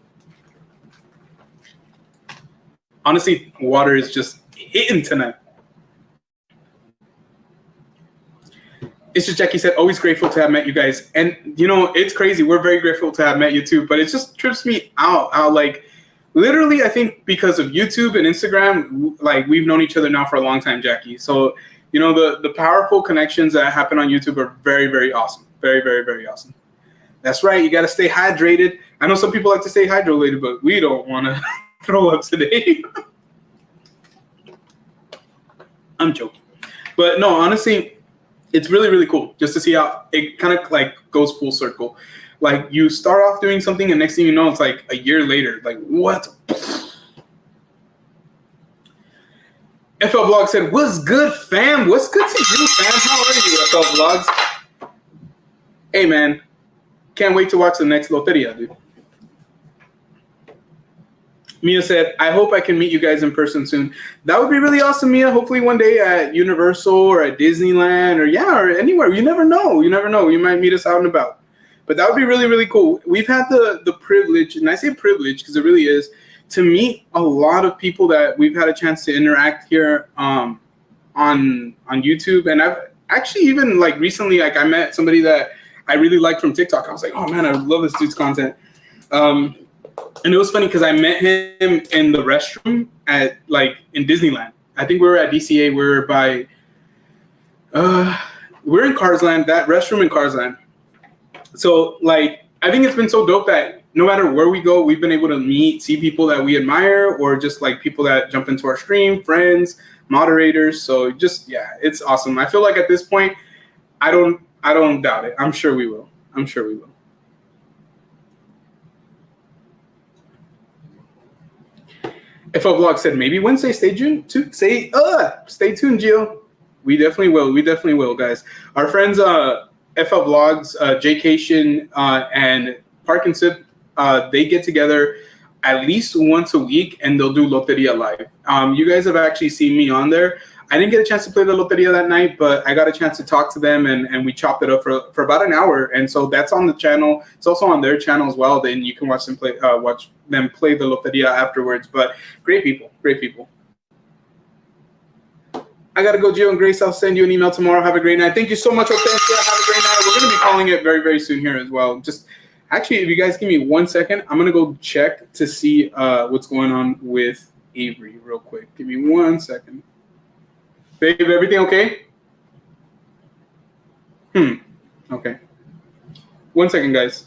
Honestly, water is just hitting tonight. It's just Jackie said, always grateful to have met you guys. And, it's crazy. We're very grateful to have met you too. But it just trips me out. Literally, I think because of YouTube and Instagram, we've known each other now for a long time, Jackie. So, the powerful connections that happen on YouTube are very, very awesome. Very, very, very awesome. That's right. You got to stay hydrated. I know some people like to stay hydrated, but we don't want to throw up today. I'm joking. But no, honestly, it's really, really cool just to see how it kind of goes full circle. You start off doing something, and next thing you know, it's like a year later. What? FL Vlog said, what's good, fam? What's good to you, fam? How are you, FL Vlogs? Hey, man. Can't wait to watch the next Loteria, dude. Mia said, I hope I can meet you guys in person soon. That would be really awesome, Mia. Hopefully one day at Universal or at Disneyland or anywhere. You never know. You might meet us out and about. But that would be really, really cool. We've had the privilege, and I say privilege because it really is, to meet a lot of people that we've had a chance to interact here on YouTube. And I've actually even recently, I met somebody that I really liked from TikTok. I was like, oh man, I love this dude's content. And it was funny because I met him in the restroom at in Disneyland. I think we were at DCA. We were by we're in Carsland, that restroom in Carsland. So I think it's been so dope that no matter where we go, we've been able to see people that we admire, or just people that jump into our stream, friends, moderators. So it's awesome. I feel like at this point, I don't doubt it. I'm sure we will. FL Vlog said maybe Wednesday. Stay tuned. Stay tuned, Gio. We definitely will, guys. Our friends, FL Vlogs, Jaycation, and Park and Sip, they get together at least once a week, and they'll do Loteria Live. You guys have actually seen me on there. I didn't get a chance to play the Loteria that night, but I got a chance to talk to them, and we chopped it up for about an hour. And so that's on the channel. It's also on their channel as well. Then you can watch them play the Loteria afterwards. But great people. I got to go, Gio and Grace. I'll send you an email tomorrow. Have a great night. Thank you so much, Hortensia. Have a great night. We're going to be calling it very, very soon here as well. Actually, if you guys give me 1 second, I'm going to go check to see what's going on with Avery real quick. Give me 1 second. Babe, everything okay? Okay. 1 second, guys.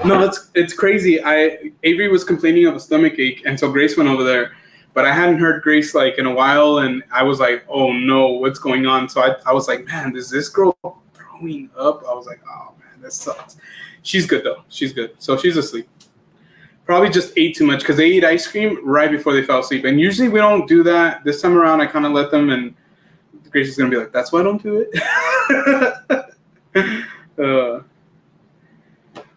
No, it's crazy. Avery was complaining of a stomach ache, and so Grace went over there. But I hadn't heard Grace in a while, and I was like, oh no, what's going on? So I was like, man, is this girl throwing up? I was like, oh man, that sucks. She's good though. She's good. So she's asleep. Probably just ate too much because they ate ice cream right before they fell asleep. And usually we don't do that. This time around, I kind of let them, and Grace is gonna be like, that's why I don't do it.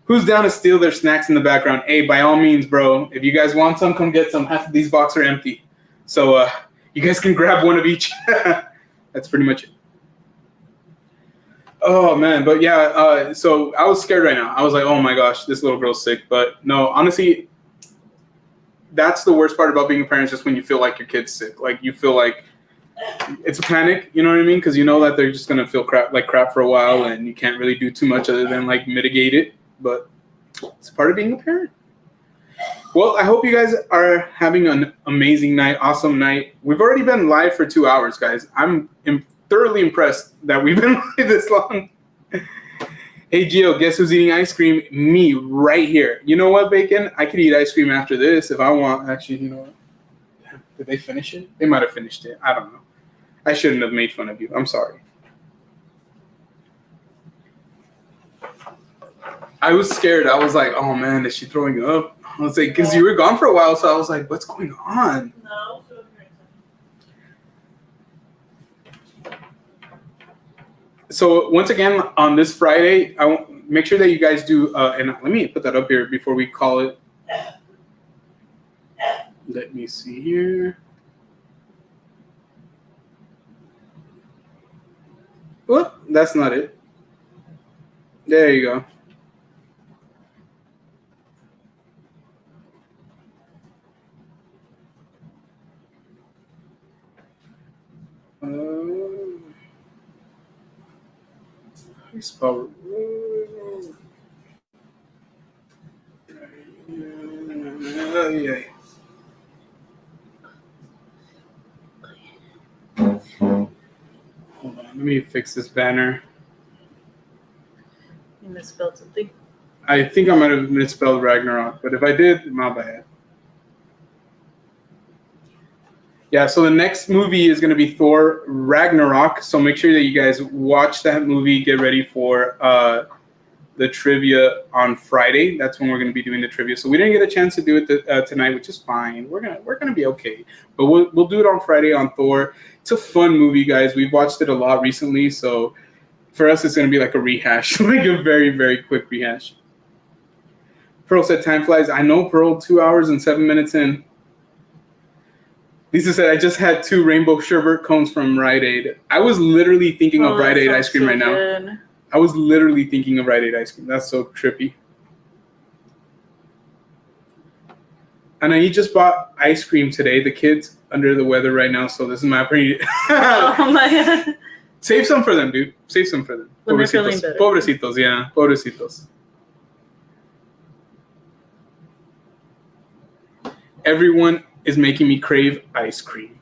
Who's down to steal their snacks in the background? Hey, by all means, bro. If you guys want some, come get some. Half of these boxes are empty. So you guys can grab one of each. That's pretty much it. Oh, man. But yeah, so I was scared right now. I was like, oh, my gosh, this little girl's sick. But no, honestly, that's the worst part about being a parent is just when you feel like your kid's sick. Like you feel like it's a panic, you know what I mean? Because you know that they're just going to feel crap for a while and you can't really do too much other than like mitigate it. But it's part of being a parent. Well, I hope you guys are having an amazing night, awesome night. We've already been live for 2 hours, guys. I'm thoroughly impressed that we've been live this long. Hey, Gio, guess who's eating ice cream? Me, right here. You know what, Bacon? I could eat ice cream after this if I want. Actually, you know what? Did they finish it? They might have finished it. I don't know. I shouldn't have made fun of you. I'm sorry. I was scared. I was like, oh, man, is she throwing up? I was like, because you were gone for a while, so I was like, what's going on? No. So once again, on this Friday, I want make sure that you guys do, and let me put that up here before we call it. Let me see here. Whoop, that's not it. There you go. Spell. Hold on, let me fix this banner. You misspelled something. I think I might have misspelled Ragnarok, but if I did, my bad. Yeah, so the next movie is going to be Thor Ragnarok. So make sure that you guys watch that movie. Get ready for the trivia on Friday. That's when we're going to be doing the trivia. So we didn't get a chance to do it tonight, which is fine. We're gonna be okay. But we'll do it on Friday on Thor. It's a fun movie, guys. We've watched it a lot recently, so for us, it's going to be like a rehash, like a very, very quick rehash. Pearl said time flies. I know, Pearl. 2 hours and 7 minutes in. Lisa said, I just had 2 rainbow sherbet cones from Rite Aid. I was literally thinking of Rite Aid ice cream right now. I was literally thinking of Rite Aid ice cream. That's so trippy. And I just bought ice cream today. The kids under the weather right now, so this is my pretty. Oh my God. Save some for them, dude. Save some for them. When they're feeling better. Pobrecitos, yeah. Pobrecitos. Everyone is making me crave ice cream.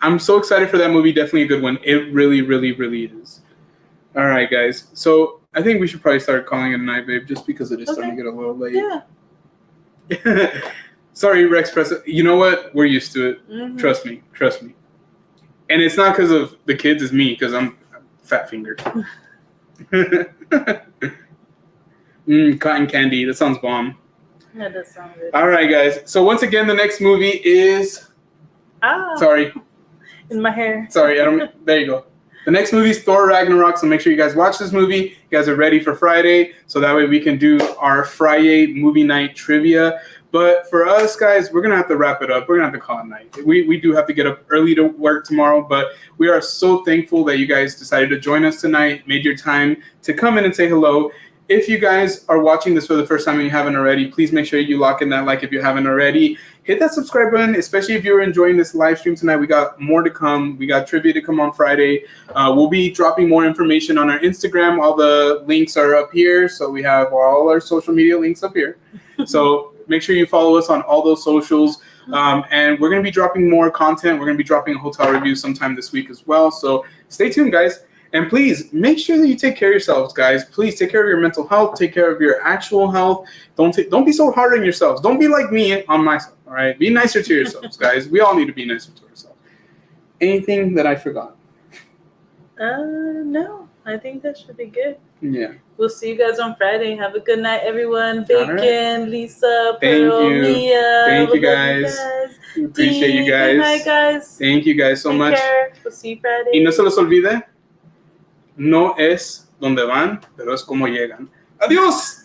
I'm so excited for that movie. Definitely a good one. It really, really, really is. All right, guys. So I think we should probably start calling it a night, babe, just because it is starting to get a little late. Yeah. Sorry, Rex Press. You know what? We're used to it. Mm-hmm. Trust me. Trust me. And it's not because of the kids. It's me because I'm fat-fingered. Cotton candy. That sounds bomb. That does sound good. All right, guys. So once again, the next movie is... Sorry. In my hair. Sorry. There you go. The next movie is Thor Ragnarok, so make sure you guys watch this movie. You guys are ready for Friday, so that way we can do our Friday movie night trivia. But for us, guys, we're going to have to wrap it up. We're going to have to call it night. We do have to get up early to work tomorrow, but we are so thankful that you guys decided to join us tonight, made your time to come in and say hello. If you guys are watching this for the first time and you haven't already, please make sure you lock in that like if you haven't already. Hit that subscribe button, especially if you're enjoying this live stream tonight. We got more to come. We got trivia to come on Friday. We'll be dropping more information on our Instagram. All the links are up here. So we have all our social media links up here. So make sure you follow us on all those socials. And we're going to be dropping more content. We're going to be dropping a hotel review sometime this week as well. So stay tuned, guys. And please make sure that you take care of yourselves, guys. Please take care of your mental health. Take care of your actual health. Don't be so hard on yourselves. Don't be like me on myself. All right. Be nicer to yourselves, guys. We all need to be nicer to ourselves. Anything that I forgot? No. I think that should be good. Yeah. We'll see you guys on Friday. Have a good night, everyone. Bacon, right. Lisa, Thank Pearl, you. Mia. Thank you, guys. We appreciate you guys. Good night, guys. Thank you guys so much. Take care. We'll see you Friday. Y no se los olvide. no es donde van, pero es como llegan. ¡Adiós!